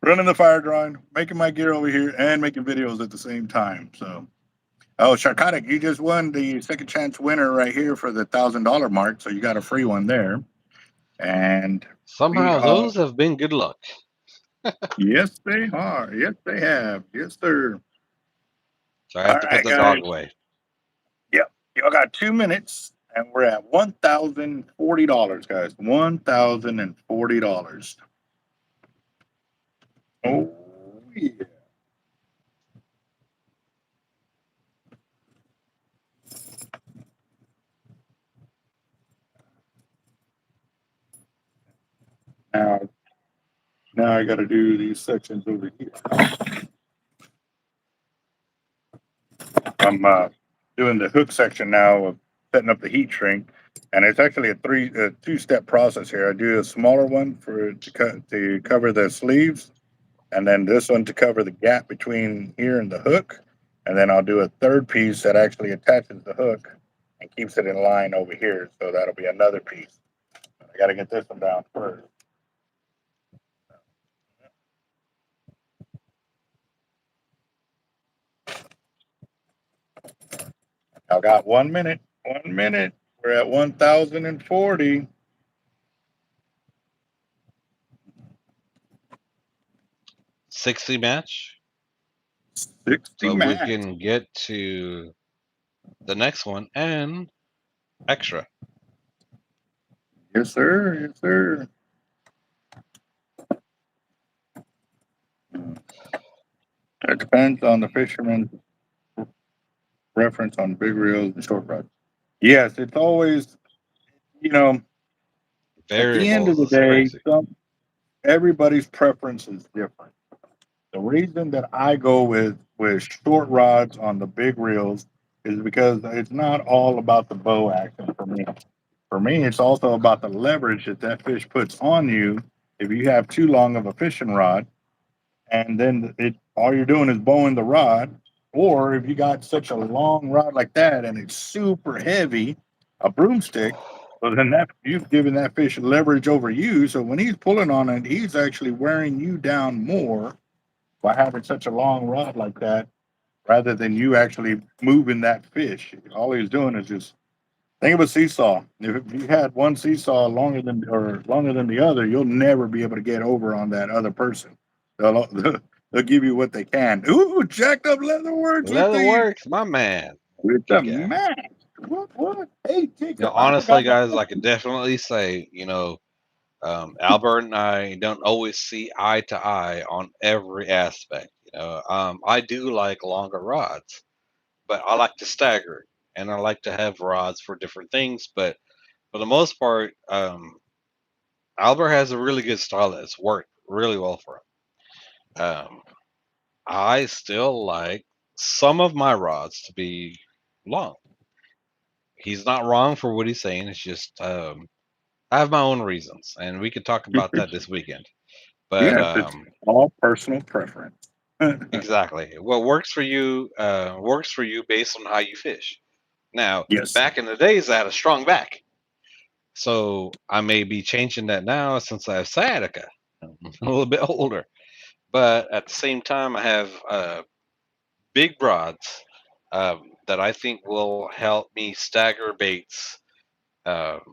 running the fire drawing, making my gear over here, and making videos at the same time. So, oh, Sharkotic, you just won the second chance winner right here for the $1,000 mark. So you got a free one there. And we Somehow are, those have been good luck. yes, they are. Yes, they have. Yes, sir. So I All have to put right, the guys. dog away. Yep. Y'all got 2 minutes, and we're at $1,040, guys. $1,040. Oh, yeah. Now, now I got to do these sections over here. I'm doing the hook section now of setting up the heat shrink, and it's actually a two-step process here. I do a smaller one to cover the sleeves, and then this one to cover the gap between here and the hook, and then I'll do a third piece that actually attaches the hook and keeps it in line over here. So that'll be another piece. I got to get this one down first. I got 1 minute. 1 minute. We're at 1,040. 60 match. 60 So we max. can get to the next one and extra. Yes, sir. Yes, sir. It depends on the fisherman's preference on big reels and short rods. Yes, it's always, you know, at the end of Variables the is day, crazy. everybody's preference is different. The reason that I go with short rods on the big reels is because it's not all about the bow action for me. For me, it's also about the leverage that that fish puts on you if you have too long of a fishing rod, and then it all you're doing is bowing the rod, or if you got such a long rod like that and it's super heavy, a broomstick, well then that you've given that fish leverage over you. So when he's pulling on it, he's actually wearing you down more by having such a long rod like that, rather than you actually moving that fish. All he's doing is just think of a seesaw. If you had one seesaw longer than the other, you'll never be able to get over on that other person. They'll they'll give you what they can. Ooh, jacked up Leatherworks Leatherworks, my man. with the Good guy. max. What? Hey, Jacob, I Honestly, forgot my. guys, I could definitely say, Albert and I don't always see eye to eye on every aspect. I do like longer rods, but I like to stagger, and I like to have rods for different things. But for the most part, Albert has a really good style that's worked really well for him. I still like some of my rods to be long. He's not wrong for what he's saying. It's just I have my own reasons, and we could talk about that this weekend. But Yes, it's all personal preference. exactly, what works for you based on how you fish. Now, Yes. back in the days, I had a strong back. So I may be changing that now since I have sciatica. I'm a little bit older. But at the same time, I have big rods that I think will help me stagger baits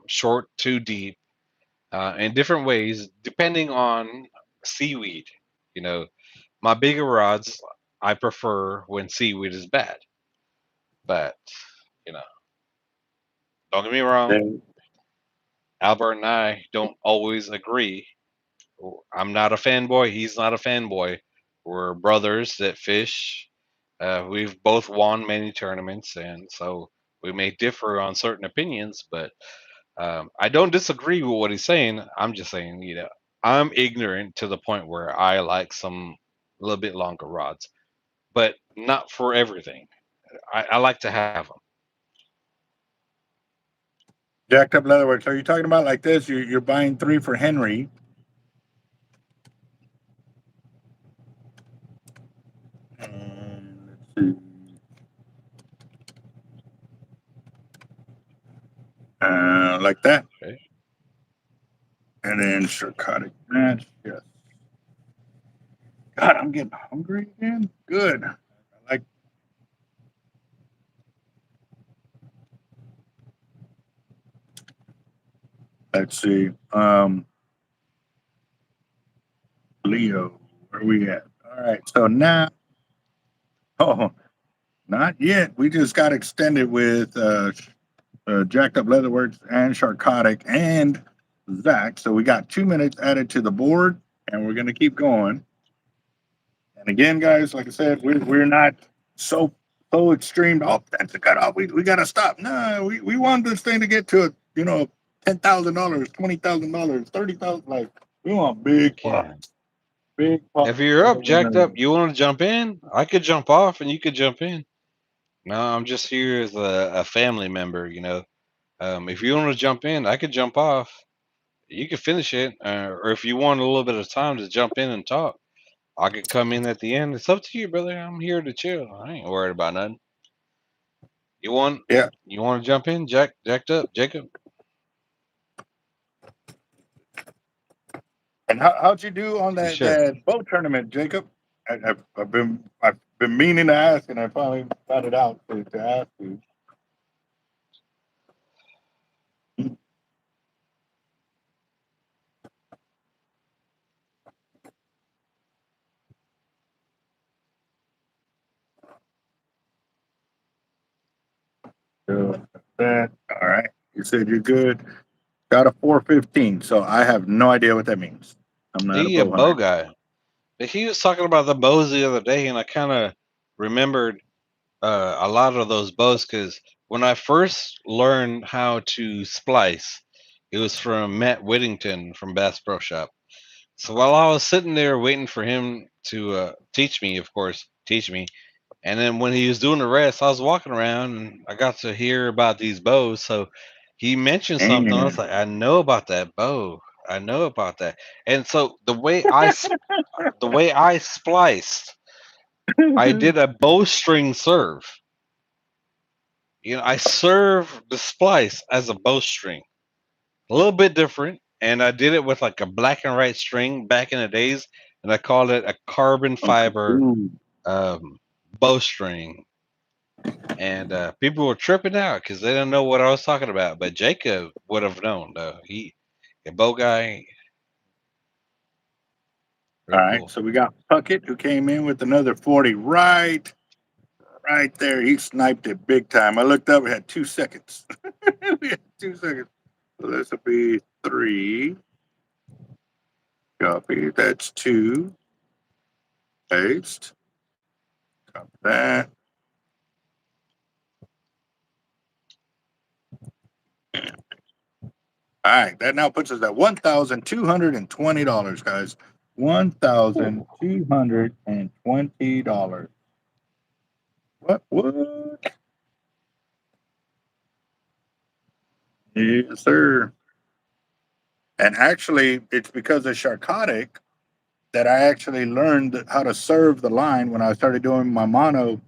short to deep in different ways, depending on seaweed. You know, my bigger rods I prefer when seaweed is bad. But, you know, don't get me wrong, Then- Albert and I don't always agree. I'm not a fanboy. He's not a fanboy. We're brothers that fish. We've both won many tournaments, and so we may differ on certain opinions, but I don't disagree with what he's saying. I'm just saying, I'm ignorant to the point where I like some a little bit longer rods, but not for everything. I like to have them. Jacked up Leatherworks. Are you talking about like this? You're buying 3 for Henry. Let's see. Like that. Okay. And then Sharkotic match. Yes. God, I'm getting hungry again. Good. I like. Let's see. Leo, where we at? All right. So now, oh, not yet. We just got extended with Jacked Up Leatherworks and Sharkotic and Zach. So we got 2 minutes added to the board, and we're gonna keep going. And again, guys, like I said, we're not so extreme. Oh, that's a cutoff. We gotta stop. No, we want this thing to get to $10,000, $20,000, 30,000. Like we want big Yeah. pots, big pots. If you're up, jacked up, you want to jump in? I could jump off and you could jump in. No, I'm just here as a family member, If you want to jump in, I could jump off. You could finish it, or if you want a little bit of time to jump in and talk, I could come in at the end. It's up to you, brother. I'm here to chill. I ain't worried about nothing. You want? Yeah. You want to jump in, jacked up, Jacob? And how'd you do on You should. that boat tournament, Jacob? I've been meaning to ask, and I finally got it out to ask you. That all right? You said you're good. Got a 415, so I have no idea what that means. I'm not a He a bow bow hunter. guy. He was talking about the bows the other day, and I kind of remembered a lot of those bows because when I first learned how to splice, it was from Matt Whittington from Bass Pro Shop. So while I was sitting there waiting for him to teach me, of course, teach me, and then when he was doing the rest, I was walking around and I got to hear about these bows. So he mentioned something. I was And like, I know about that bow. I know about that. And so the way I spliced, I did a bowstring serve. I serve the splice as a bowstring, a little bit different. And I did it with like a black and white string back in the days, and I called it a carbon fiber ooh, um, bowstring. And people were tripping out because they didn't know what I was talking about. But Jacob would have known, though. He a bow guy, all real right, cool. so we got Puckett who came in with another 40 right there. He sniped it big time. I looked up, we had 2 seconds. We had 2 seconds. So this will be 3. Copy. That's 2. Paste. Copy that. All right, that now puts us at $1,220, guys. $1,220. What? Yes, sir. And actually, it's because of Sharkotic that I actually learned how to serve the line when I started doing my mono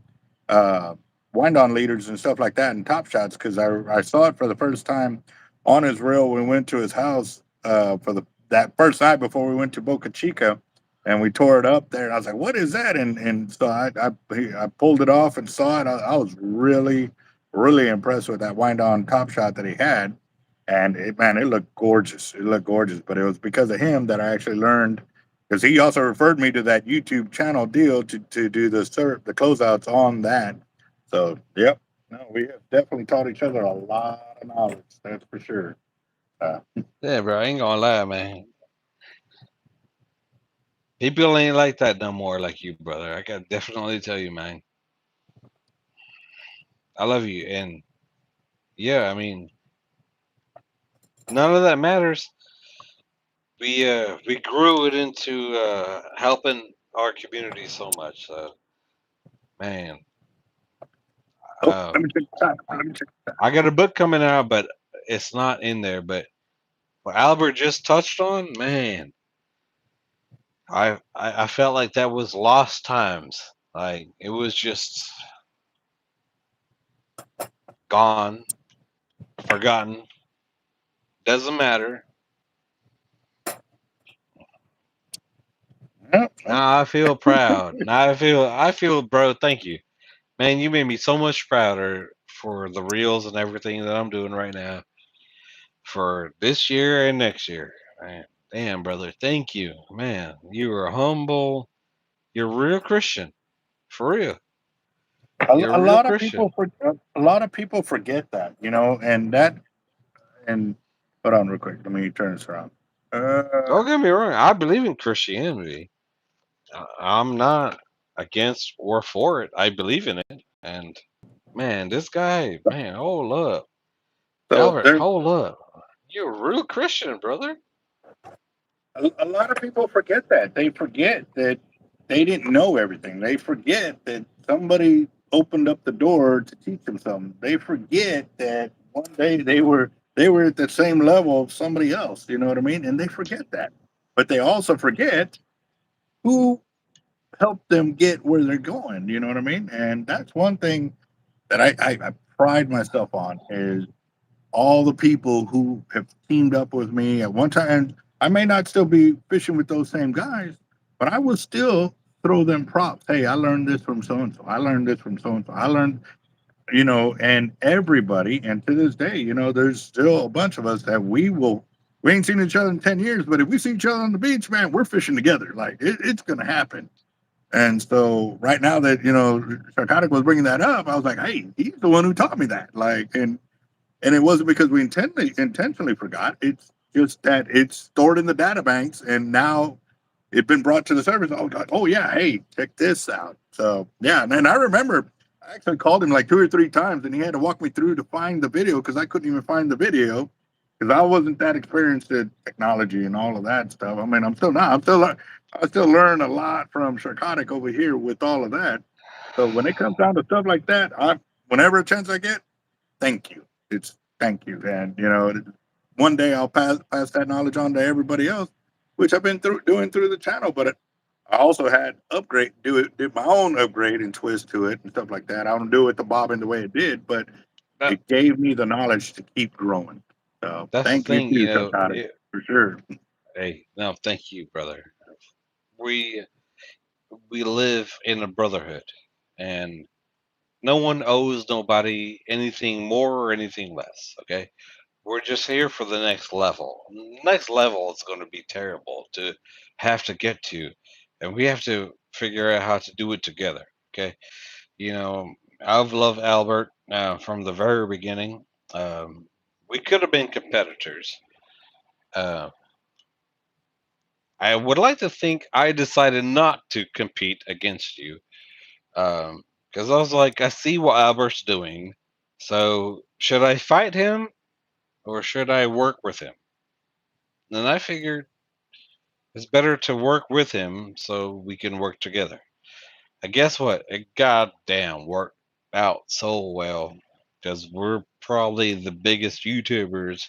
wind on leaders and stuff like that and top shots because I saw it for the first time on his reel. We went to his house for that first night before we went to Boca Chica, and we tore it up there. And I was like, "What is that?" And so I pulled it off and saw it. I was really impressed with that wind on top shot that he had, and it looked gorgeous. It looked gorgeous, but it was because of him that I actually learned. Because he also referred me to that YouTube channel deal to do the closeouts on that. So, yep. No, we have definitely taught each other a lot of knowledge. That's for sure. Yeah, bro. I ain't gonna lie, man. People ain't like that no more, like you, brother. I can definitely tell you, man. I love you, and yeah, I mean, none of that matters. We grew it into helping our community so much. So, man, Oh, let me check the time. I, Let me check the time. I got a book coming out, but it's not in there. But what Albert just touched on, man, I felt like that was lost times. Like it was just gone, forgotten. Doesn't matter. Yep. Now I feel proud. Now I feel, bro. Thank you, man. You made me so much prouder for the reels and everything that I'm doing right now for this year and next year. Man, damn, brother. Thank you, man. You are humble. You're a real Christian, for real. You're A a real lot of Christian. people a lot of people forget that, and hold on real quick. Let me turn this around. Don't get me wrong. I believe in Christianity. I'm not against or for it. I believe in it. And man, this guy, man, hold up. so Albert, there's hold up. You're a real Christian, brother. a lot of people forget that. They forget that they didn't know everything. They forget that somebody opened up the door to teach them something. They forget that one day they were at the same level of somebody else. You know what I mean? And they forget that. But they also forget who helped them get where they're going. You know what I mean? And that's one thing that I pride myself on is all the people who have teamed up with me at one time. And I may not still be fishing with those same guys, but I will still throw them props. Hey, I learned this from so and so. I learned this from so and so. I learned, and everybody. And to this day, there's still a bunch of us that we ain't seen each other in 10 years, but if we see each other on the beach, man, we're fishing together. Like it's going to happen. And so right now that, Sharkotic was bringing that up, I was like, hey, he's the one who taught me that. Like, and it wasn't because we intentionally forgot. It's just that it's stored in the data banks, and now it's been brought to the service. Oh, God, oh yeah, hey, check this out. So yeah, and I remember I actually called him like 2 or 3 times, and he had to walk me through to find the video because I couldn't even find the video because I wasn't that experienced in technology and all of that stuff. I mean, I'm still not. I still learn a lot from Sharkotic over here with all of that. So when it comes down to stuff like that, whenever a chance I get, thank you. It's thank you, and one day I'll pass that knowledge on to everybody else, which I've been doing through the channel. But I also had did my own upgrade and twist to it and stuff like that. I don't do it to bobbing the way it did, but That, it gave me the knowledge to keep growing. So that's the thank you thing, too, Sharkotic, for sure. hey, no, thank you, brother. We we live in a brotherhood, and no one owes nobody anything more or anything less. Okay, we're just here for the next level. Next level is going to be terrible to have to get to, and we have to figure out how to do it together. Okay, I've loved Albert from the very beginning. Um, we could have been competitors. Uh, I would like to think I decided not to compete against you because I was like, I see what Albert's doing. So should I fight him or should I work with him? And I figured it's better to work with him so we can work together. And guess what? It goddamn worked out so well because we're probably the biggest YouTubers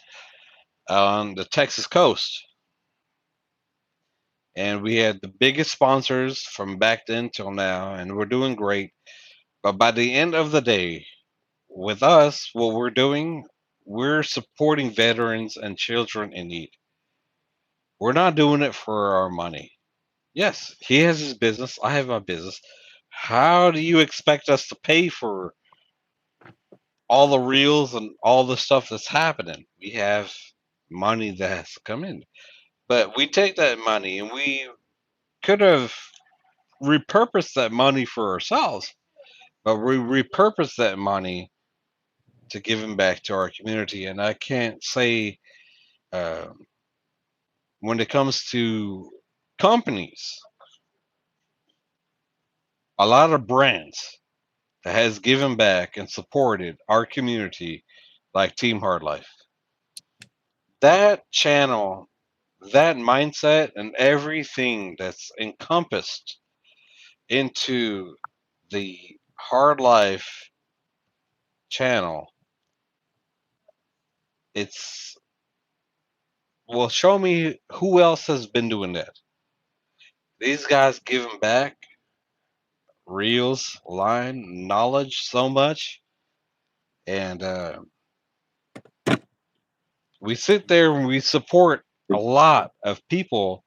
on the Texas coast. And we had the biggest sponsors from back then till now, and we're doing great. But by the end of the day, with us, what we're doing, we're supporting veterans and children in need. We're not doing it for our money. Yes, he has his business. I have my business. How do you expect us to pay for all the reels and all the stuff that's happening? We have money that has to come in. But we take that money and we could have repurposed that money for ourselves, but we repurpose that money to give them back to our community. And I can't say uh, when it comes to companies, a lot of brands that has given back and supported our community, like Team Hard Life. That channel, that mindset, and everything that's encompassed into the Hard Life channel, it's well, show me who else has been doing that. These guys giving back reels, line, knowledge so much, and we sit there and we support a lot of people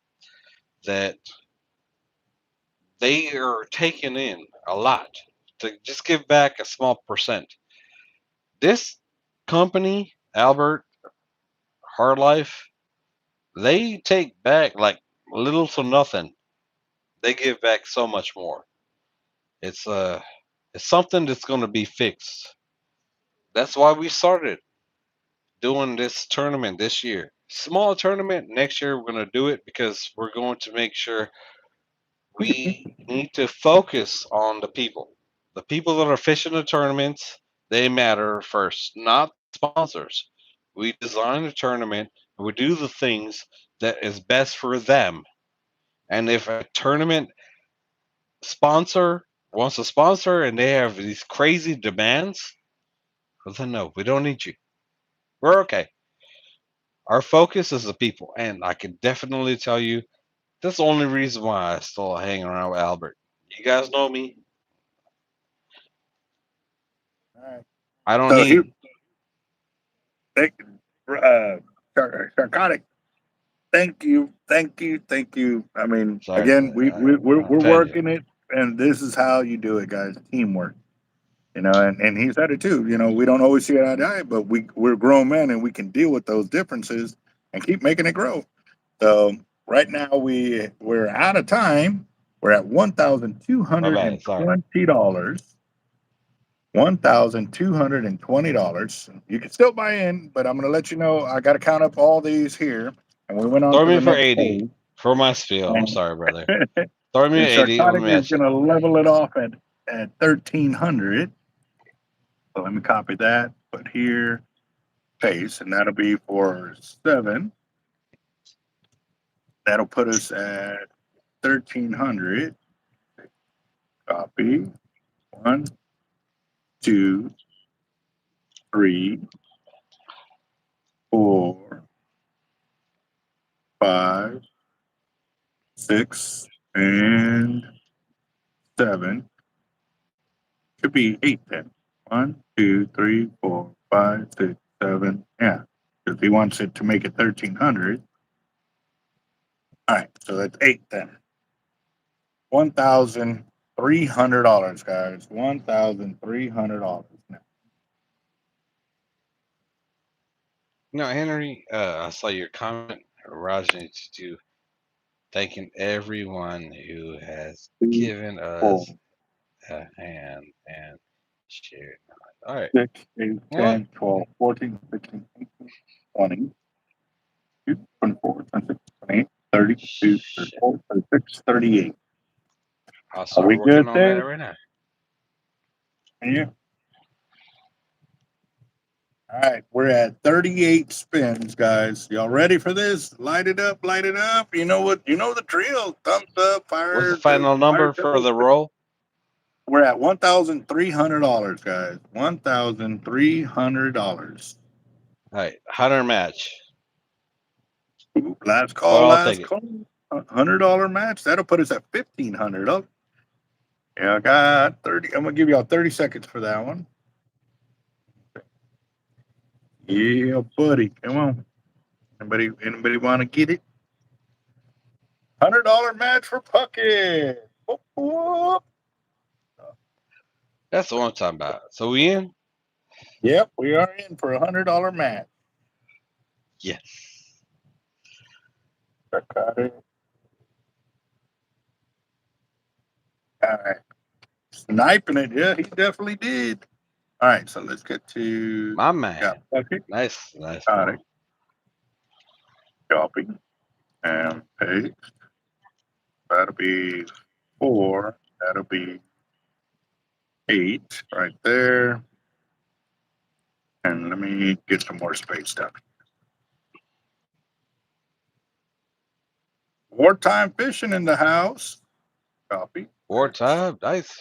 that they are taking in a lot to just give back a small percent. This company, Albert Hard Life, they take back like little to nothing. They give back so much more. It's it's something that's going to be fixed. That's why we started doing this tournament this year. Small tournament. Next year we're going to do it because we're going to make sure we need to focus on the people. The people that are fishing the tournaments, they matter first, not sponsors. We design a tournament and we do the things that is best for them. And if a tournament sponsor wants to sponsor and they have these crazy demands, well then no, we don't need you. We're okay. Our focus is the people, and I can definitely tell you that's the only reason why I still hang around with Albert. You guys know me. All right. I don't So here, need. thank, Sharkotic. Thank you. I mean, Sorry, again, we're I'm telling you. working it, and this is how you do it, guys. Teamwork. And he said it too. We don't always see eye to eye, but we're grown men and we can deal with those differences and keep making it grow. So right now we're out of time. We're at My bad. Sorry. $1,220. $1,220. You can still buy in, but I'm gonna let you know I gotta count up all these here. And we went on Throw to me the for next 80 page. for my spiel. I'm And, sorry, brother. and Throw me 80. I'm Sharkotic is matching. gonna level it off at 1,300. So let me copy that, put here, paste, and that'll be for 7. That'll put us at 1,300. Copy. 1, 2, 3, 4, 5, 6, and 7. Should be 8 then. 1, 2, 3, 4, 5, 6, 7. Yeah, because he wants it to make it 1,300. All right, so that's 8 then. $1,300, guys. $1,300 now. No, Henry, I saw your comment. Raj needs to thanking everyone who has 2, given 4, us a hand and shared. All right. 6, 8, What? 10, 12, 14, 15, 18, 20, 24, 26, 28, 30, 32, Shit. 34, 36, 38. I'll Are start we working good on that there? right now. Yeah. All right, we're at 38 spins, guys. Y'all ready for this? Light it up, light it up. You know what? You know the drill. Thumbs up, What's the fire, final fire number for bells. the roll? We're at $1,300, guys. $1,300. All right. 100 match. Last But call, I'll take last it. call. $100 match. That'll put us at 1,500. Yeah, I got 30. I'm gonna give y'all 30 seconds for that one. Yeah, buddy. Come on. Anybody want to get it? $100 match for Puckett. Whoop, whoop. That's the one I'm talking about. So we in? Yep, we are in for $100 match. Yes. Sharkotic. All right. Sniping it. Yeah, he definitely did. All right, so let's get to My man. Puckett. Nice Got bro. it. Copy and paste. That'll be 4. That'll be 8 right there. And let me get some more space down. Wartime fishing in the house. Copy. Wartime, nice.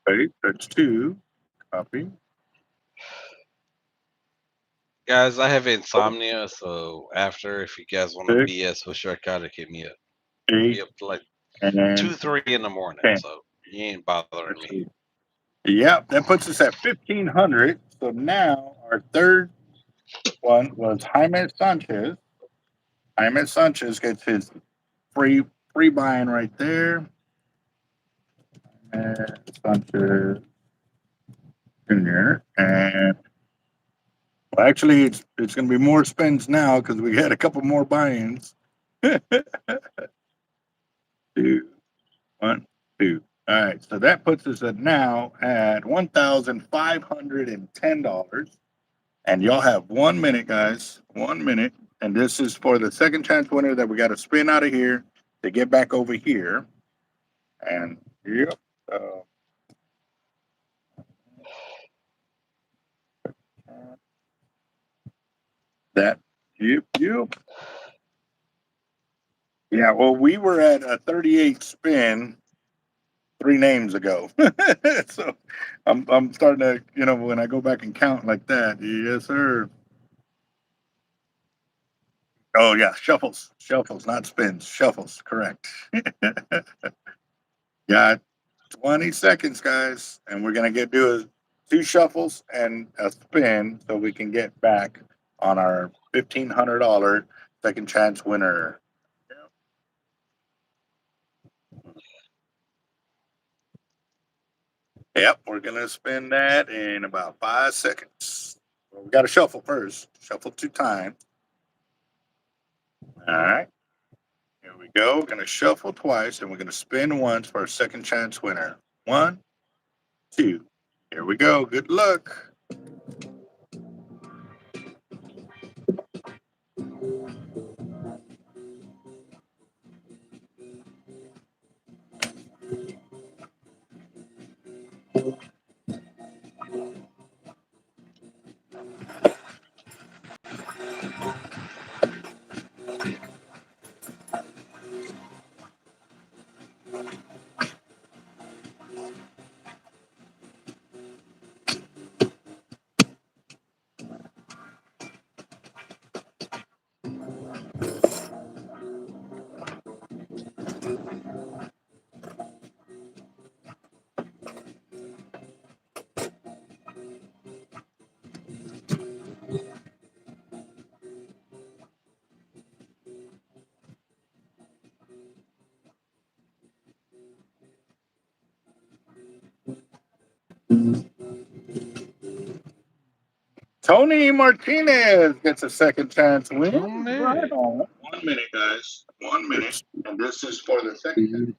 Paste. That's 2. Copy. Guys, I have insomnia, so after, if you guys want to 6, BS with Sharkotic, hit me up. 8, Be up to like and then 2, 3 in the morning, 10. so you ain't bothering Let's me. see. Yep, that puts us at 1,500. So now our third one was Jaime Sanchez. Jaime Sanchez gets his free buying right there. And Sanchez Jr. And well, actually, it's going to be more spins now because we had a couple more buy-ins. 2, 1, 2. All right, so that puts us at now at $1,510. And y'all have 1 minute, guys. 1 minute. And this is for the second chance winner that we got to spin out of here to get back over here. And yep. That, yep. Yeah, well, we were at a 38 spin 3 names ago. So I'm starting to, when I go back and count like that, yes, sir. Oh yeah, shuffles, not spins, shuffles, correct. Got 20 seconds, guys, and we're gonna do 2 shuffles and a spin so we can get back on our $1,500 second chance winner. Yep, we're gonna spin that in about 5 seconds. Well, we got to shuffle first. Shuffle 2 times. All right. Here we go. We're gonna shuffle twice, and we're gonna spin once for our second chance winner. 1, 2. Here we go. Good luck. Tony Martinez gets a second chance win. Tony. Right on. 1 minute, guys. 1 minute. And this is for the second.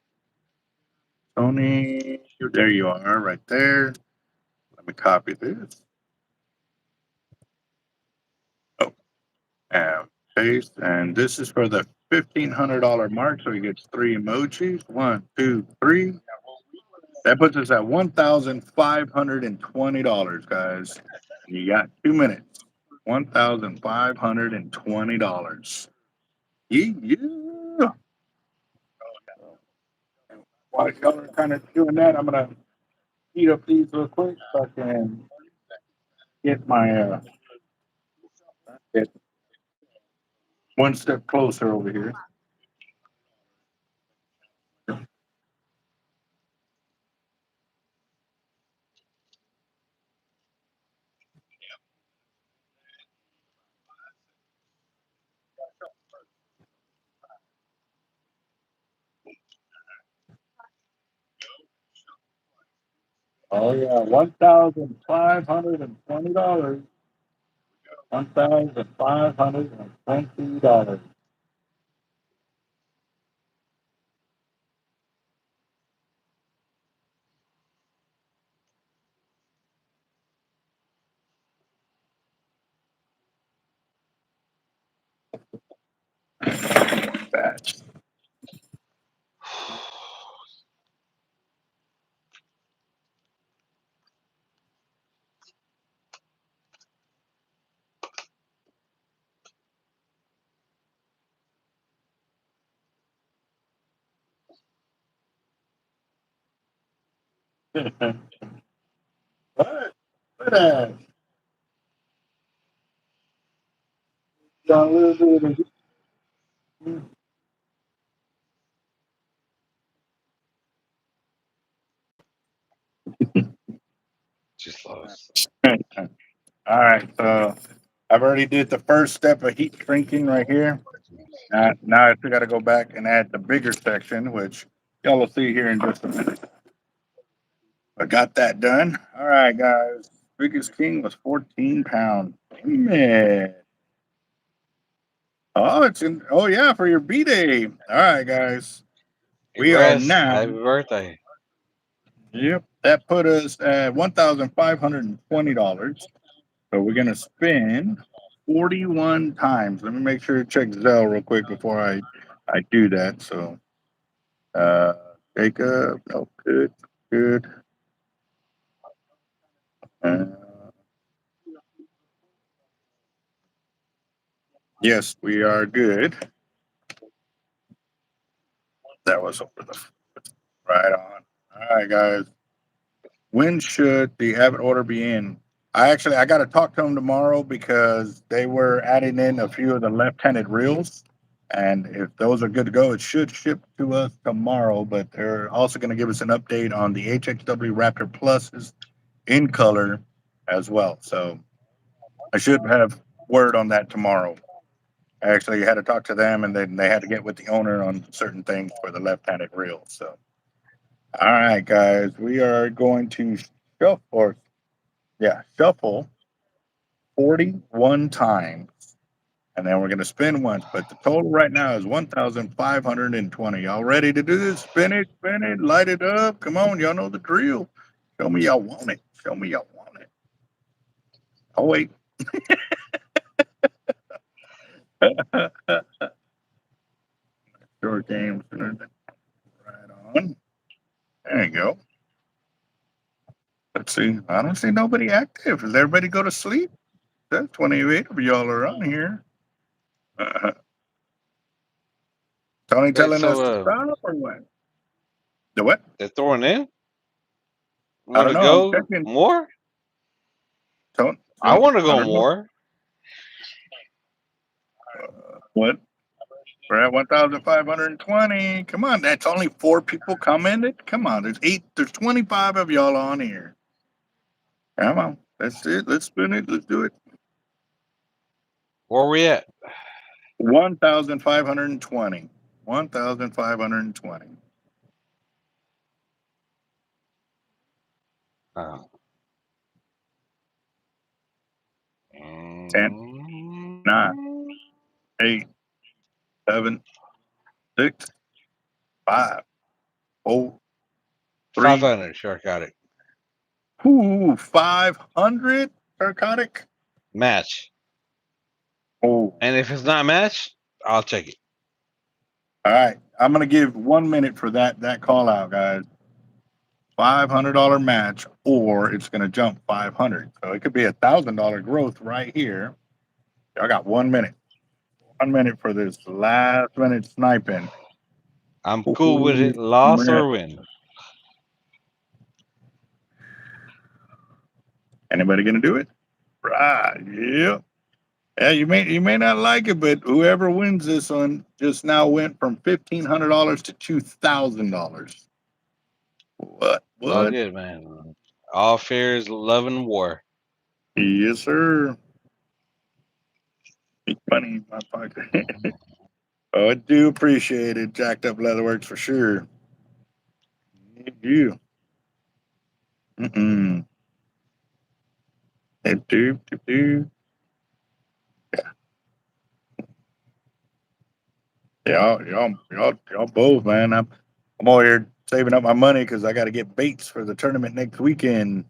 Tony, there you are, right there. Let me copy this. Oh, and paste. And this is for the $1,500 mark. So he gets 3 emojis. 1, 2, 3. That puts us at $1,520, guys. And you got 2 minutes. $1,520. Yeah. While y'all are kind of doing that, I'm gonna heat up these real quick so I can get my get one step closer over here. Oh yeah, $1,520. $1,520. Batch. What? Look at that. Got a little bit of Just lost. All right, so I've already did the first step of heat shrinking right here. Now I still got to go back and add the bigger section, which y'all will see here in just a minute. I got that done. All right, guys. Biggest king was 14 pounds. Man. Oh, it's in. Oh yeah, for your B day. All right, guys. We are Congrats. now. Happy birthday. Yep, that put us at $1,520. So we're gonna spin 41 times. Let me make sure to check Zelle real quick before I do that. So uh Jacob, no, good, good. Uh, yes, we are good. That was over the right on. All right, guys. When should the Abbott order be in? I got to talk to them tomorrow because they were adding in a few of the left-handed reels, and if those are good to go, it should ship to us tomorrow. But they're also going to give us an update on the HXW Raptor Pluses in color as well. So I should have word on that tomorrow. I actually had to talk to them, and then they had to get with the owner on certain things for the left-handed reel. So, all right, guys, we are going to shuffle 41 times, and then we're going to spin once. But the total right now is 1,520. Y'all ready to do this? Spin it, light it up. Come on, y'all know the drill. Show me y'all want it. Show me y'all want it. Oh wait. Short games. Right on. There you go. Let's see. I don't see nobody active. Does everybody go to sleep? That's 28 of y'all are on here. Tony Wait, telling us so to stop or what? The what? they're throwing in? I Want don't to know. I'm go checking. more? Tony, I want to I go don't know. more. What? We're at 1,520. Come on, that's only 4 people commented. Come on, there's 25 of y'all on here. Come on, that's it. Let's spin it. Let's do it. Where we at? 1,520. 1,520. Oh. 10, 9, 8, 7, 6, 5, 4, 3. 500, Sharkotic. Ooh, 500 Sharkotic. Match. Oh, And if it's not match, I'll check it. all right. I'm gonna give 1 minute for that call out, guys. $500 match, or it's gonna jump 500. So it could be $1,000 growth right here. I got 1 minute. 1 minute for this last minute sniping. I'm cool with Ooh, it, loss man. or win. Anybody gonna do it? Right. Yeah. Yeah, you may not like it, but whoever wins this one just now went from $1,500 to $2,000. What? It's all What? good, man. All fair is love and war. Yes, sir. It's money in my pocket. Oh, I do appreciate it. Jacked up Leatherworks for sure. You. Mm-mm. Do. Y'all both, man. I'm over here saving up my money because I got to get baits for the tournament next weekend.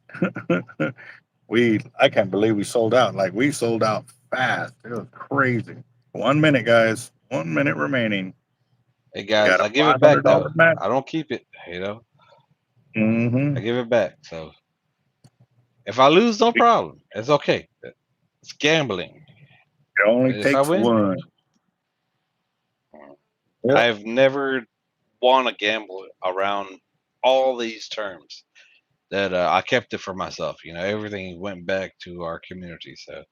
I can't believe we sold out. Like we sold out fast. It was crazy. 1 minute, guys. 1 minute remaining. Hey Got guys, a I give it back though. $500 match. I don't keep it. Mm-hmm. I give it back. So if I lose, no problem. It's okay. It's gambling. It only If I takes win, one. Yep. I've never won a gamble around all these terms. That I kept it for myself. Everything went back to our community. So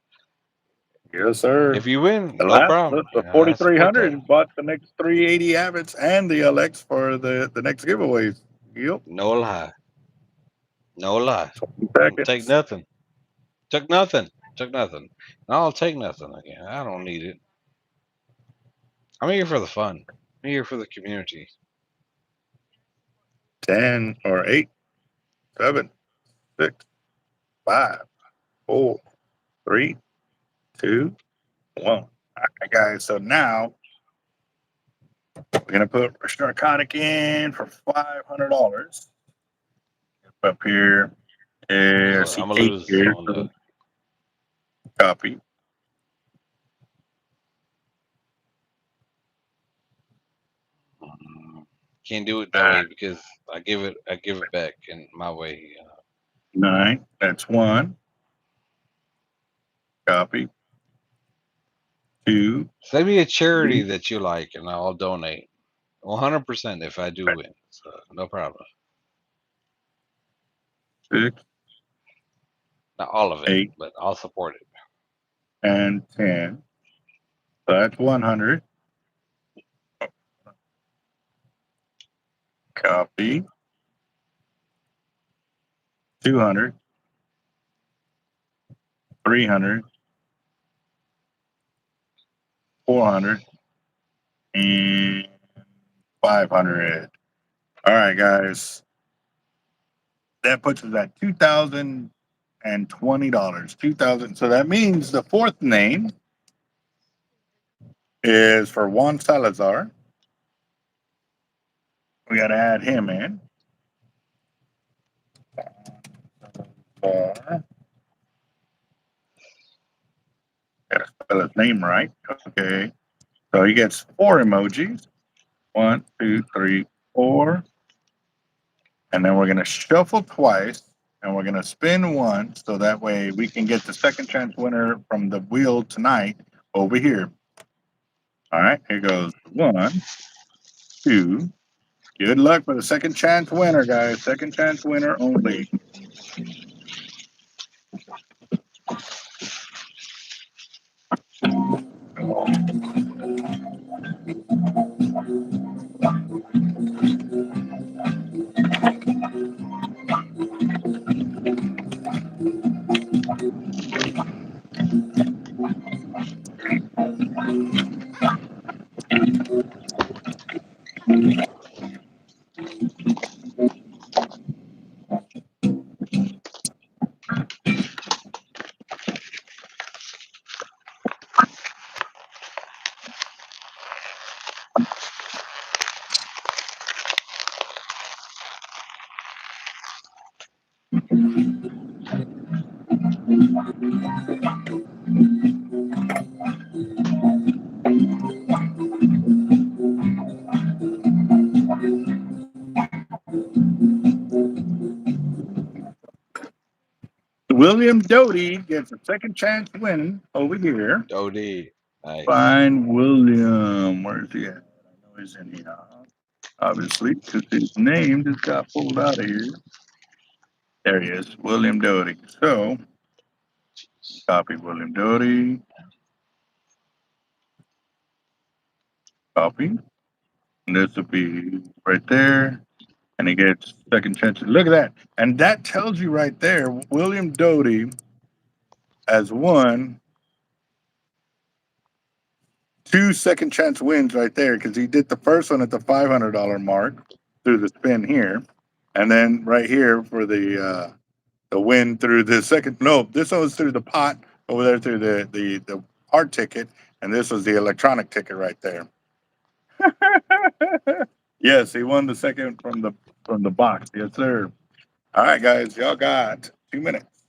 Yes, sir. if you win, The no last, problem. the I support that. 4300 bought the next 380 Abbots and the LX for the next giveaways. Yep. No lie. No lie. 20 Don't take seconds. nothing. Took nothing. Took nothing. I'll take nothing again. I don't need it. I'm here for the fun. I'm here for the community. 10 or 8, 7, 6, 5, 4, 3, 2, 1. All right, guys. So now we're gonna put Sharkotic in for $500. Up here, I'm see gonna 8 lose here. on So the. copy. Can't do it that way because I give it back in my way. 9. That's 1. Copy. 2. Send me a charity 3. that you like, and I'll donate 100% if I do win. So no problem. 6, Not all of it, 8, but I'll support it. and 10. So that's 100. Copy. 200. 300. 400. And 500. All right, guys. That puts us at $2,020. 2,000. So that means the fourth name is for Juan Salazar. We got to add him in. Got to spell his name right. Okay. So he gets 4 emojis. 1, 2, 3, 4. And then we're going to shuffle twice. And we're going to spin once. So that way we can get the second chance winner from the wheel tonight over here. All right. Here goes 1, 2. Good luck for the second chance winner, guys. Second chance winner only. William Doty gets a second chance win over here. Dodie. Nice. Find William. Where's he at? I know he's in here. Obviously, because his name just got pulled out of here. There he is, William Doty. So, copy William Doty. Copy. And this will be right there. And he gets second chance. Look at that. And that tells you right there, William Doty has won 2 second chance wins right there because he did the first one at the $500 mark through the spin here. And then right here for the the win through the second. No, this one was through the pot over there through the hard ticket, and this was the electronic ticket right there. Yes, he won the second from the box. Yes, sir. All right, guys, y'all got 2 minutes,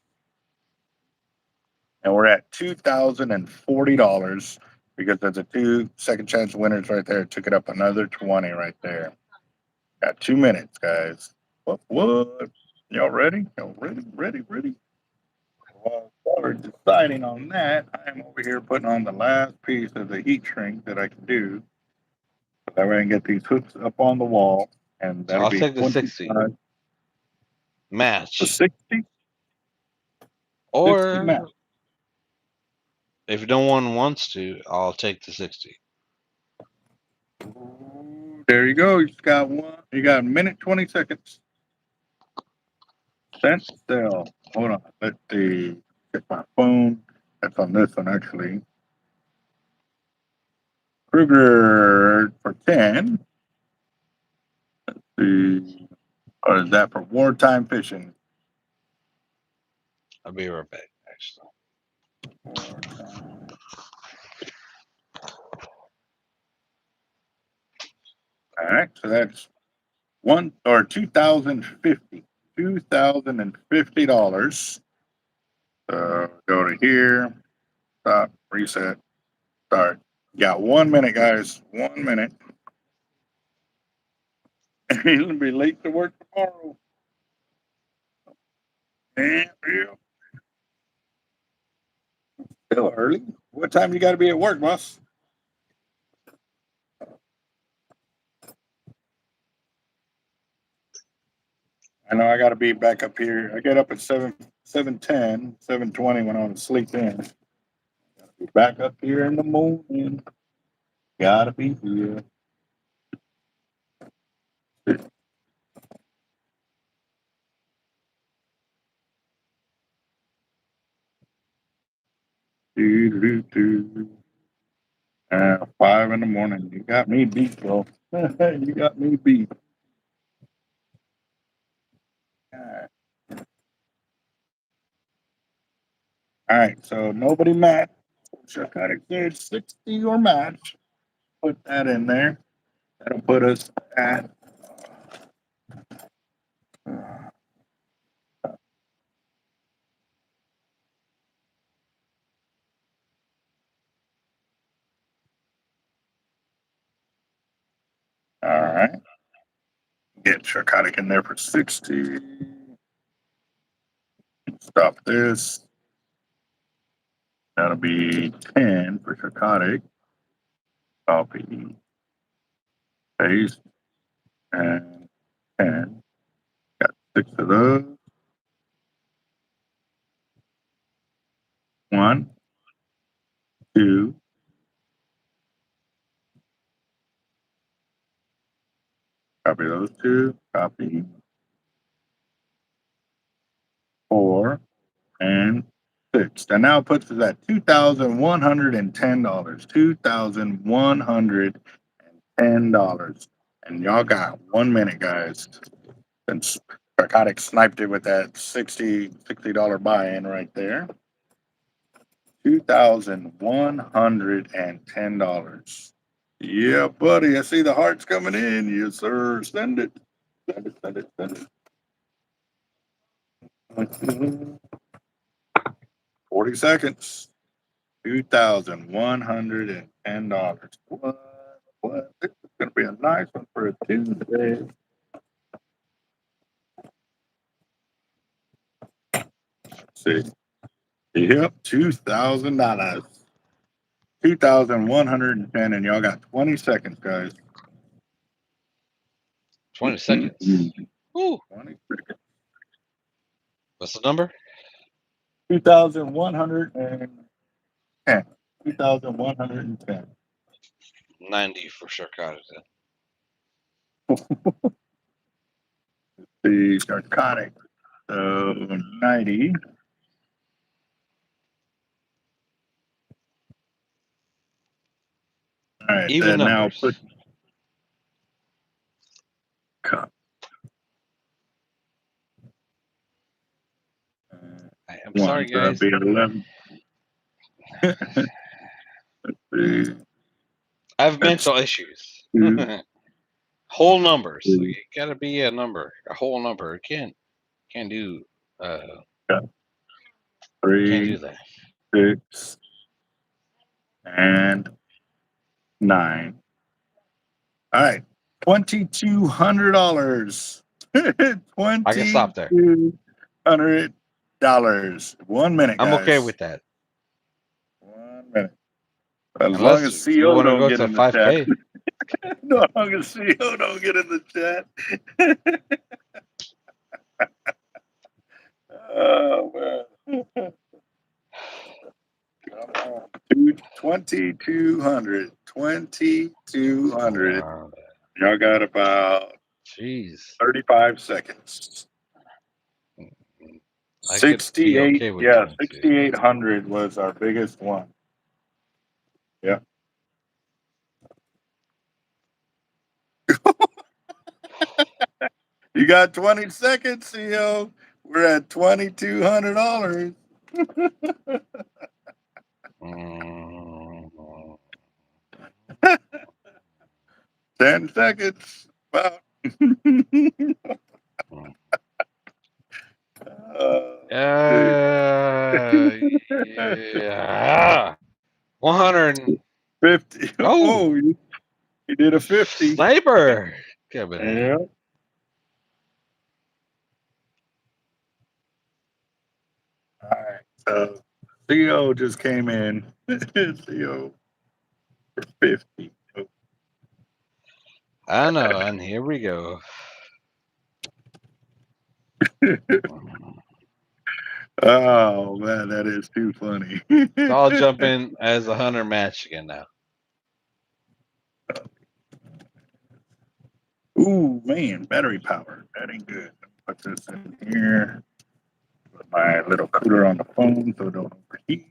and we're at $2,040 because there's a 2 second chance winners right there. Took it up another 20 right there. Got 2 minutes, guys. What? Y'all ready? Y'all ready? While we're deciding on that, I am over here putting on the last piece of the heat shrink that I can do. So that way I can get these hooks up on the wall, and So that'll I'll be take the 60 25. The match, 60 or match. if no one wants to, I'll take the 60. There you go. You got one. You got a minute 20 seconds. Stand still. Hold on. Let's see. Get my phone. That's on this one actually. Kruger for 10. Let's see. What is that for wartime fishing? I'll be right back, actually. All right, so that's $2,050. So go to here, stop, reset, start. You got 1 minute, guys. 1 minute. You'll be late to work tomorrow. Yeah. Still early. What time you got to be at work, boss? I know I got to be back up here. I get up at 7:10, 7:20 when I'm asleep in. Be back up here in the morning. Gotta be here. Do. 5 in the morning. You got me beat, bro. You got me beat. All right, so nobody match. Sharkotic said 60 or match. Put that in there. That'll put us at all right. Get Sharkotic in there for 60. Stop this. That'll be 10 for Sharkotic. Copy. Paste. And 10. Got 6 of those. 1, 2. Copy those 2. Copy. 4 and 6. And now it puts us at $2,110. $2,110. And y'all got 1 minute, guys. Since Narcotic sniped it with that $60 buy-in right there. $2,110. Yeah, buddy. I see the hearts coming in. Yes, sir. Send it. Send it. 40 seconds. $2,110. What? This is going to be a nice one for a Tuesday. Let's see. Yep, $2,000. 2,110, and y'all got 20 seconds, guys. 20 seconds. Woo. 20 seconds. What's the number? 2,110. 2,110. 90 for Sharkotic. The Sharkotic. So 90. All right, Even then now numbers. put cut. I'm One, sorry, so that'd guys. be 11. Let's see. I have That's mental issues. 2, Whole numbers. 3, It gotta be a number, a whole number. It can't do got can't do 3, that. 6, and 9. All right, $2,200. I can stop there. $2,200. 1 minute, I'm okay guys. with that. 1 minute. As long Unless as we CO want to don't go get to in the chat. 5K. No, as long as CO don't get in the chat. Oh man. Come on. 2,200. 2,200. Y'all got about Jeez. 35 seconds. I could be 68. okay with Yeah, 22. 6,800 was our biggest one. Yeah. You got 20 seconds, CO. We're at $2,200. 10 seconds. About. Yeah. 100. 50. Oh, You did a 50. sniper. Kevin. Yeah. All right. So CO just came in. CO for 50. I know, and here we go. Oh man, that is too funny. So I'll jump in as a hunter match again now. Ooh man, battery power. That ain't good. Put this in here. Put my little cooler on the phone so it don't overheat.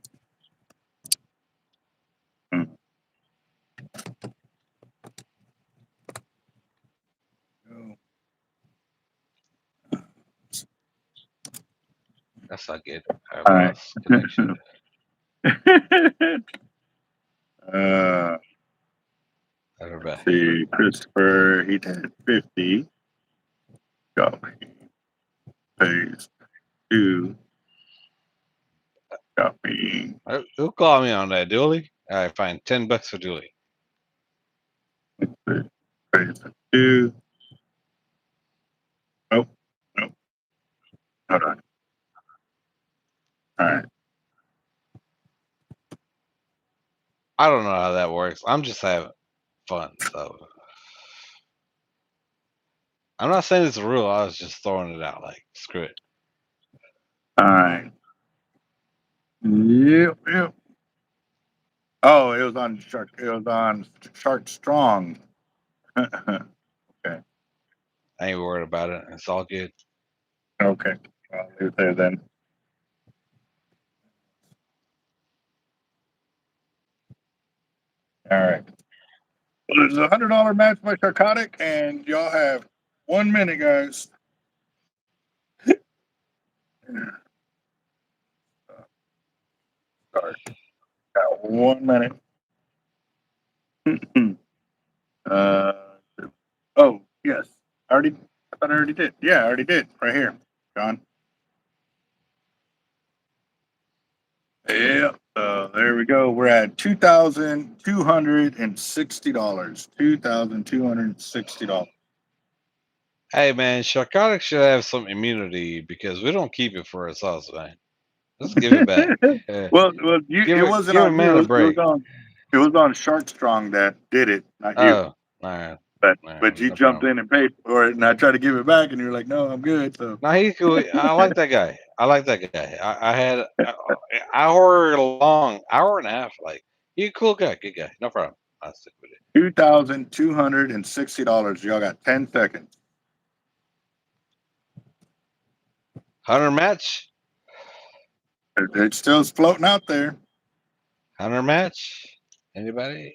That's not good. I All right. lost connection. Let's see, Christopher, he did 50. Copy. Paste. 2. Copy. Who called me on that, Dooley? All right, fine. $10 for Dooley. Paste 2. Nope. Nope. Hold on. All right. I don't know how that works. I'm just having fun, so I'm not saying it's a rule. I was just throwing it out. Like, screw it. All right. Yep. Oh, it was on Shark. It was on Shark Strong. Okay. I ain't worried about it. It's all good. Okay. I'll leave it there then. All right. Well, there's $100 match by Sharkotic, and y'all have 1 minute, guys. Start. Got 1 minute. Oh, yes. I thought I already did. Yeah, I already did. Right here. John. Yeah. There we go. We're at $2,260. $2,260. Hey, man, Sharkotic should have some immunity because we don't keep it for ourselves, man. Let's give it back. Well, it wasn't give a on man you. a break. It was on Shark Strong that did it, not you. Oh, all right. But you jumped in and paid for it, and I tried to give it back, and you're like, "No, I'm good." So No, he's cool. I like that guy. I had an hour long, hour and a half. Like, he's a cool guy, good guy. No problem. I'll stick with it. $2,260. Y'all got 10 seconds. Hunter match. It's still floating out there. Hunter match. Anybody?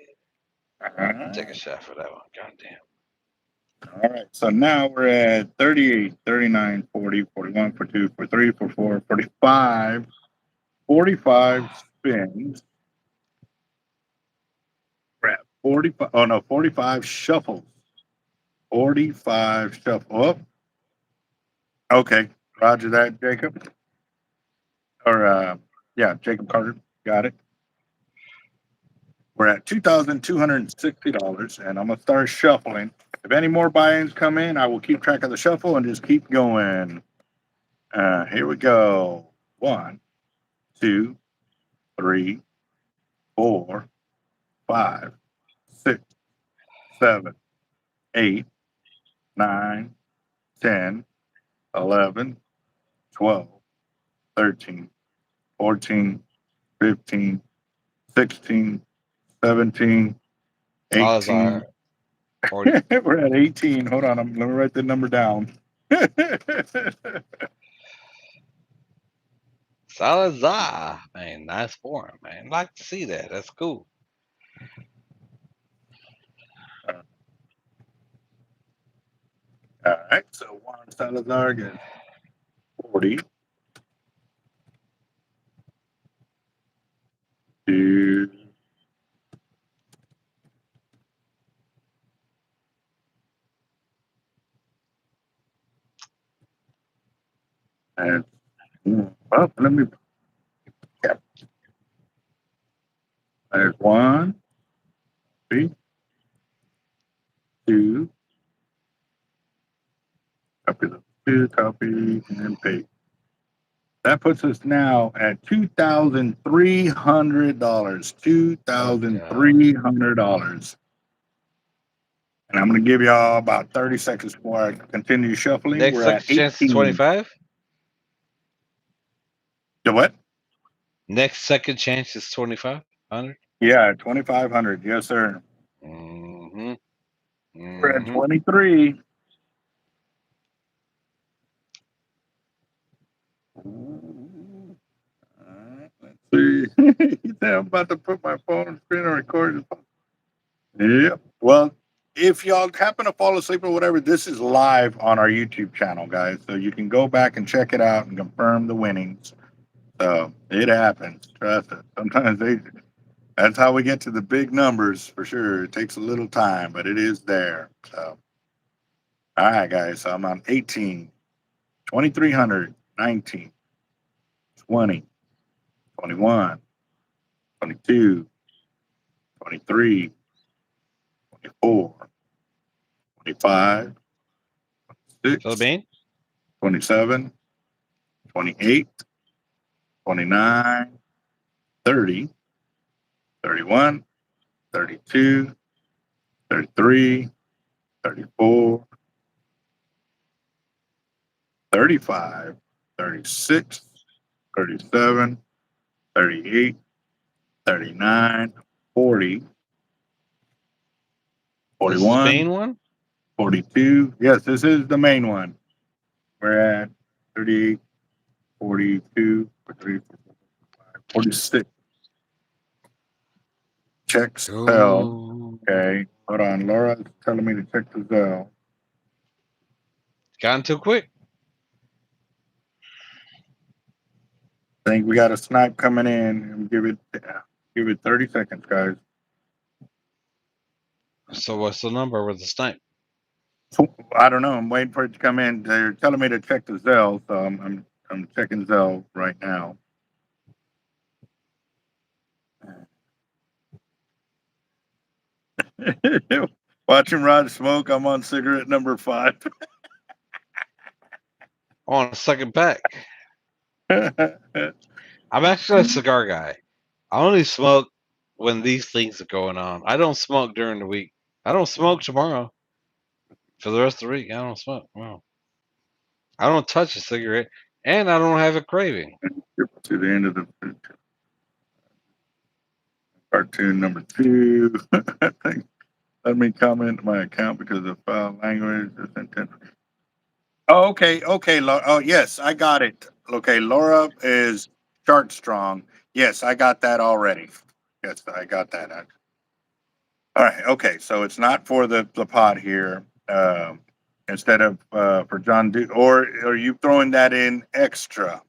Take a shot for that one. God damn. All right, so now we're at 38, 39, 40, 41, 42, 43, 44, 45, 45 spins. We're at 45, oh no, 45 shuffles. 45 shuffles. Oh, okay, roger that, Jacob. Or, yeah, Jacob Carter, got it. We're at $2,260, and I'm going to start shuffling. If any more buy-ins come in, I will keep track of the shuffle and just keep going. Here we go. 1, 2, 3, 4, 5, 6, 7, 8, 9, 10, 11, 12, 13, 14, 15, 16, 17, Salazar, 18. 40. We're at 18. Hold on. Let me write the number down. Salazar, man, nice form, man. Like to see that. That's cool. All right. So Juan Salazar gets 40. 2. And well, let me. Yeah. There's 1, 3, 2. Copy the 2, copy, and then paste. That puts us now at $2,300. $2,300. And I'm going to give y'all about 30 seconds before I continue shuffling. Next We're second at chance is 18. 25. The what? Next second chance is 2,500. Yeah, 2,500. Yes, sir. Mm-hmm. We're at Mm-hmm. 23. Let's see. He said, I'm about to put my phone on screen and record. Yep. Well, if y'all happen to fall asleep or whatever, this is live on our YouTube channel, guys. So you can go back and check it out and confirm the winnings. So it happens. Trust us. Sometimes that's how we get to the big numbers for sure. It takes a little time, but it is there. So, all right, guys. So I'm on 18, 2,300, 19, 20, 21, 22, 23, 24, 25, 26, Philippine? 27, 28, 29, 30, 31, 32, 33, 34, 35, 36, 37, 38, 39, 40, This is the 41, main one? 42. Yes, this is the main one. We're at 38, 42, 43, 46. Check Zell. Ooh. Okay. Hold on. Laura's telling me to check the Zell. Gone too quick. I think we got a snipe coming in. Give it 30 seconds, guys. So what's the number with the snipe? I don't know. I'm waiting for it to come in. They're telling me to check the Zell, so I'm checking Zell right now. Watching Rod smoke. I'm on cigarette number 5. On a second pack. I'm actually a cigar guy. I only smoke when these things are going on. I don't smoke during the week. I don't smoke tomorrow. For the rest of the week, I don't smoke. Wow. I don't touch a cigarette, and I don't have a craving. To the end of the cartoon number 2. Let me comment my account because of foul language. Oh, okay. Oh, yes, I got it. Okay, Laura is Shark Strong. Yes, I got that already. Yes, I got that. All right. Okay, so it's not for the pot here. instead of for John Dooley, or are you throwing that in extra,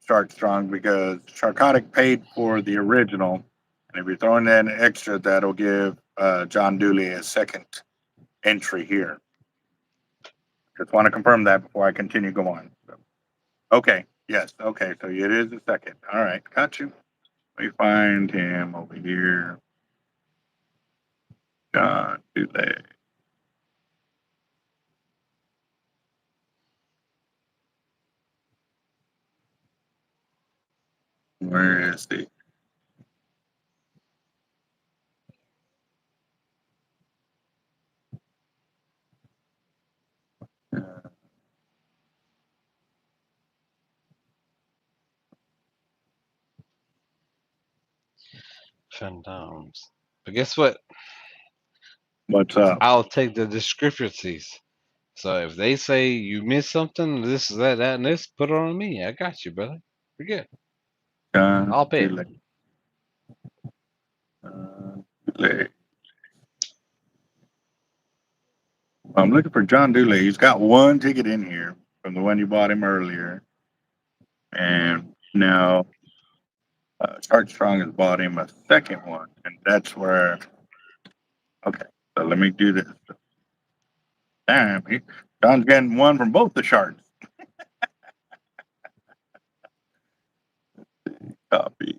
Shark Strong? Because Sharkotic paid for the original, and if you're throwing that in extra, that'll give John Dooley a second entry here. Just want to confirm that before I continue going. So, okay, yes, okay, so it is a second. All right, got you. Let me find him over here. John Dooley. Where is he? Fandoms. But guess what? What's up? I'll take the discrepancies. So if they say you missed something, this, that, and this, put it on me. I got you, brother. You're good. John I'll pay it. Dooley. Dooley. I'm looking for John Dooley. He's got one ticket in here from the one you bought him earlier. And now Shark Strong has bought him a second one. And that's where, okay, so let me do this. Damn, John's getting one from both the sharks. Copy.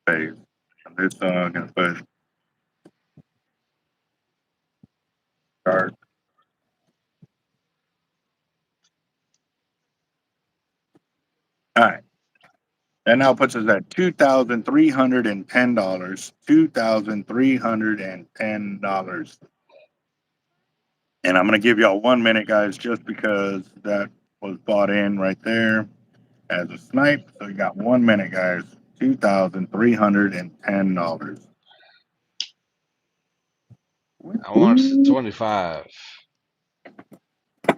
Paste. And this I'm going to put shark. All right. That now puts us at $2,310. $2,310. And I'm going to give y'all 1 minute, guys, just because that was bought in right there as a snipe. So you got 1 minute, guys. $2,310. I want 25.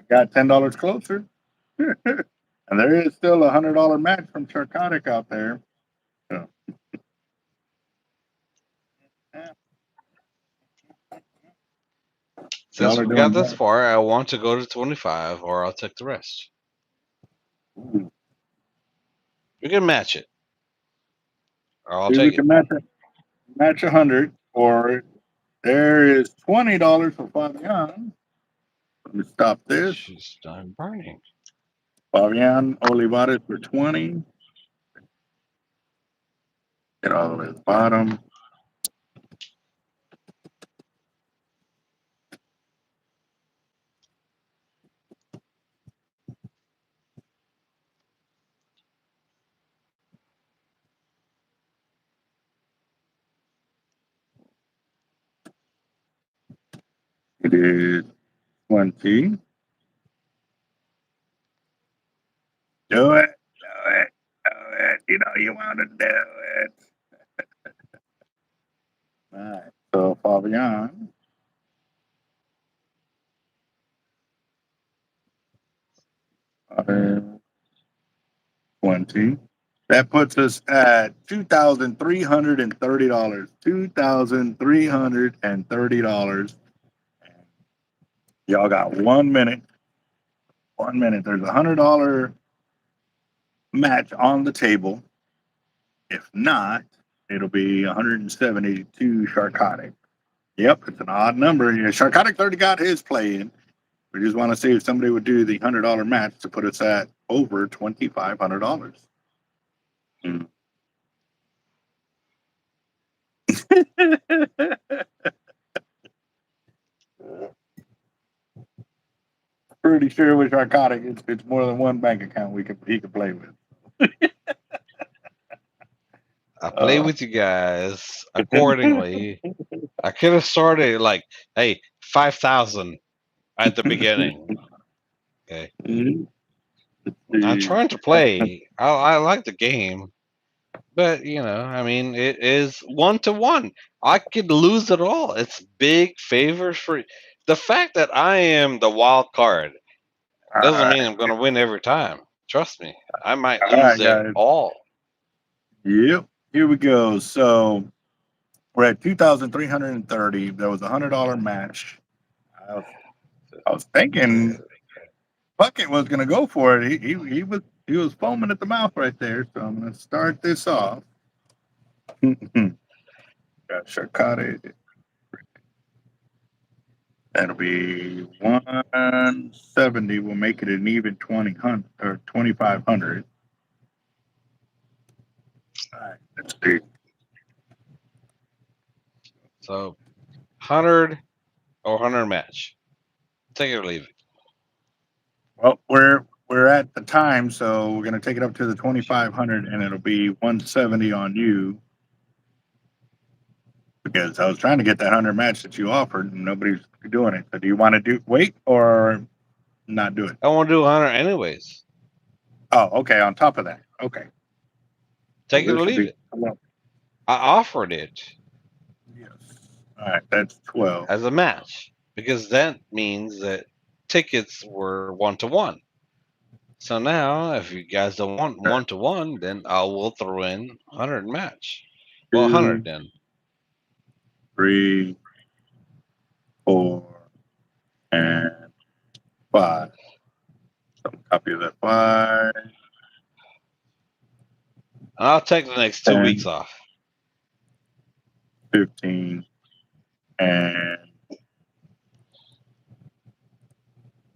Got $10 closer. And there is still a $100 match from Sharkotic out there. So. Since we got this far, I want to go to 25, or I'll take the rest. Ooh. We can match it. Or I'll See, take we can match 100, or there is $20 for Fabian. Let me stop this. She's done burning. Fabian only bought it for 20. Get all the way to the bottom. It is 20. Do it. Do it. Do it. You know you want to do it. All right. So Fabian. $20. That puts us at $2,330. $2,330. Y'all got 1 minute. 1 minute. There's a $100 match on the table. If not, it'll be 172 Sharkotic. Yep, it's an odd number. Yeah, Sharkotic's already got his play in. We just want to see if somebody would do the $100 match to put us at over $2,500. Pretty sure with Sharkotic, it's more than one bank account he could play with. I play with you guys accordingly. I could have started like, hey, 5,000 at the beginning. Okay. I'm trying to play. I like the game, but I mean, it is 1-to-1. I could lose it all. It's big favors for the fact that I am the wild card. Doesn't mean I'm going to win every time. Trust me, I might lose it all. Yep. Here we go. So we're at 2,330. There was a $100 match. I was thinking Bucket was going to go for it. He was foaming at the mouth right there. So I'm going to start this off. Got Sharkotic. That'll be 170. We'll make it an even 2,000 or 2,500. All right, let's see. So 100 or 100 match. Take it or leave it. Well, we're at the time, so we're gonna take it up to the 2,500, and it'll be 170 on you. Because I was trying to get that 100 match that you offered, and nobody's doing it. So do you want to wait or not do it? I want to do 100 anyways. Oh, okay. On top of that, okay. Take it or leave it. I offered it. Yes. All right, that's 12 as a match because that means that tickets were 1-to-1. So now, if you guys don't want 1-to-1, then I will throw in 100 match. Well, 100 then. 3, 4, and 5. So copy of that 5. And I'll take the next 2 weeks off. 15, and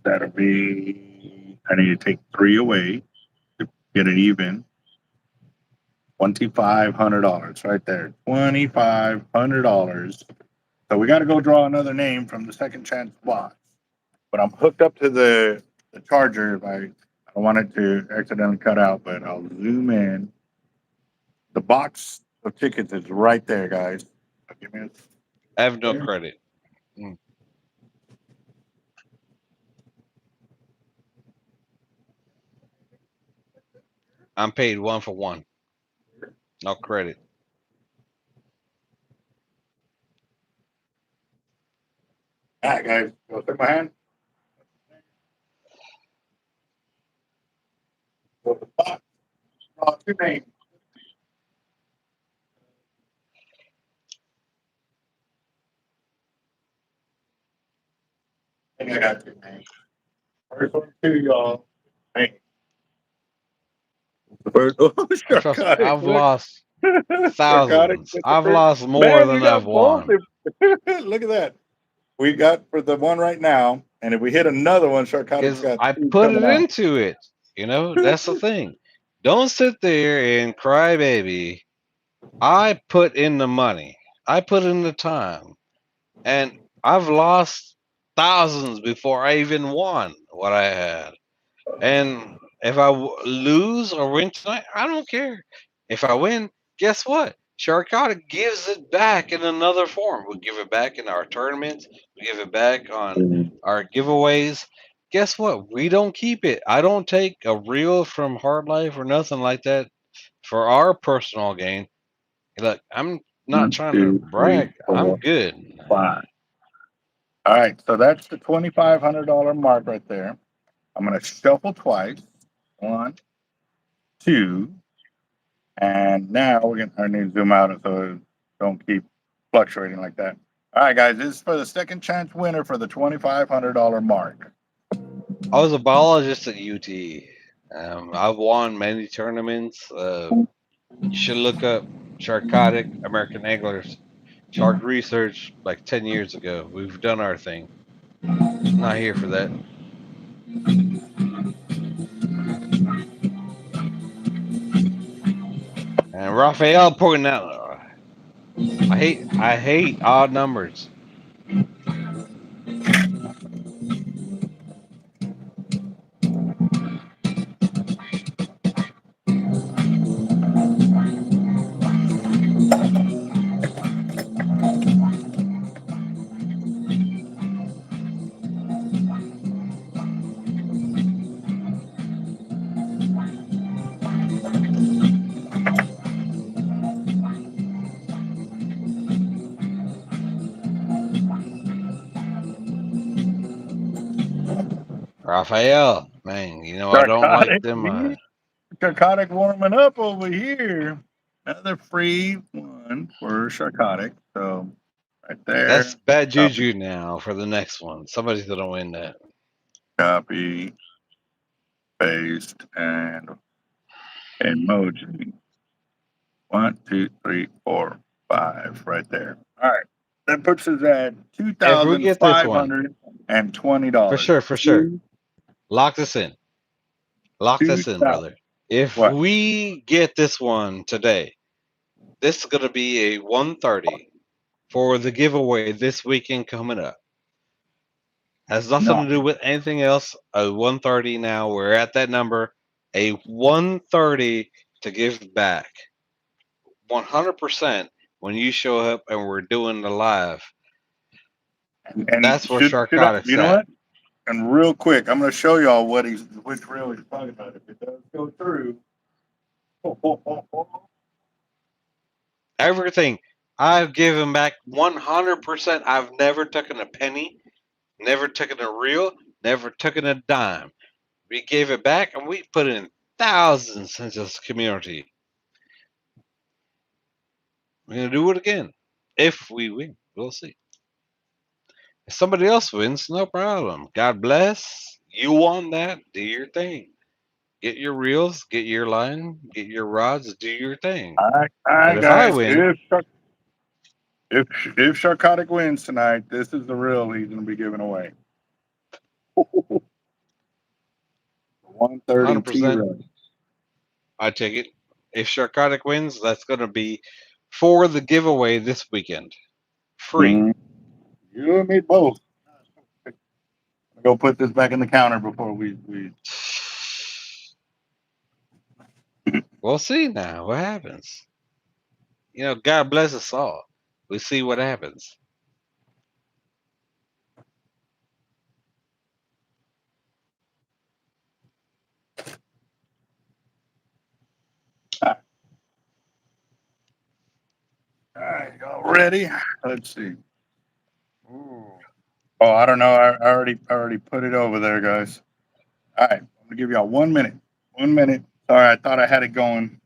that'll be. I need to take 3 away to get it even. $2,500 right there. $2,500. So we got to go draw another name from the second chance box. But I'm hooked up to the charger. If I don't want it to accidentally cut out, but I'll zoom in. The box of tickets is right there, guys. Give me I have no credit. I'm paid 1 for 1. No credit. All right, guys. Go take my hand. Go to the box. Draw 2 names. I think I got 2 names. First one, 2, y'all. Hey. The first one, Sharkotic. I've lost thousands. Sharkotic. I've lost more Man, than you got I've won. Look at that. We got for the one right now, and if we hit another one, Sharkotic's got. I put it into it. You know, that's the thing. Don't sit there and cry, baby. I put in the money. I put in the time, and I've lost thousands before I even won what I had. And if I lose or win tonight, I don't care. If I win, guess what? Sharkotic gives it back in another form. We give it back in our tournaments. We give it back on our giveaways. Guess what? We don't keep it. I don't take a reel from Hard Life or nothing like that for our personal gain. Look, I'm not trying to brag. I'm good. 5. All right, so that's the $2,500 mark right there. I'm going to shuffle twice. 1, 2, and now I need to zoom out so it don't keep fluctuating like that. All right, guys, this is for the second chance winner for the $2,500 mark. I was a biologist at UT. I've won many tournaments. You should look up Sharkotic, American Anglers, Shark Research like 10 years ago. We've done our thing. I'm not here for that. And Raphael pointing out, I hate odd numbers. Raphael, man, you know I don't like them. Sharkotic warming up over here. Another free one for Sharkotic. So right there. That's bad Copy, juju now for the next one. Somebody's gonna win that. copy, paste, and emoji. 1, 2, 3, 4, 5, right there. All right. That puts us at If we get this one, $2,520. for sure. Lock this in. Lock this in, brother. If What? we get this one today, this is gonna be a 130 for the giveaway this weekend coming up. Has nothing No. to do with anything else. A 130 now. We're at that number. A 130 to give back. 100% when you show up and we're doing the live. And That's where should I, Sharkotic's you know at. what? And real quick, I'm going to show y'all which reel he's talking about. If it does go through, Everything I've given back 100%. I've never taken a penny, never taken a reel, never taken a dime. We gave it back and we put in thousands into this community. We're going to do it again. If we win, we'll see. If somebody else wins, no problem. God bless. You won that. Do your thing. Get your reels, get your line, get your rods, do your thing. all But right, if I guys. win, If Sharkotic wins tonight, this is the reel he's going to be giving away. 130 T 100%, reel. I take it. If Sharkotic wins, that's going to be for the giveaway this weekend. Free. You and me both. Go put this back in the counter before we. We'll see now what happens. You know, God bless us all. We see what happens. All right, y'all ready? Let's see. Ooh. Oh, I don't know. I already put it over there, guys. All right, I'm gonna give y'all 1 minute. 1 minute. Sorry, I thought I had it going.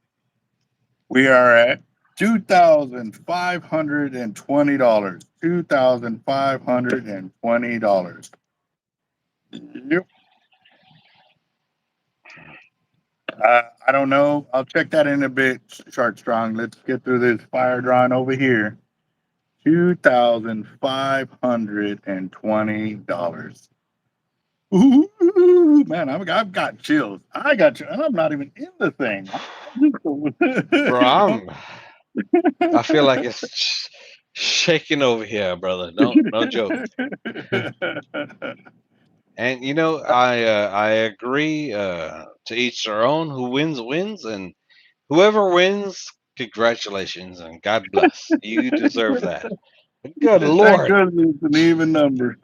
We are at $2,520. $2,520. Yep. I don't know. I'll check that in a bit, Shark Strong. Let's get through this fire drawing over here. $2,520. Ooh, man, I've got chills. I got chills, and I'm not even in the thing. Bro, I feel like it's shaking over here, brother. No joke. And you know, I agree. To each their own. Who wins wins, and whoever wins, congratulations and God bless. You deserve that. Good It's that Lord. good. It's an even number.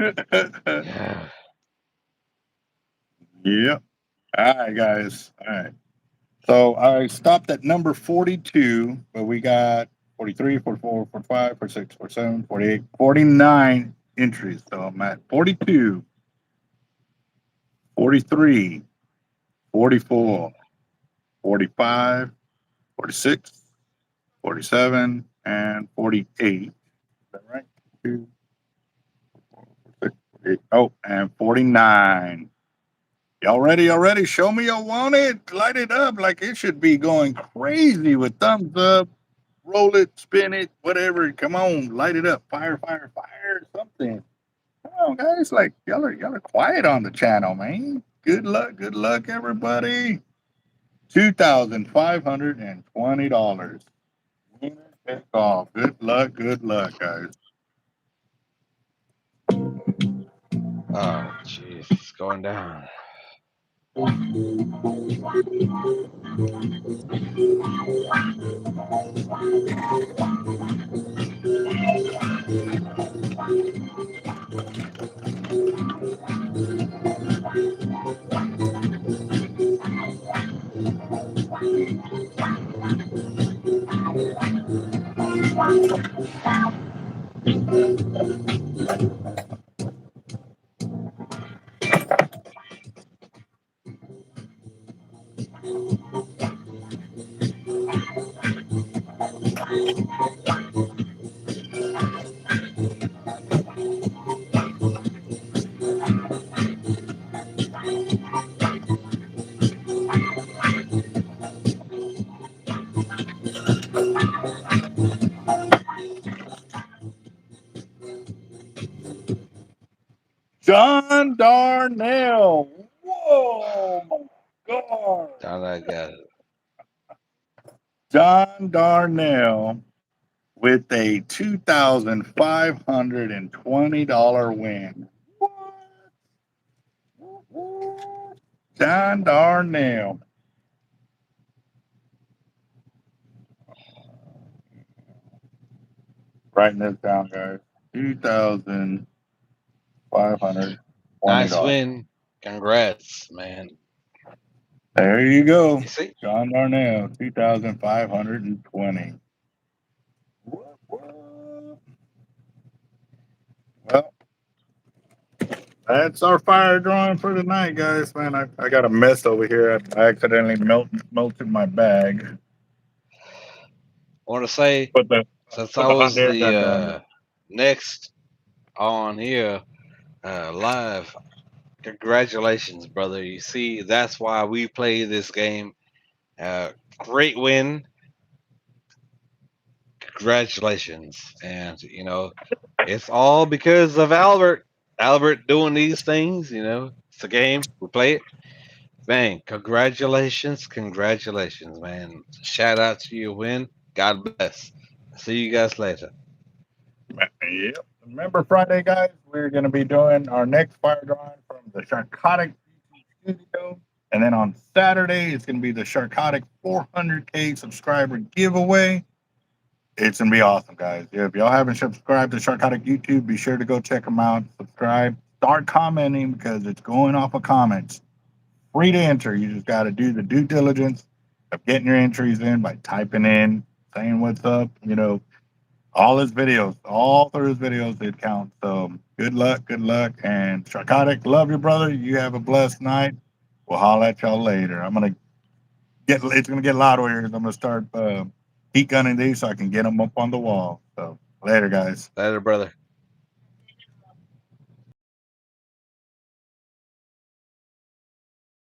Yep. All right, guys. All right. So I stopped at number 42, but we got 43, 44, 45, 46, 47, 48, 49 entries. So I'm at 42, 43, 44, 45, 46, 47, and 48. Is that right? 2, 4, 6, 48. Oh, and 49. Y'all ready? Y'all ready? Show me you want it. Light it up like it should be going crazy with thumbs up. Roll it, spin it, whatever. Come on, light it up. Fire, fire, fire, something. Come on, guys. Like y'all are quiet on the channel, man. Good luck, everybody. $2,520. Winner take all. Good luck, guys. Oh, jeez, it's going down. John Darnell. Whoa, my God. Down I got it. John Darnell with a $2,520 win. What? John Darnell. Writing this down, guys. $2,520. Nice win. Congrats, man. There you go. You see? John Darnell, 2,520. Well, that's our fire drawing for tonight, guys. Man, I got a mess over here. I accidentally melted my bag. I want to say, But the since but I the was hot air got down. the next on here live, congratulations, brother. You see, that's why we play this game. Great win. Congratulations. And, you know, it's all because of Albert. Albert doing these things, you know, it's a game. We play it. Man, congratulations. Congratulations, man. Shout out to your win. God bless. See you guys later. Yep. Remember Friday, guys, we're going to be doing our next fire drawing from the Sharkotic studio. And then on Saturday, it's going to be the Sharkotic 400K subscriber giveaway. It's going to be awesome, guys. Yeah, if y'all haven't subscribed to Sharkotic YouTube, be sure to go check them out. Subscribe. Start commenting because it's going off of comments. Free to enter. You just got to do the due diligence of getting your entries in by typing in, saying what's up, you know. All his videos, all through his videos, it counts. So good luck, and Sharkotic, love you, brother. You have a blessed night. We'll holler at y'all later. It's gonna get loud over here because I'm gonna start heat gunning these so I can get them up on the wall. So later, guys. Later, brother.